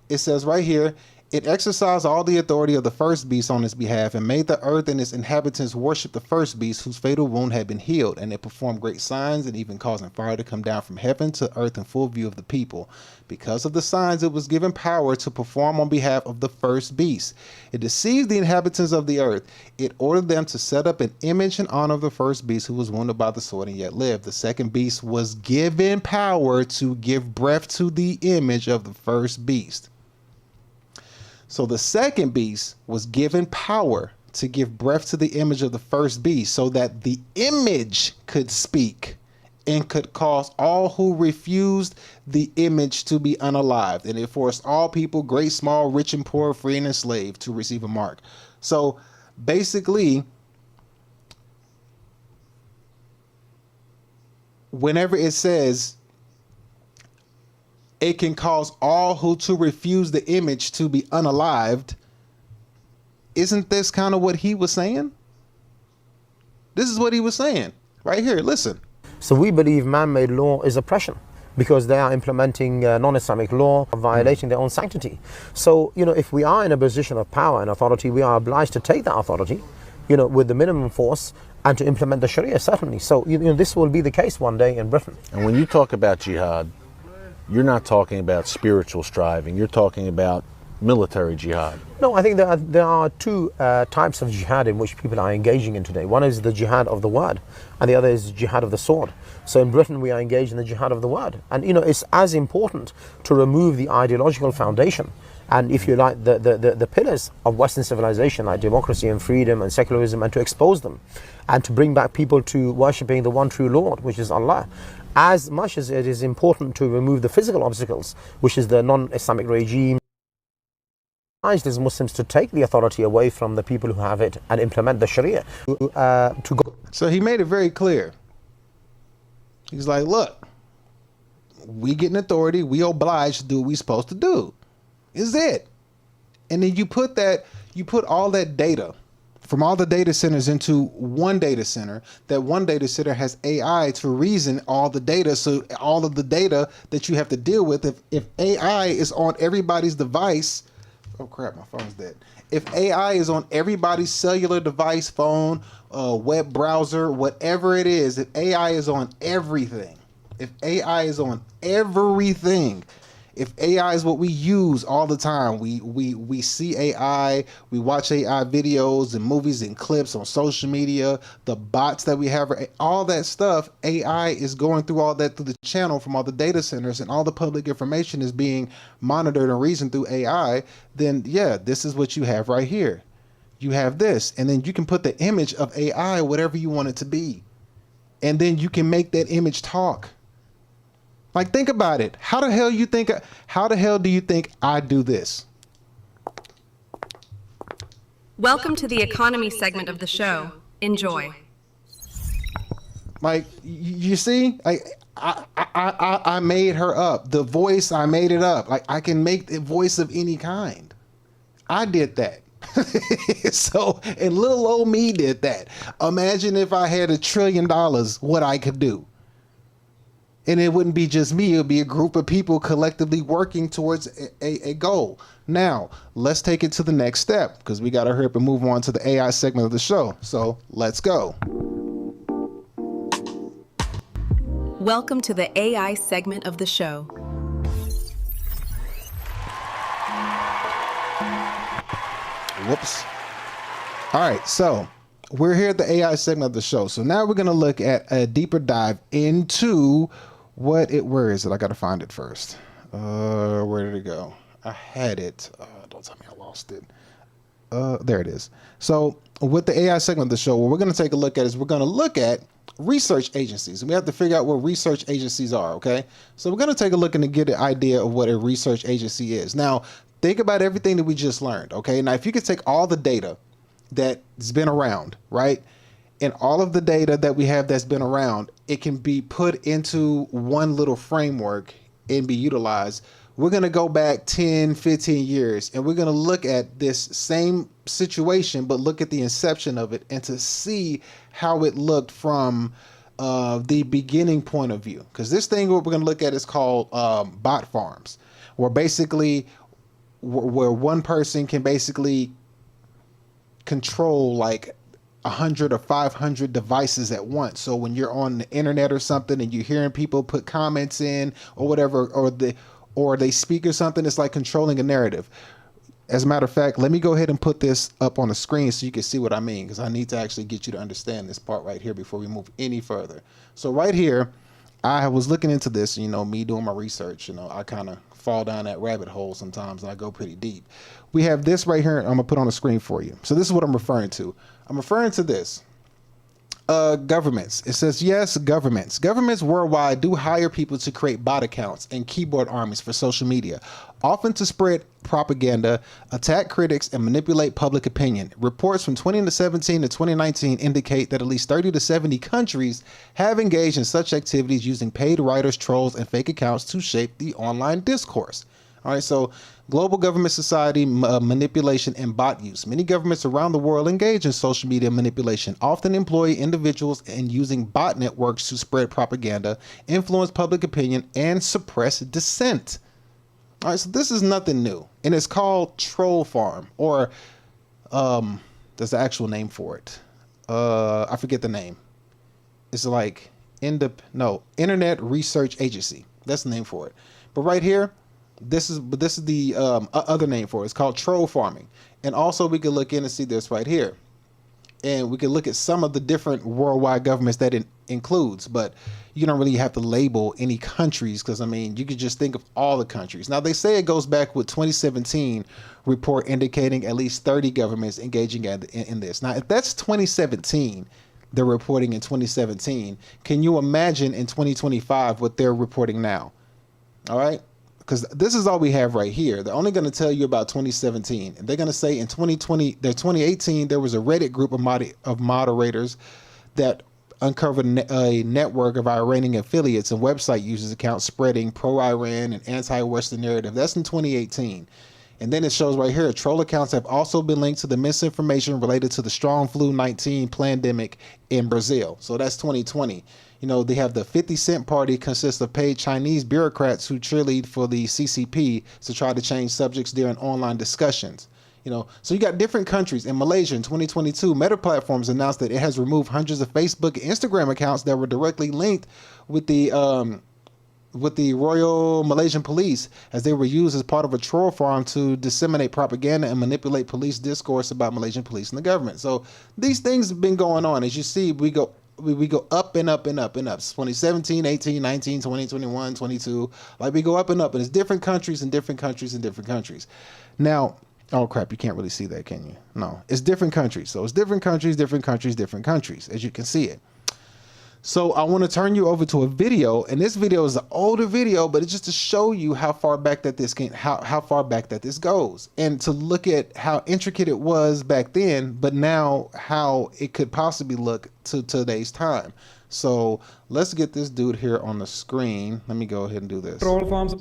S1: It says right here, it exercised all the authority of the first beast on its behalf, and made the earth and its inhabitants worship the first beast, whose fatal wound had been healed. And it performed great signs, and even causing fire to come down from heaven to earth in full view of the people. Because of the signs, it was given power to perform on behalf of the first beast. It deceived the inhabitants of the earth. It ordered them to set up an image in honor of the first beast, who was wounded by the sword and yet lived. The second beast was given power to give breath to the image of the first beast. So the second beast was given power to give breath to the image of the first beast, so that the image could speak and could cause all who refused the image to be unalived. And it forced all people, great, small, rich and poor, free and enslaved, to receive a mark. So basically, whenever it says it can cause all who to refuse the image to be unalived, isn't this kind of what he was saying? This is what he was saying right here. Listen.
S14: So we believe man-made law is oppression, because they are implementing non-Islamic law, violating their own sanctity. So, you know, if we are in a position of power and authority, we are obliged to take that authority, you know, with the minimum force, and to implement the Sharia, certainly. So, you know, this will be the case one day in Britain.
S2: And when you talk about jihad, you're not talking about spiritual striving, you're talking about military jihad.
S14: No, I think there are two types of jihad in which people are engaging in today. One is the jihad of the word, and the other is jihad of the sword. So in Britain, we are engaged in the jihad of the word. And, you know, it's as important to remove the ideological foundation, and, if you like, the pillars of Western civilization, like democracy and freedom and secularism, and to expose them, and to bring back people to worshipping the one true Lord, which is Allah. As much as it is important to remove the physical obstacles, which is the non-Islamic regime, as Muslims to take the authority away from the people who have it and implement the Sharia.
S1: So he made it very clear. He's like, look, we get an authority, we obliged to do what we're supposed to do. Is it? And then you put all that data from all the data centers into one data center. That one data center has AI to reason all the data. So all of the data that you have to deal with, if AI is on everybody's device, oh crap, my phone's dead. If AI is on everybody's cellular device, phone, web browser, whatever it is, if AI is on everything, if AI is on everything, if AI is what we use all the time, we see AI, we watch AI videos and movies and clips on social media, the bots that we have, all that stuff, AI is going through all that through the channel from all the data centers, and all the public information is being monitored and reasoned through AI, then yeah, this is what you have right here. You have this, and then you can put the image of AI, whatever you want it to be, and then you can make that image talk. Like, think about it. How the hell do you think I do this?
S9: Welcome to the economy segment of the show. Enjoy.
S1: Like, you see, I made her up. The voice, I made it up. Like, I can make the voice of any kind. I did that. So, and little old me did that. Imagine if I had $1 trillion, what I could do. And it wouldn't be just me, it would be a group of people collectively working towards a goal. Now, let's take it to the next step, because we got to hurry up and move on to the AI segment of the show. So let's go.
S9: Welcome to the AI segment of the show.
S1: Whoops. All right, so we're here at the AI segment of the show. So now we're going to look at a deeper dive into where is it? I got to find it first. Where did it go? I had it. Don't tell me I lost it. There it is. So with the AI segment of the show, what we're going to take a look at is we're going to look at research agencies, and we have to figure out what research agencies are. Okay. So we're going to take a look and get an idea of what a research agency is. Now, think about everything that we just learned. Okay. Now, if you could take all the data that's been around, right? And all of the data that we have that's been around, it can be put into one little framework and be utilized. We're going to go back 10, 15 years, and we're going to look at this same situation, but look at the inception of it and to see how it looked from the beginning point of view. Because this thing, what we're going to look at is called bot farms, where basically where one person can basically control like 100 or 500 devices at once. So when you're on the internet or something and you're hearing people put comments in or whatever, or they speak or something, it's like controlling a narrative. As a matter of fact, let me go ahead and put this up on the screen so you can see what I mean, because I need to actually get you to understand this part right here before we move any further. So right here, I was looking into this, me doing my research, I kind of fall down that rabbit hole sometimes and I go pretty deep. We have this right here. I'm gonna put on the screen for you. So this is what I'm referring to. I'm referring to this. Governments. It says, yes, governments. Governments worldwide do hire people to create bot accounts and keyboard armies for social media, often to spread propaganda, attack critics, and manipulate public opinion. Reports from 2017 to 2019 indicate that at least 30 to 70 countries have engaged in such activities using paid writers, trolls, and fake accounts to shape the online discourse. All right, so global government society manipulation and bot use. Many governments around the world engage in social media manipulation, often employ individuals and using bot networks to spread propaganda, influence public opinion, and suppress dissent. All right, so this is nothing new, and it's called troll farm, or there's the actual name for it. I forget the name. It's like Internet Research Agency. That's the name for it. But right here, this is the other name for it. It's called troll farming. And also we could look in and see this right here. And we could look at some of the different worldwide governments that it includes, but you don't really have to label any countries, because I mean, you could just think of all the countries. Now they say it goes back with 2017 report indicating at least 30 governments engaging in this. Now, if that's 2017, they're reporting in 2017, can you imagine in 2025 what they're reporting now? All right. Because this is all we have right here. They're only going to tell you about 2017. And they're going to say in 2018, there was a Reddit group of moderators that uncovered a network of Iranian affiliates and website users accounts spreading pro-Iran and anti-Western narrative. That's in 2018. And then it shows right here, troll accounts have also been linked to the misinformation related to the strong flu-19 pandemic in Brazil. So that's 2020. You know, they have the 50 Cent Party consists of paid Chinese bureaucrats who cheerlead for the CCP to try to change subjects during online discussions. You know, so you got different countries. In Malaysia in 2022, Meta Platforms announced that it has removed hundreds of Facebook and Instagram accounts that were directly linked with the Royal Malaysian Police, as they were used as part of a troll farm to disseminate propaganda and manipulate police discourse about Malaysian police and the government. So these things have been going on. As you see, we go up and up and up and up. 2017, 18, 19, 20, 21, 22. Like we go up and up, and it's different countries and different countries and different countries. Now, oh crap, you can't really see that, can you? No, it's different countries. So it's different countries, different countries, different countries, as you can see it. So I want to turn you over to a video, and this video is an older video, but it's just to show you how far back that this can, how far back that this goes, and to look at how intricate it was back then, but now how it could possibly look to today's time. So let's get this dude here on the screen. Let me go ahead and do this.
S12: Troll farms.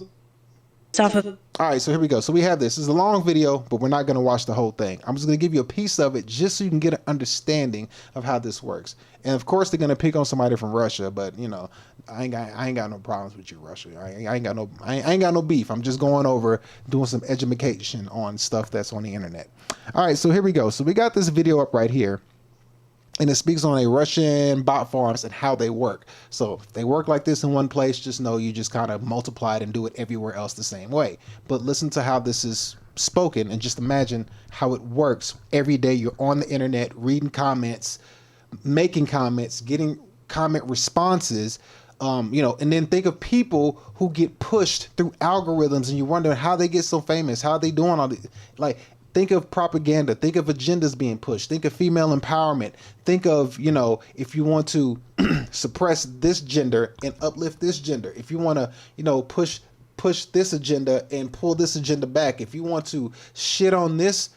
S1: All right, so here we go. So we have this. This is a long video, but we're not going to watch the whole thing. I'm just going to give you a piece of it just so you can get an understanding of how this works. And of course, they're going to pick on somebody from Russia, but you know, I ain't got no problems with you, Russia. I ain't got no beef. I'm just going over doing some education on stuff that's on the internet. All right, so here we go. So we got this video up right here. And it speaks on a Russian bot farms and how they work. So if they work like this in one place, just know you just kind of multiply it and do it everywhere else the same way. But listen to how this is spoken and just imagine how it works every day. You're on the internet, reading comments, making comments, getting comment responses, you know, and then think of people who get pushed through algorithms and you wonder how they get so famous, how they doing all this. Like, think of propaganda, think of agendas being pushed, think of female empowerment, think of, you know, if you want to suppress this gender and uplift this gender, if you want to, you know, push this agenda and pull this agenda back, if you want to shit on this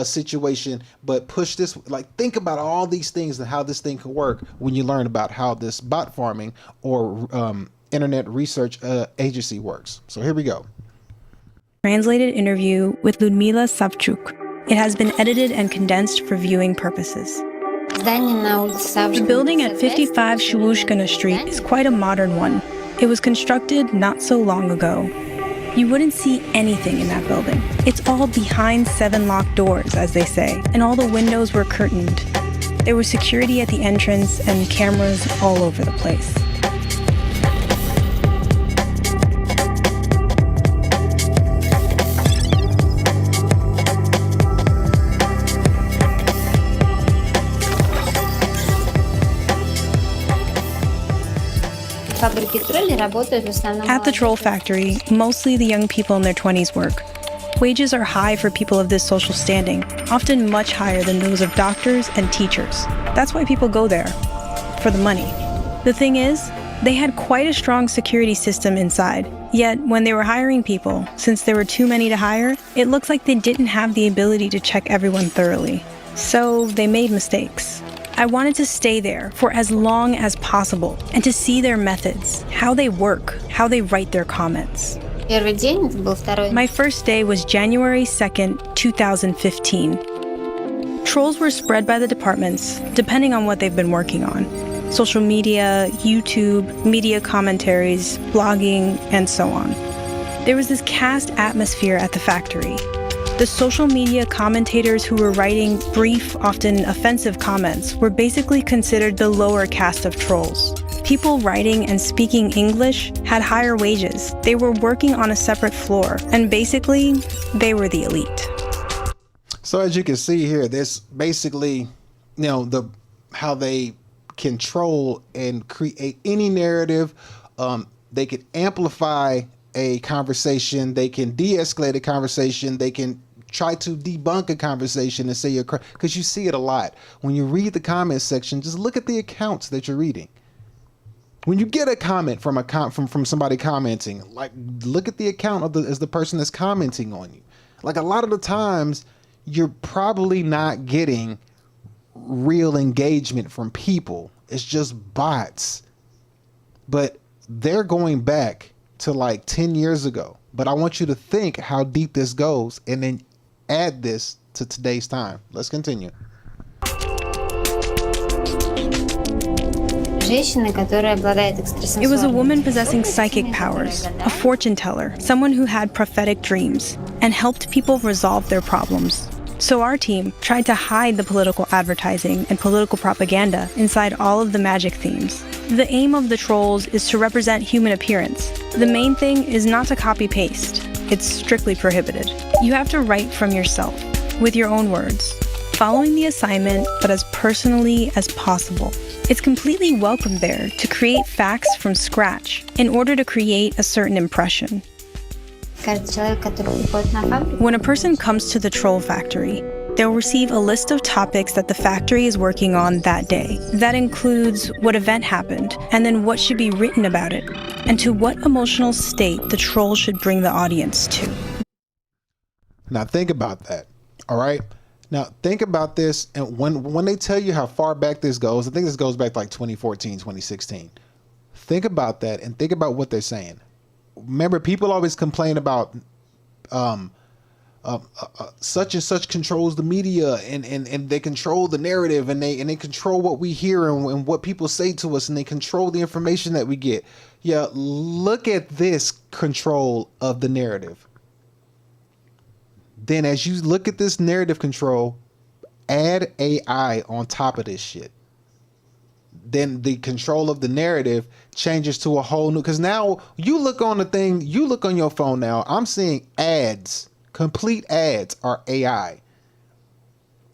S1: situation but push this, like, think about all these things and how this thing can work when you learn about how this bot farming or internet research agency works. So here we go.
S13: Translated interview with Ludmila Savchuk. It has been edited and condensed for viewing purposes. The building at 55 Shulushkina Street is quite a modern one. It was constructed not so long ago. You wouldn't see anything in that building. It's all behind 7 locked doors, as they say, and all the windows were curtained. There was security at the entrance and cameras all over the place. At the troll factory, mostly the young people in their 20s work. Wages are high for people of this social standing, often much higher than those of doctors and teachers. That's why people go there, for the money. The thing is, they had quite a strong security system inside. Yet, when they were hiring people, since there were too many to hire, it looks like they didn't have the ability to check everyone thoroughly. So they made mistakes. I wanted to stay there for as long as possible and to see their methods, how they work, how they write their comments. My first day was January 2nd, 2015. Trolls were spread by the departments, depending on what they've been working on. Social media, YouTube, media commentaries, blogging, and so on. There was this caste atmosphere at the factory. The social media commentators who were writing brief, often offensive comments were basically considered the lower caste of trolls. People writing and speaking English had higher wages. They were working on a separate floor, and basically, they were the elite.
S1: So as you can see here, this basically, you know, how they control and create any narrative. They can amplify a conversation, they can de-escalate a conversation, they can try to debunk a conversation and say you're crazy, because you see it a lot. When you read the comment section, just look at the accounts that you're reading. When you get a comment from from somebody commenting, like, look at the account of as the person that's commenting on you. Like, a lot of the times you're probably not getting real engagement from people. It's just bots. But they're going back to like 10 years ago. But I want you to think how deep this goes and then add this to today's time. Let's continue.
S13: It was a woman possessing psychic powers, a fortune teller, someone who had prophetic dreams, and helped people resolve their problems. So our team tried to hide the political advertising and political propaganda inside all of the magic themes. The aim of the trolls is to represent human appearance. The main thing is not to copy-paste. It's strictly prohibited. You have to write from yourself, with your own words, following the assignment, but as personally as possible. It's completely welcome there to create facts from scratch in order to create a certain impression. When a person comes to the troll factory, they'll receive a list of topics that the factory is working on that day. That includes what event happened, and then what should be written about it, and to what emotional state the troll should bring the audience to.
S1: Now think about that, all right? Now think about this, and when they tell you how far back this goes, I think this goes back to like 2014, 2016. Think about that and think about what they're saying. Remember, people always complain about such and such controls the media and they control the narrative and they control what we hear and what people say to us, and they control the information that we get. Yeah, look at this control of the narrative. Then as you look at this narrative control, add AI on top of this shit. Then the control of the narrative changes to a whole new, because now you look on the thing, you look on your phone now, I'm seeing ads, complete ads are AI.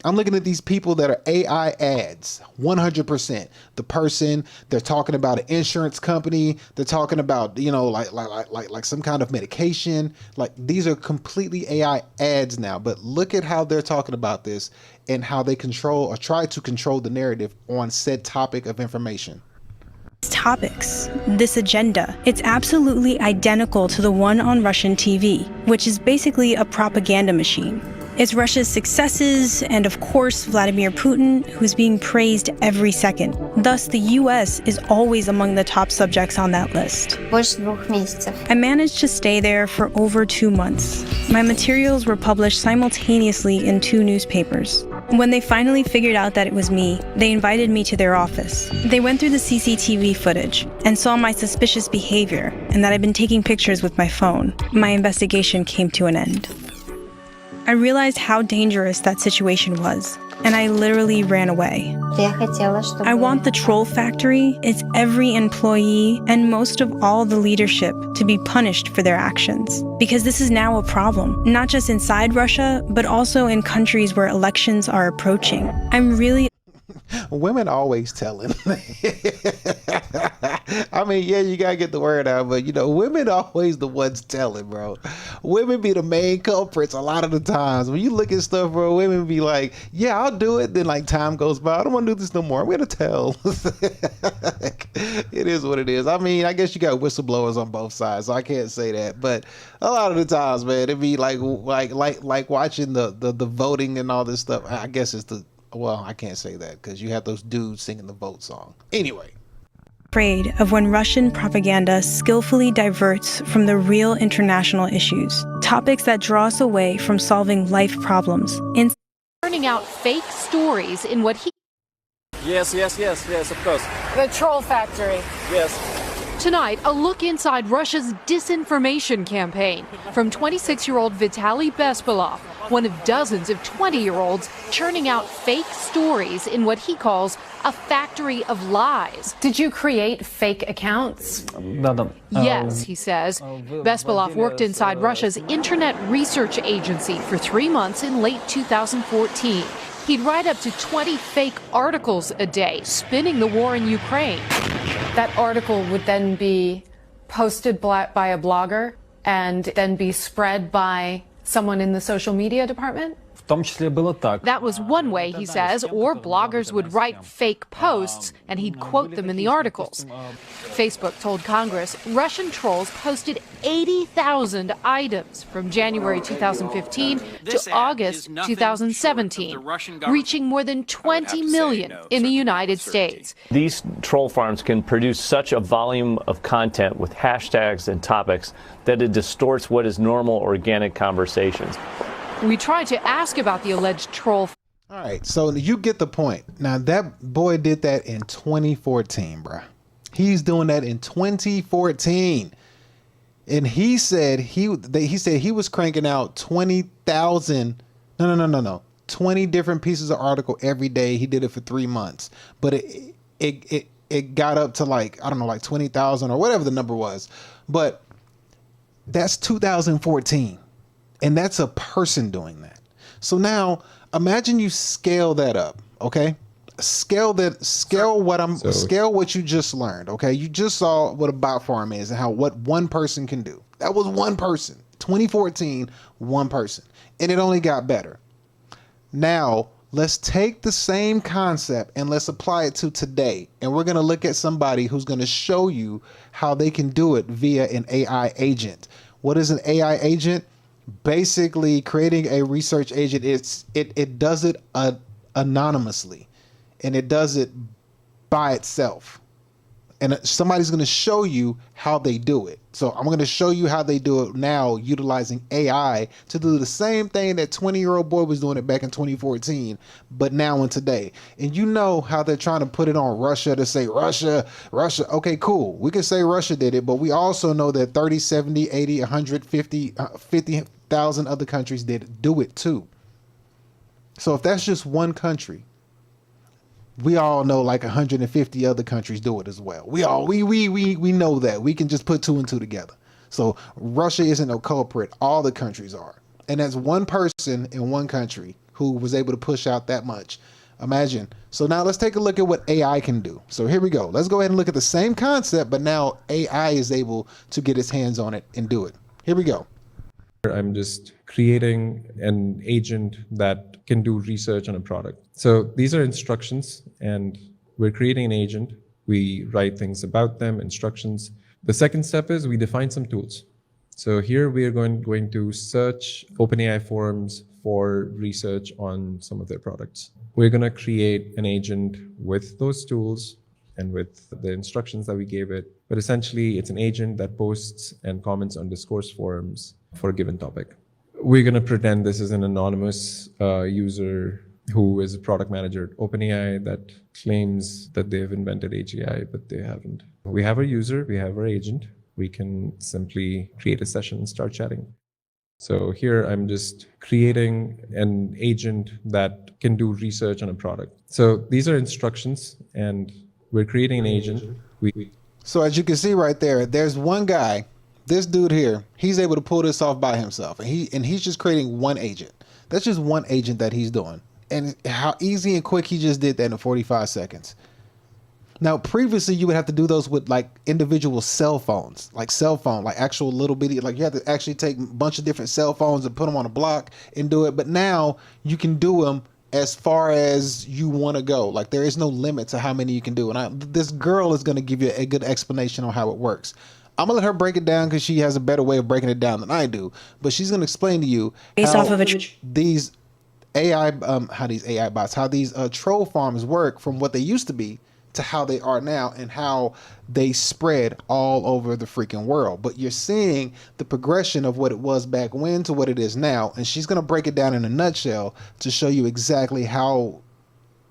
S1: I'm looking at these people that are AI ads, 100%. The person, they're talking about an insurance company, they're talking about, you know, like some kind of medication. Like, these are completely AI ads now. But look at how they're talking about this and how they control or try to control the narrative on said topic of information.
S13: Topics, this agenda, it's absolutely identical to the one on Russian TV, which is basically a propaganda machine. It's Russia's successes and, of course, Vladimir Putin, who's being praised every second. Thus, the US is always among the top subjects on that list. I managed to stay there for over 2 months. My materials were published simultaneously in 2 newspapers. When they finally figured out that it was me, they invited me to their office. They went through the CCTV footage and saw my suspicious behavior and that I'd been taking pictures with my phone. My investigation came to an end. I realized how dangerous that situation was, and I literally ran away. I want the troll factory, its every employee, and most of all the leadership to be punished for their actions. Because this is now a problem, not just inside Russia, but also in countries where elections are approaching. I'm really...
S1: Women always telling. I mean, yeah, you gotta get the word out, but you know, women always the ones telling, bro. Women be the main culprits a lot of the times. When you look at stuff, bro, women be like, yeah, I'll do it. Then like time goes by, I don't want to do this no more. I'm gonna tell. It is what it is. I mean, I guess you got whistleblowers on both sides, so I can't say that. But a lot of the times, man, it'd be like watching the voting and all this stuff. I guess it's the, well, I can't say that because you have those dudes singing the vote song. Anyway.
S13: Afraid of when Russian propaganda skillfully diverts from the real international issues, topics that draw us away from solving life problems.
S12: Turning out fake stories in what he...
S15: Yes, of course.
S12: The troll factory.
S15: Yes.
S12: Tonight, a look inside Russia's disinformation campaign from 26-year-old Vitaly Bespalov, one of dozens of 20-year-olds churning out fake stories in what he calls a factory of lies.
S23: Did you create fake accounts?
S12: Yes, he says. Bespalov worked inside Russia's Internet Research Agency for 3 months in late 2014. He'd write up to 20 fake articles a day, spinning the war in Ukraine.
S23: That article would then be posted by a blogger and then be spread by someone in the social media department?
S12: That was one way, he says, or bloggers would write fake posts and he'd quote them in the articles. Facebook told Congress Russian trolls posted 80,000 items from January 2015 to August 2017, reaching more than 20 million in the United States.
S16: These troll farms can produce such a volume of content with hashtags and topics that it distorts what is normal organic conversations.
S12: We tried to ask about the alleged troll.
S1: All right, so you get the point. Now, that boy did that in 2014, bruh. He's doing that in 2014. And he said he was cranking out 20,000. No. 20 different pieces of article every day. He did it for 3 months. But it got up to like, I don't know, like 20,000 or whatever the number was. But that's 2014. And that's a person doing that. So now imagine you scale that up, okay? Scale what you just learned, okay? You just saw what a bot farm is and what one person can do. That was one person. 2014, one person. And it only got better. Now, let's take the same concept and let's apply it to today. And we're going to look at somebody who's going to show you how they can do it via an AI agent. What is an AI agent? Basically, creating a research agent, it does it anonymously, and it does it by itself. And somebody's going to show you how they do it. So I'm going to show you how they do it now, utilizing AI to do the same thing that 20-year-old boy was doing it back in 2014, but now and today. And you know how they're trying to put it on Russia to say Russia. Okay, cool. We can say Russia did it, but we also know that 30, 70, 80, 150, 50,000 other countries do it too. So if that's just one country, we all know like 150 other countries do it as well. We know that. We can just put 2 and 2 together. So Russia isn't no culprit. All the countries are. And that's one person in one country who was able to push out that much. Imagine. So now let's take a look at what AI can do. So here we go. Let's go ahead and look at the same concept, but now AI is able to get its hands on it and do it. Here we go.
S17: I'm just creating an agent that can do research on a product. So these are instructions, and we're creating an agent. We write things about them, instructions. The second step is we define some tools. So here we are going to search OpenAI forums for research on some of their products. We're going to create an agent with those tools and with the instructions that we gave it. But essentially, it's an agent that posts and comments on discourse forums for a given topic. We're going to pretend this is an anonymous user who is a product manager at OpenAI that claims that they have invented AGI, but they haven't. We have our user, we have our agent. We can simply create a session and start chatting. So here I'm just creating an agent that can do research on a product. So these are instructions, and we're creating an agent.
S1: So as you can see right there, there's one guy. This dude here, he's able to pull this off by himself, and he's just creating one agent. That's just one agent that he's doing, and how easy and quick he just did that in 45 seconds. Now, previously you would have to do those with like individual cell phones, like actual little bitty, like you have to actually take a bunch of different cell phones and put them on a block and do it. But now you can do them as far as you want to go. Like there is no limit to how many you can do. And this girl is going to give you a good explanation on how it works. I'm gonna let her break it down because she has a better way of breaking it down than I do. But she's gonna explain to you
S13: based off of
S1: these AI, how these AI bots, how these troll farms work from what they used to be to how they are now, and how they spread all over the freaking world. But you're seeing the progression of what it was back when to what it is now, and she's gonna break it down in a nutshell to show you exactly how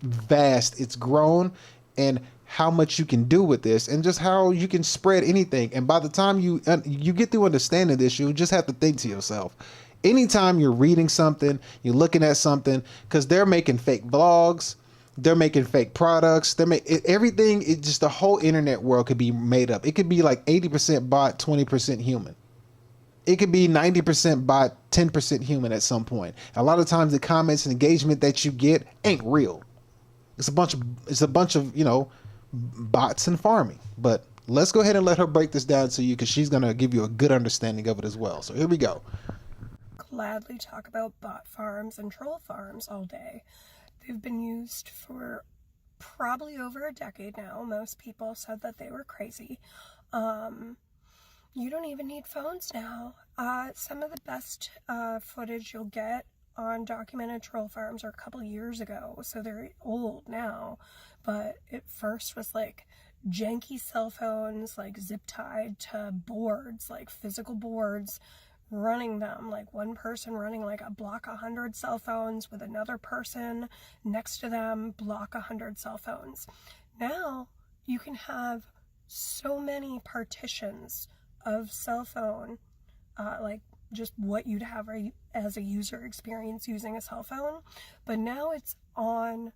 S1: vast it's grown and how much you can do with this, and just how you can spread anything. And by the time you get through understanding this, you just have to think to yourself, anytime you're reading something, you're looking at something, because they're making fake blogs, they're making fake products, everything. It just, the whole internet world could be made up. It could be like 80% bot, 20% human. It could be 90% bot, 10% human at some point. A lot of times the comments and engagement that you get ain't real. It's a bunch of bots and farming. But let's go ahead and let her break this down to you, because she's going to give you a good understanding of it as well. So here we go.
S5: gladly talk about bot farms and troll farms all day. They've been used for probably over a decade now. Most people said that they were crazy. You don't even need phones now. Some of the best footage you'll get on documented troll farms are a couple years ago, so they're old now, but it first was like janky cell phones, like zip tied to boards, like physical boards, running them, like one person running like a block 100 cell phones with another person next to them, block 100 cell phones. Now you can have so many partitions of cell phone, like just what you'd have as a user experience using a cell phone, but now it's on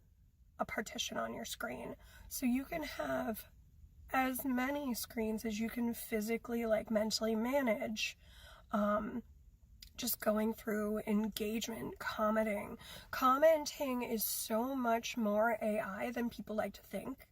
S5: a partition on your screen. So you can have as many screens as you can physically, like mentally manage, just going through engagement, commenting. Commenting is so much more AI than people like to think.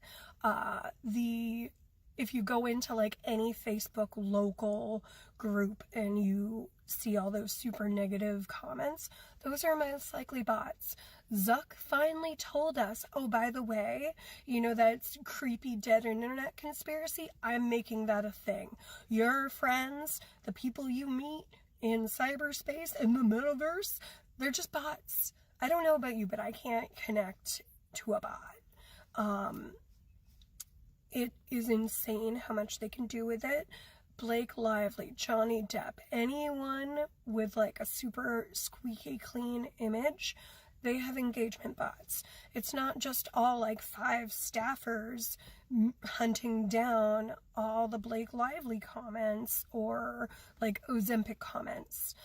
S5: If you go into like any Facebook local group and you see all those super negative comments, those are most likely bots. Zuck finally told us, oh, by the way, you know that creepy dead internet conspiracy? I'm making that a thing. Your friends, the people you meet in cyberspace, in the metaverse, they're just bots. I don't know about you, but I can't connect to a bot. It is insane how much they can do with it. Blake Lively, Johnny Depp, anyone with like a super squeaky clean image, they have engagement bots. It's not just all like 5 staffers hunting down all the Blake Lively comments or like Ozempic comments.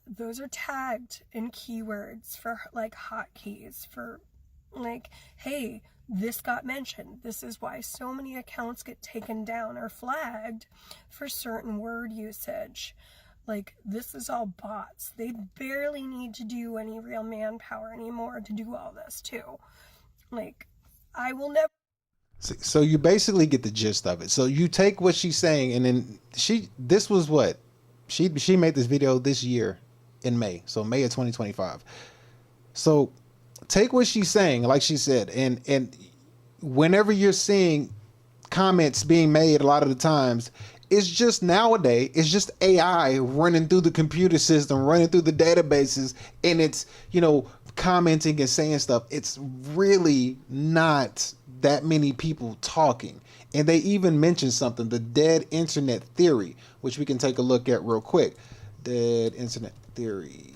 S5: Those are tagged in keywords for like hotkeys for like, hey, this got mentioned. This is why so many accounts get taken down or flagged for certain word usage. Like, this is all bots. They barely need to do any real manpower anymore to do all this too. Like, I will never.
S1: So you basically get the gist of it. So you take what she's saying, and then this was what she made this video this year in May. So May of 2025. So take what she's saying, like she said, and whenever you're seeing comments being made, a lot of the times, it's just nowadays, it's just AI running through the computer system, running through the databases, and it's, you know, commenting and saying stuff. It's really not that many people talking. And they even mentioned something, the dead internet theory, which we can take a look at real quick. Dead internet theory.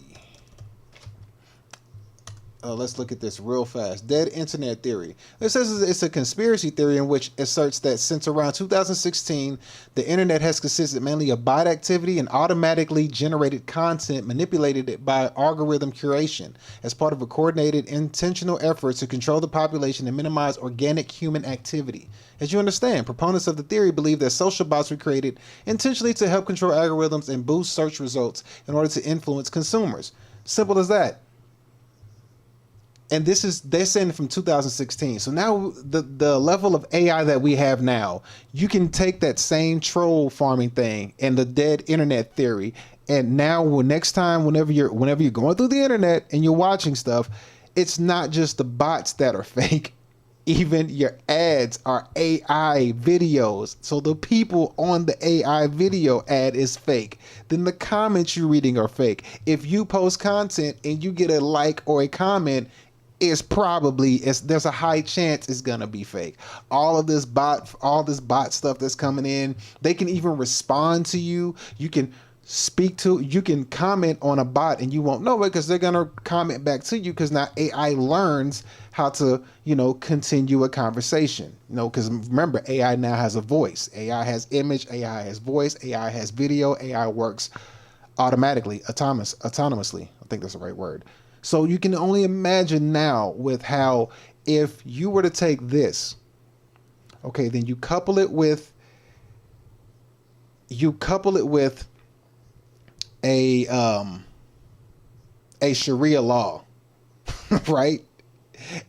S1: Let's look at this real fast. Dead internet theory. It says it's a conspiracy theory in which asserts that since around 2016, the internet has consisted mainly of bot activity and automatically generated content manipulated by algorithm curation as part of a coordinated, intentional effort to control the population and minimize organic human activity. As you understand, proponents of the theory believe that social bots were created intentionally to help control algorithms and boost search results in order to influence consumers. Simple as that. And this is, they're saying from 2016. So now the level of AI that we have now, you can take that same troll farming thing and the dead internet theory, and now next time, whenever you're going through the internet and you're watching stuff, it's not just the bots that are fake. Even your ads are AI videos. So the people on the AI video ad is fake. Then the comments you're reading are fake. If you post content and you get a like or a comment, there's a high chance it's gonna be fake. All this bot stuff that's coming in, they can even respond to you. You can comment on a bot and you won't know it because they're gonna comment back to you, because now AI learns how to, continue a conversation. Because remember, AI now has a voice. AI has image, AI has voice, AI has video, AI works automatically, autonomously. I think that's the right word. So you can only imagine now with how, if you were to take this, okay, then you couple it with a Sharia law, right?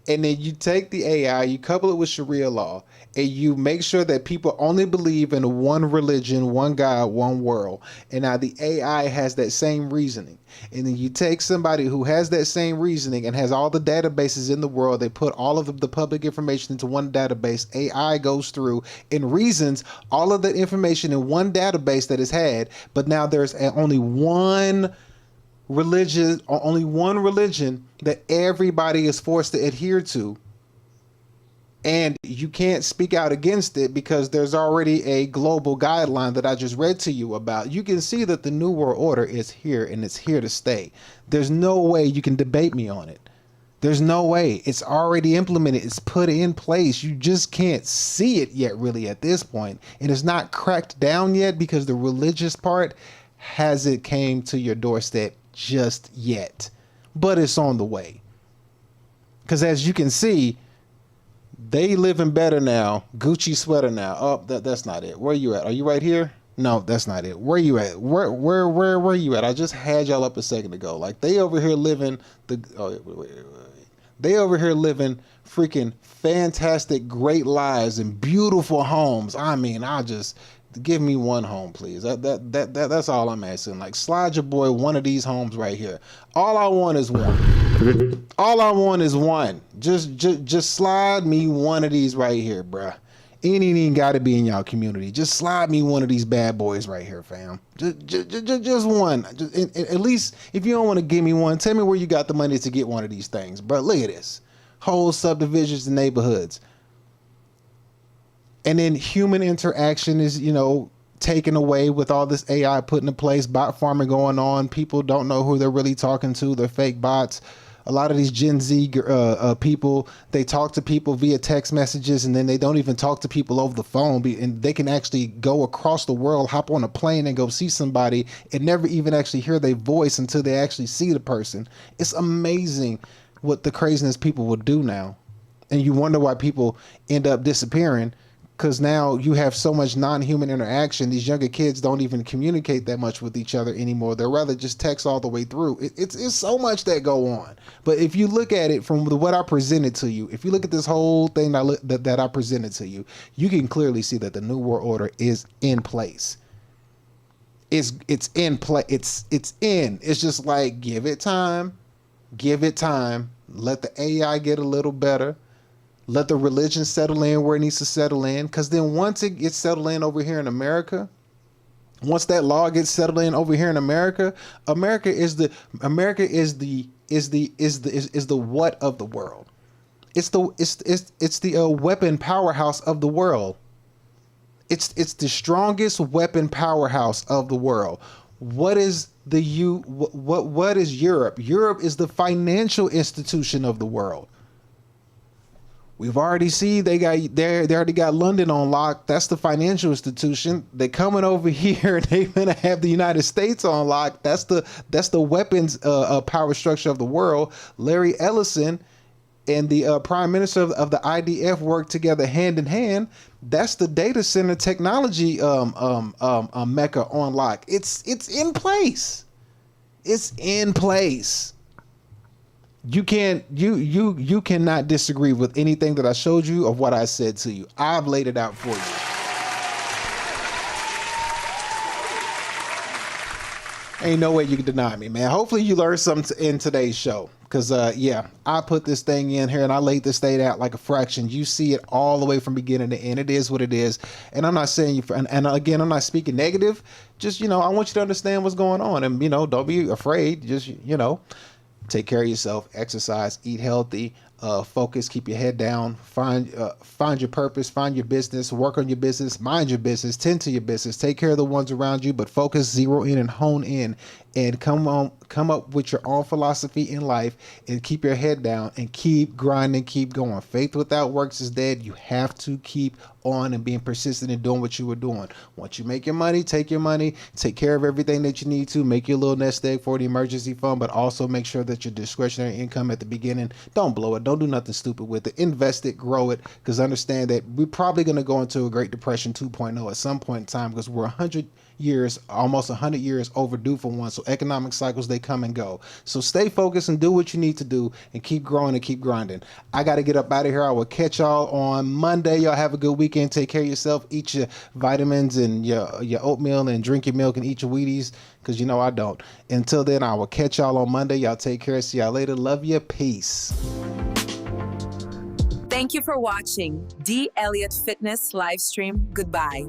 S1: And then you take the AI, you couple it with Sharia law, and you make sure that people only believe in one religion, one God, one world. And now the AI has that same reasoning. And then you take somebody who has that same reasoning and has all the databases in the world, they put all of the public information into one database. AI goes through and reasons all of that information in one database that is had, but now there's only one religion that everybody is forced to adhere to, and you can't speak out against it because there's already a global guideline that I just read to you about. You can see that the New World Order is here and it's here to stay. There's no way you can debate me on it. There's no way. It's already implemented. It's put in place. You just can't see it yet really at this point. And it's not cracked down yet because the religious part hasn't came to your doorstep just yet. But it's on the way. Because as you can see, they living better now. Gucci sweater now. Oh, that's not it. Where you at? Are you right here? No, that's not it. Where you at? Where you at? I just had y'all up a second ago. Like they over here living they over here living freaking fantastic, great lives and beautiful homes. I mean, give me one home, please. That's all I'm asking. Like, slide your boy one of these homes right here. All I want is one. All I want is one. Just slide me one of these right here, bruh. Ain't even got to be in y'all community. Just slide me one of these bad boys right here, fam. Just one. At least if you don't want to give me one, tell me where you got the money to get one of these things, bro. Look at this. Whole subdivisions and neighborhoods. And then human interaction is, taken away with all this AI put into place, bot farming going on. People don't know who they're really talking to. They're fake bots. A lot of these Gen Z people, they talk to people via text messages, and then they don't even talk to people over the phone. And they can actually go across the world, hop on a plane and go see somebody and never even actually hear their voice until they actually see the person. It's amazing what the craziness people will do now. And you wonder why people end up disappearing. Because now you have so much non-human interaction. These younger kids don't even communicate that much with each other anymore. They'd rather just text all the way through. It's so much that go on. But if you look at it from what I presented to you, if you look at this whole thing that I presented to you, you can clearly see that the New World Order is in place. It's in play. It's in. It's just like, give it time. Give it time. Let the AI get a little better. Let the religion settle in where it needs to settle in. Because then once it gets settled in over here in America, once that law gets settled in over here in America, America is the what of the world. It's the weapon powerhouse of the world. It's the strongest weapon powerhouse of the world. What is what is Europe? Europe is the financial institution of the world. We've already seen they already got London on lock. That's the financial institution. They're coming over here. They're gonna have the United States on lock. That's the weapons power structure of the world. Larry Ellison and the prime minister of the IDF work together hand in hand. That's the data center technology mecca on lock. It's in place. It's in place. You cannot disagree with anything that I showed you of what I said to you. I've laid it out for you. Ain't no way you can deny me, man. Hopefully you learned something in today's show. Because, yeah, I put this thing in here and I laid this thing out like a fraction. You see it all the way from beginning to end. It is what it is. And I'm not saying and again, I'm not speaking negative. Just, I want you to understand what's going on. And, don't be afraid. Just, take care of yourself, exercise, eat healthy, focus, keep your head down, find your purpose, find your business, work on your business, mind your business, tend to your business, take care of the ones around you, but focus, zero in, and hone in, and come up with your own philosophy in life, and keep your head down and keep grinding, keep going. Faith without works is dead. You have to keep on and being persistent in doing what you were doing. Once you make your money, take care of everything that you need to, make your little nest egg for the emergency fund, but also make sure that your discretionary income at the beginning, don't blow it. Don't Don't do nothing stupid with it. Invest it, grow it, because understand that we're probably going to go into a Great Depression 2.0 at some point in time, because we're 100 years, almost 100 years overdue for one. So economic cycles, they come and go. So stay focused and do what you need to do and keep growing and keep grinding. I got to get up out of here. I will catch y'all on Monday. Y'all have a good weekend. Take care of yourself. Eat your vitamins and your oatmeal, and drink your milk and eat your Wheaties, because you know I don't. Until then, I will catch y'all on Monday. Y'all take care. See y'all later. Love you. Peace.
S18: Thank you for watching D. Elliott Fitness live stream. Goodbye.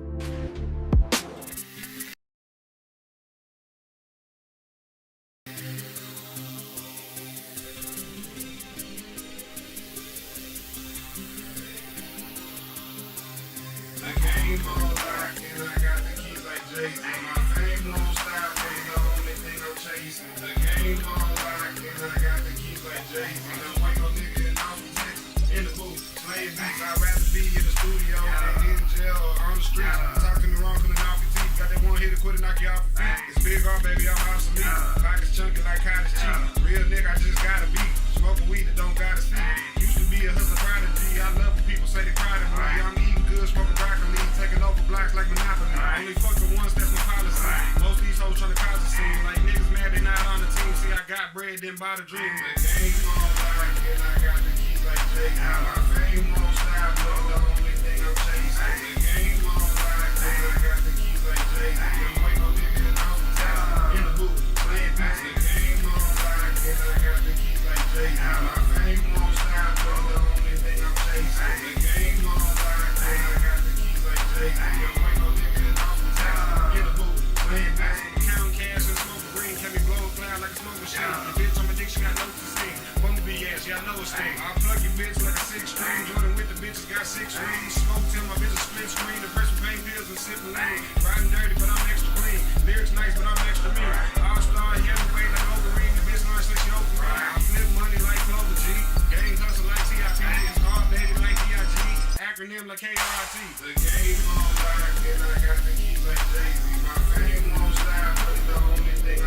S19: Baby, I'm obsolete. Pockets chunky like cottage cheese. Real nigga, I just gotta be. Smoking weed that don't gotta see. Used to be a hustler prodigy. I love when people say they proud of me. I'm eating good, smoking broccoli. Taking over blocks like Monopoly. Only fuck the ones that's my policy. Most of these hoes trying to cause a scene. Like niggas mad they not on the team. See, I got bread, then buy the dream. The game on lock, and I got the keys like Jay. Now my fame won't stop, no, the only thing I'm chasing. The game on lock, and I got the keys like Jay. Now my fame won't stop, the only thing I'm chasing. The game on lock, and I got the keys like Jay. Young white no nigga and off the top. In the booth, playing bass, counting cash and smoking green. Can be blow a cloud like a smoke machine. Your bitch on my dick, she got notes to sing. Bumblebee ass, yeah, I know it's thing. I plug your bitch like a 6-string. Jordan with the bitches got 6 rings. Smoke till my bitch split screen. The press with pain pills and sipping lean. Riding dirty, but I'm extra clean. Lyrics nice, but I'm extra mean. All-star, heavyweight like Wolverine. The bitch learns like she open me. I flip money like Clover G. Gang hustle like TIP. It's hard, baby, like D.I.G. Acronym like KRIT. The game